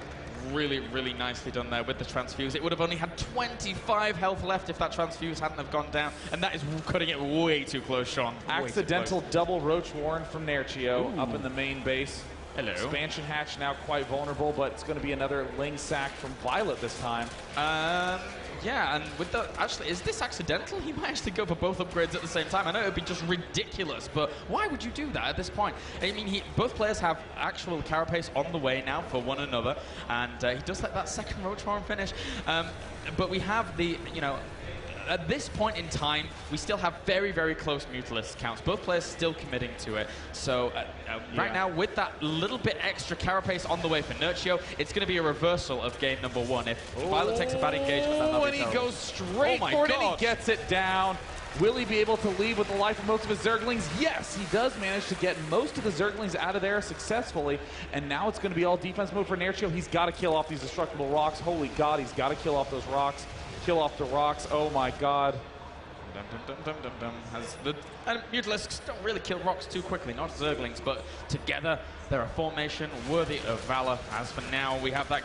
Really, really nicely done there with the transfuse. It would have only had 25 health left if that transfuse hadn't have gone down, and that is cutting it way too close, Sean. Accidental double Roach Warren from Nerchio up in the main base. Hello. Expansion hatch now quite vulnerable, but it's going to be another Ling sack from Violet this time. Yeah, and with the... Actually, is this accidental? He might actually go for both upgrades at the same time. I know it would be just ridiculous, but why would you do that at this point? I mean, both players have actual carapace on the way now for one another, and he does let that second Roach Warren finish. But we have the, you know... At this point in time, we still have very, very close Mutalisk counts. Both players still committing to it. So right now, with that little bit extra carapace on the way for Nerchio, it's going to be a reversal of game number 1. If Violet takes a bad engagement, then and he goes straight for it, and he gets it down. Will he be able to leave with the life of most of his Zerglings? Yes, he does manage to get most of the Zerglings out of there successfully. And now it's going to be all defense mode for Nerchio. He's got to kill off these destructible rocks. Holy God, he's got to kill off those rocks. Kill off the rocks. Oh my God. And Mutalisks don't really kill rocks too quickly, not Zerglings, but together they're a formation worthy of valor. As for now, we have that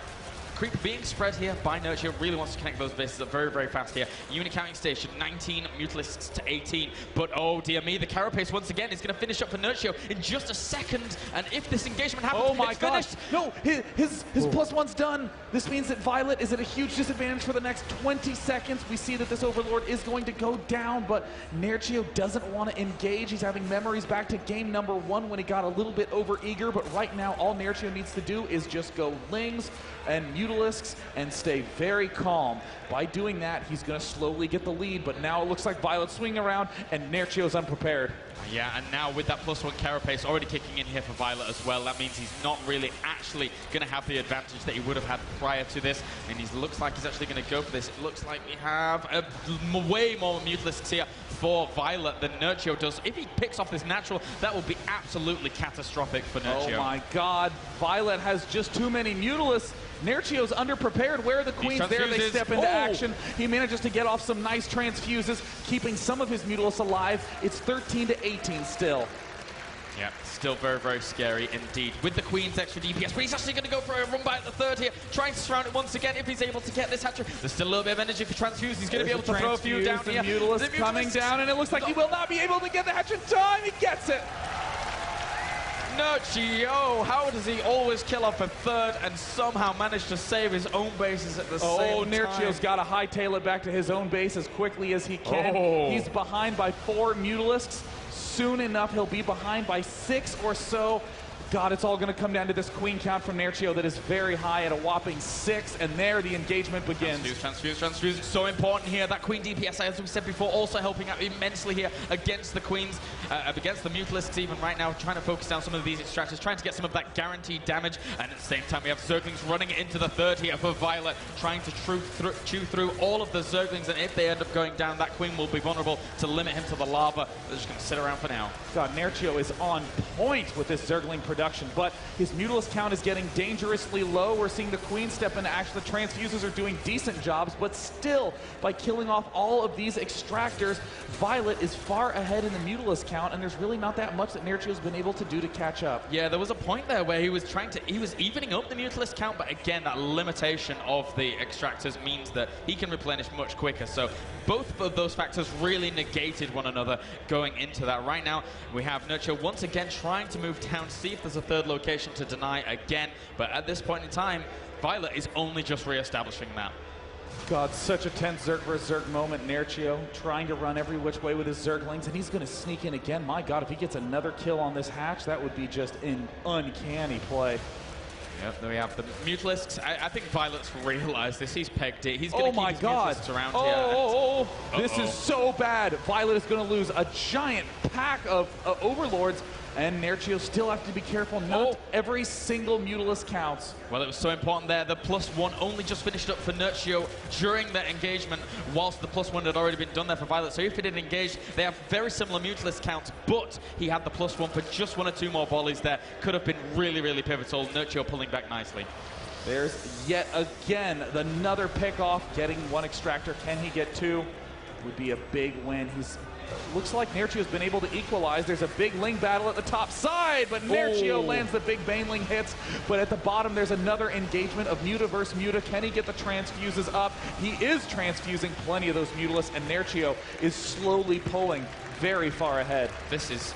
creep being spread here by Nerchio. Really wants to connect those bases up very, very fast here. Unit counting station, 19 Mutalisks to 18. But oh dear me, the carapace once again is going to finish up for Nerchio in just a second. And if this engagement happens, oh my it's God. finished. No, his +1's done. This means that Violet is at a huge disadvantage for the next 20 seconds. We see that this Overlord is going to go down, but Nerchio doesn't want to engage. He's having memories back to game number 1 when he got a little bit over-eager, but right now all Nerchio needs to do is just go Lings and Mutalisks and stay very calm. By doing that, he's going to slowly get the lead, but now it looks like Violet's swinging around and Nerchio's unprepared. Yeah, and now with that +1 carapace already kicking in here for Violet as well, that means he's not really actually going to have the advantage that he would have had prior to this, and he looks like he's actually going to go for this. It looks like we have way more Mutalisks here for Violet than Nerchio does. If he picks off this natural, that will be absolutely catastrophic for Nerchio. Oh my God, Violet has just too many Mutalisks. Nerchio's underprepared. Where are the queens? There they step into action. He manages to get off some nice transfuses, keeping some of his Mutalisks alive. It's 13 to 18 still. Yeah, still very, very scary indeed. With the Queen's extra DPS, but he's actually going to go for a run by at the third here, trying to surround it once again if he's able to get this hatchery. There's still a little bit of energy for transfuse. He's going to be able to throw a few down here. Mutalisk coming down, and it looks like he will not be able to get the hatch in time. He gets it. Nerchio, how does he always kill off a third and somehow manage to save his own bases at the same time? Nerchio's got to hightail it back to his own base as quickly as he can. He's behind by 4 Mutalisks. Soon enough, he'll be behind by 6 or so. God, it's all going to come down to this queen count from Nerchio that is very high at a whopping 6, and there the engagement begins. Transfuse. So important here. That queen DPS, as we said before, also helping out immensely here against the queens, against the Mutalisks even right now, trying to focus down some of these extractors, trying to get some of that guaranteed damage, and at the same time we have Zerglings running into the third here for Violet, trying to chew through all of the Zerglings, and if they end up going down, that queen will be vulnerable to limit him to the lava. They're just going to sit around for now. God, Nerchio is on point with this Zergling production, but his Mutalisk count is getting dangerously low. We're seeing the queen step into action. The transfuses are doing decent jobs, but still, by killing off all of these extractors, Violet is far ahead in the Mutalisk count, and there's really not that much that Nerchio's been able to do to catch up. Yeah, there was a point there where he was evening up the Mutalisk count, but again, that limitation of the extractors means that he can replenish much quicker. So both of those factors really negated one another going into that. Right now, we have Nerchio once again trying to move down, see if there's a third location to deny again, but at this point in time, Violet is only just re-establishing that. God, such a tense Zerg vs. Zerg moment. Nerchio trying to run every which way with his Zerglings, and he's going to sneak in again. My God, if he gets another kill on this hatch, that would be just an uncanny play. Yep, there we have the Mutalisks. I think Violet's realized this. He's pegged it. He's going to keep his Mutalisks around here. This is so bad. Violet is going to lose a giant pack of Overlords, and Nerchio still have to be careful. Not every single Mutalisk counts. Well, it was so important there. The +1 only just finished up for Nerchio during that engagement, whilst the +1 had already been done there for Violet. So if he didn't engage, they have very similar Mutalisk counts, but he had the +1 for just 1 or 2 more volleys there. Could have been really, really pivotal. Nerchio pulling back nicely. There's yet again another pick off, getting 1 extractor. Can he get 2? Would be a big win. Looks like Nerchio's been able to equalize. There's a big Ling battle at the top side, but Nerchio lands the big Baneling hits. But at the bottom, there's another engagement of Muta versus Muta. Can he get the transfuses up? He is transfusing plenty of those Mutalisks, and Nerchio is slowly pulling very far ahead. This is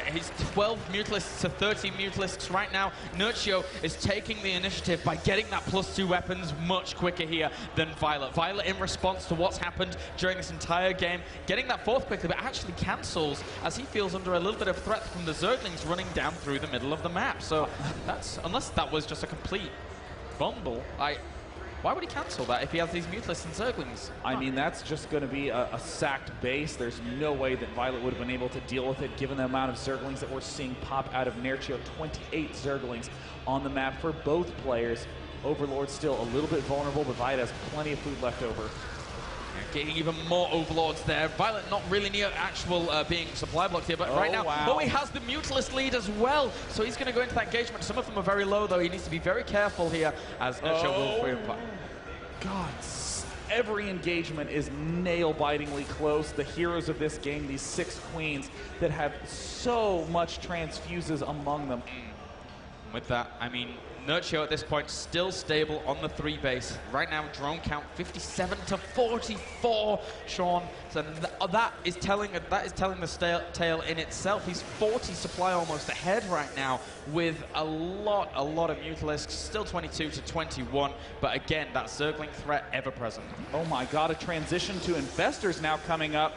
his 12 Mutalisks to 13 Mutalisks right now. Nerchio is taking the initiative by getting that +2 weapons much quicker here than Violet. Violet, in response to what's happened during this entire game, getting that 4th quickly, but actually cancels as he feels under a little bit of threat from the Zerglings running down through the middle of the map. So that's, unless that was just a complete fumble, why would he cancel that if he has these Mutalisks and Zerglings? I mean, that's just going to be a sacked base. There's no way that Violet would have been able to deal with it, given the amount of Zerglings that we're seeing pop out of Nerchio. 28 Zerglings on the map for both players. Overlord's still a little bit vulnerable, but Violet has plenty of food left over. Getting even more Overlords there. Violet not really near actual being supply blocked here, but right now, he has the Mutalisk lead as well. So he's going to go into that engagement. Some of them are very low, though. He needs to be very careful here as Nerchio will free him. God, every engagement is nail-bitingly close. The heroes of this game, these 6 queens that have so much transfuses among them. With that, I mean, Nerchio at this point still stable on the 3 base. Right now, drone count 57 to 44, Sean. So that is telling the tale in itself. He's 40 supply almost ahead right now with a lot of Mutalisks. Still 22 to 21, but again, that Zergling threat ever present. Oh my God, a transition to Infestors now coming up.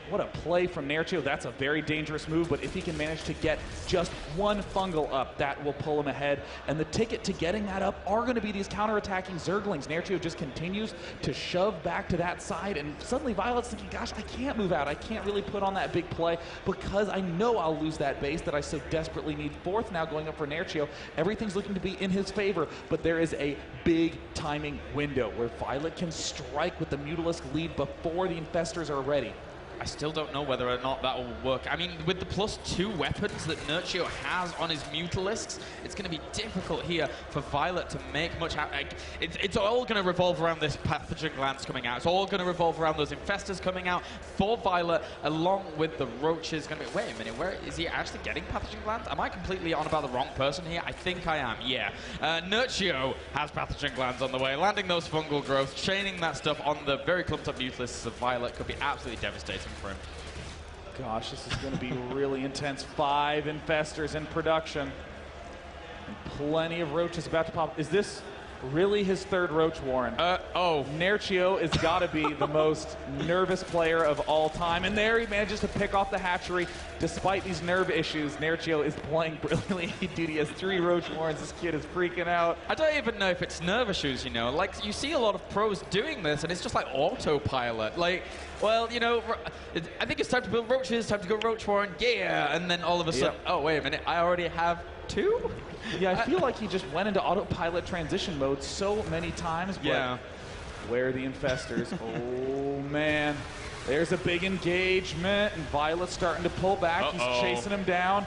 What a play from Nerchio. That's a very dangerous move, but if he can manage to get just 1 fungal up, that will pull him ahead. And the ticket to getting that up are going to be these counterattacking Zerglings. Nerchio just continues to shove back to that side, and suddenly Violet's thinking, gosh, I can't move out. I can't really put on that big play because I know I'll lose that base that I so desperately need. 4th now going up for Nerchio. Everything's looking to be in his favor, but there is a big timing window where Violet can strike with the Mutalisk lead before the Infestors are ready. I still don't know whether or not that will work. I mean, with the +2 weapons that Nerchio has on his Mutalisks, it's going to be difficult here for Violet to make much out. It's all going to revolve around this Pathogen Glands coming out. It's all going to revolve around those Infestors coming out for Violet, along with the Roaches. Going to be, wait a minute, where is he actually getting Pathogen Glands? Am I completely on about the wrong person here? I think I am, yeah. Nerchio has Pathogen Glands on the way, landing those fungal growths, chaining that stuff on the very clumped up Mutalisks of Violet could be absolutely devastating for him. Gosh, this is going to be really intense. 5 Infestors in production. And plenty of Roaches about to pop. Is this really his 3rd Roach, Warren? Nerchio has got to be the most nervous player of all time. And there he manages to pick off the hatchery. Despite these nerve issues, Nerchio is playing brilliantly. Dude, he has 3 Roach Warrens. This kid is freaking out. I don't even know if it's nerve issues, you know. Like, you see a lot of pros doing this, and it's just like autopilot. Like, well, you know, I think it's time to build Roaches, time to go Roach Warren, yeah. And then all of a sudden, oh, wait a minute, I already have 2? Yeah, I feel like he just went into autopilot transition mode so many times. But yeah. Where are the Infestors? Oh, man. There's a big engagement, and Violet's starting to pull back. He's chasing him down.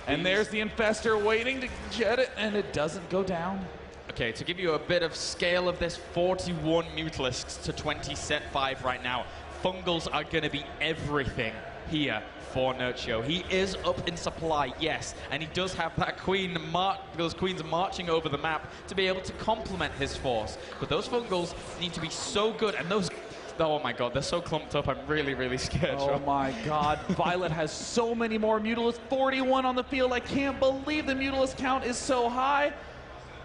And there's the Infestor waiting to get it, and it doesn't go down. Okay, to give you a bit of scale of this, 41 Mutalisks to 20 set 5 right now. Fungals are going to be everything here for Nerchio. He is up in supply, yes, and he does have that queen, those queens marching over the map to be able to complement his force. But those fungals need to be so good, and those, oh my God, they're so clumped up, I'm really, really scared. Oh my God, Violet has so many more Mutalisks, 41 on the field. I can't believe the Mutalisk count is so high.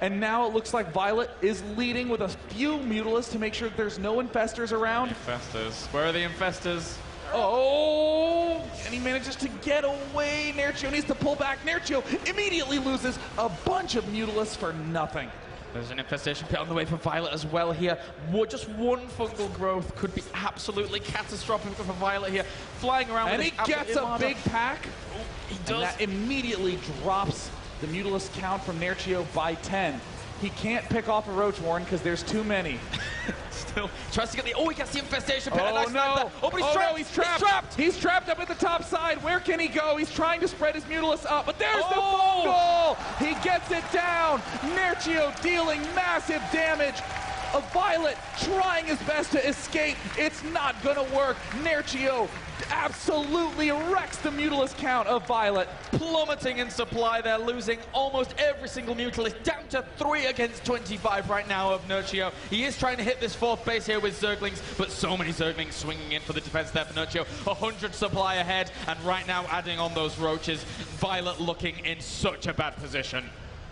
And now it looks like Violet is leading with a few Mutalisks to make sure that there's no Infestors around. Infestors. Where are the Infestors? Oh, and he manages to get away. Nerchio needs to pull back. Nerchio immediately loses a bunch of Mutalisks for nothing. There's an infestation pit on the way for Violet as well here. Just one fungal growth could be absolutely catastrophic for Violet here. Flying around and with he gets a big pack. Oh, he does. And that immediately drops the Mutalisk count from Nerchio by 10. He can't pick off a Roach Warren because there's too many. Still tries to get the... Oh, he gets the infestation pit. Oh, no. Oh, but he's trapped. No, he's trapped. He's trapped. He's trapped up at the top side. Where can he go? He's trying to spread his Mutalisks up, but there's the fungal. He gets it down. Nerchio dealing massive damage. A Violet trying his best to escape. It's not going to work. Nerchio absolutely wrecks the Mutalisk count of Violet. Plummeting in supply. They're losing almost every single Mutalist, down to 3 against 25 right now of Nerchio. He is trying to hit this 4th base here with Zerglings, but so many Zerglings swinging in for the defense there for Nerchio. 100 supply ahead, and right now adding on those Roaches. Violet looking in such a bad position.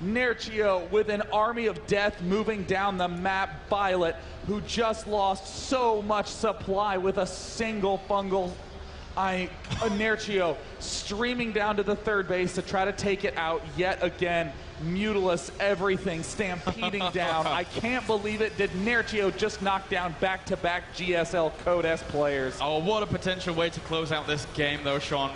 Nerchio with an army of death moving down the map. Violet, who just lost so much supply with a single fungal. Nerchio streaming down to the 3rd base to try to take it out yet again. Mutalisks, everything stampeding down. I can't believe it. Did Nerchio just knock down back-to-back GSL Code S players? Oh, what a potential way to close out this game, though, Sean.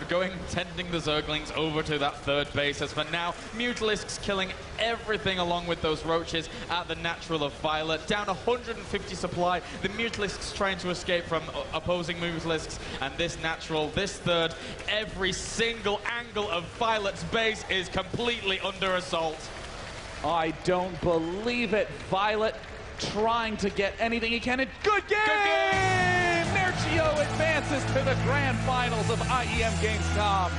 Tending the Zerglings over to that 3rd base, as for now, Mutalisks killing everything along with those Roaches at the natural of Violet. Down 150 supply. The Mutalisks trying to escape from opposing Mutalisks, and this natural, this 3rd, every single angle of Violet's base is completely under assault. I don't believe it. Violet trying to get anything he can. Good game! Nerchio advances to the grand finals of IEM Gamescom.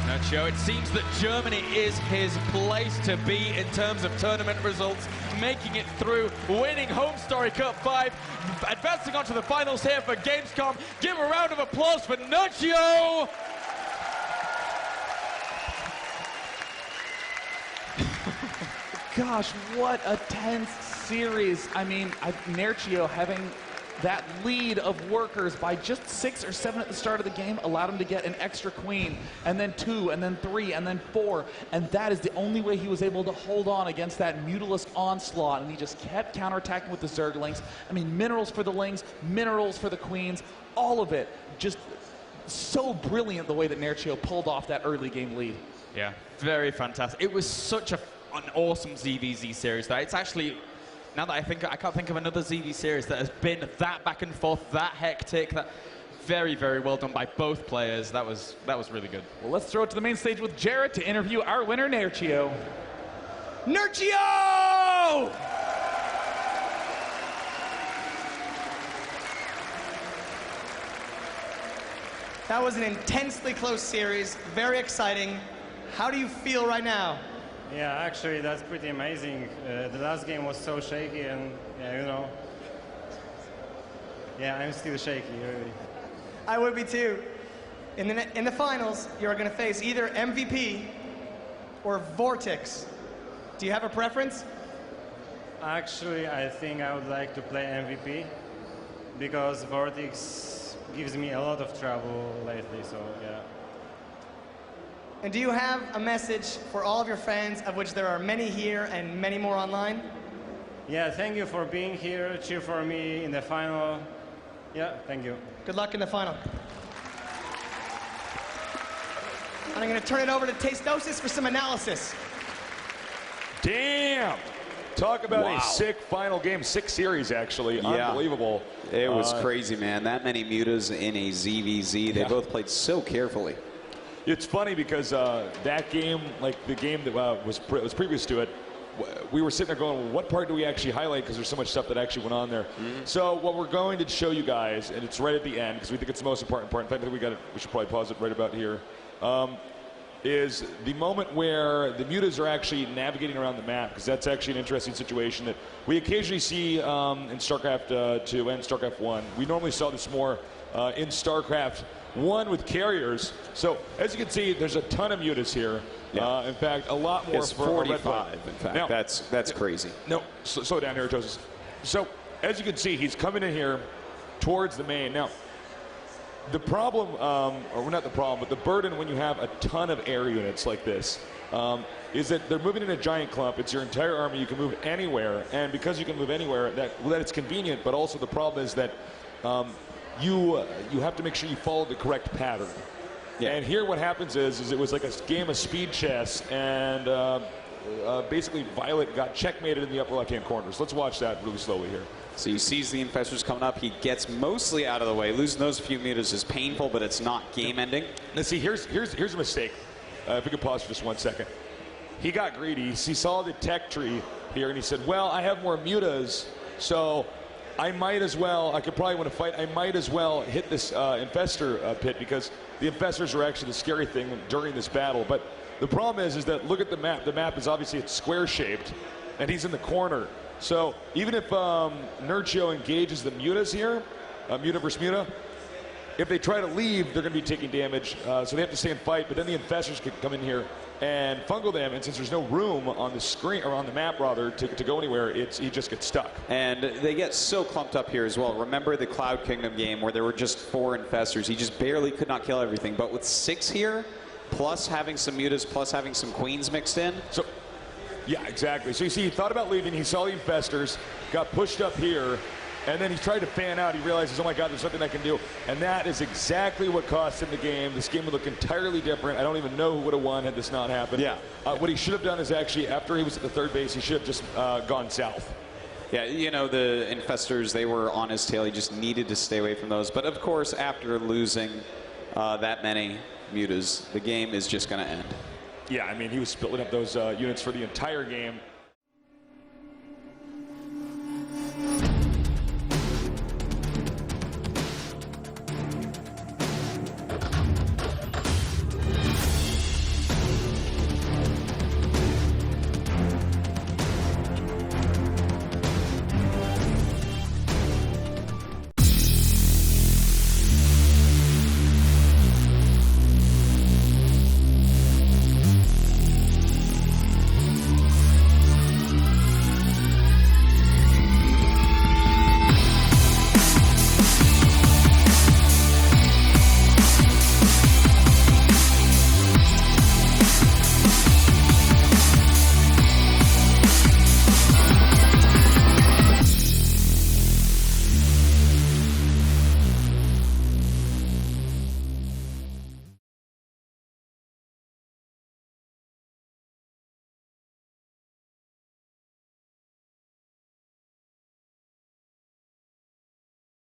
Nerchio, it seems that Germany is his place to be in terms of tournament results, making it through, winning Home Story Cup 5, advancing on to the finals here for Gamescom. Give a round of applause for Nerchio! Gosh, what a tense series. I mean, Nerchio having that lead of workers by just 6 or 7 at the start of the game allowed him to get an extra queen, and then 2, and then 3, and then 4, and that is the only way he was able to hold on against that Mutalisk onslaught, and he just kept counterattacking with the Zerglings. I mean, minerals for the Lings, minerals for the queens, all of it just so brilliant the way that Nerchio pulled off that early game lead. Yeah, very fantastic. It was such an awesome ZVZ series that it's actually, now that I can't think of another ZV series that has been that back and forth, that hectic, that very, very well done by both players. That was really good. Well, let's throw it to the main stage with Jarrett to interview our winner, Nerchio. Nerchio! That was an intensely close series, very exciting. How do you feel right now? Yeah, actually, that's pretty amazing. The last game was so shaky, and yeah, you know. Yeah, I'm still shaky, really. I would be too. In the finals, you're going to face either MVP or Vortex. Do you have a preference? Actually, I think I would like to play MVP because Vortex gives me a lot of trouble lately, so yeah. And do you have a message for all of your fans, of which there are many here and many more online? Yeah, thank you for being here. Cheer for me in the final. Yeah, thank you. Good luck in the final. And I'm going to turn it over to Tasteosis for some analysis. Damn! Talk about a sick final game, 6 series actually. Yeah. Unbelievable. It was crazy, man. That many mutas in a ZVZ. They both played so carefully. It's funny because that game, like the game that was previous to it, we were sitting there going, well, what part do we actually highlight, because there's so much stuff that actually went on there. Mm-hmm. So what we're going to show you guys, and it's right at the end because we think it's the most important part. In fact, I think we should probably pause it right about here. is the moment where the mutas are actually navigating around the map, because that's actually an interesting situation that we occasionally see in StarCraft 2 and StarCraft 1. We normally saw this more in StarCraft 1 with carriers. So as you can see, there's a ton of mutas here. Yeah. In fact, a lot more. It's 45, in fact. Now, that's crazy. No, slow down here, Joseph. So as you can see, he's coming in here towards the main. Now, the problem, or not the problem, but the burden when you have a ton of air units like this is that they're moving in a giant clump. It's your entire army. You can move anywhere. And because you can move anywhere, that it's convenient, but also the problem is that you have to make sure you follow the correct pattern. Yeah. And here what happens is it was like a game of speed chess, and basically Violet got checkmated in the upper left-hand corner. So let's watch that really slowly here. So he sees the infestors coming up. He gets mostly out of the way. Losing those few mutas is painful, but it's not game-ending. Now see, here's a mistake. If we could pause for just 1 second. He got greedy. He saw the tech tree here, and he said, well, I have more mutas, so I might as well, I could probably win a fight, I might as well hit this infestor pit, because the infestors are actually the scary thing during this battle. But the problem is that look at the map. The map is obviously it's square-shaped, and he's in the corner. So even if Nerchio engages the mutas here, muta versus muta, if they try to leave, they're going to be taking damage. So they have to stay and fight. But then the infestors could come in here and fungal them. And since there's no room on the screen, or on the map rather, to go anywhere, he just gets stuck. And they get so clumped up here as well. Remember the Cloud Kingdom game where there were just 4 infestors. He just barely could not kill everything. But with 6 here, plus having some mutas, plus having some queens mixed in. So, yeah, exactly. So you see, he thought about leaving. He saw the infestors, got pushed up here, and then he tried to fan out. He realizes, oh my God, there's something I can do. And that is exactly what cost him the game. This game would look entirely different. I don't even know who would have won had this not happened. Yeah. What he should have done is actually, after he was at the third base, he should have just gone south. Yeah, you know, the infestors, they were on his tail. He just needed to stay away from those. But of course, after losing that many mutas, the game is just going to end. Yeah, I mean, he was splitting up those units for the entire game.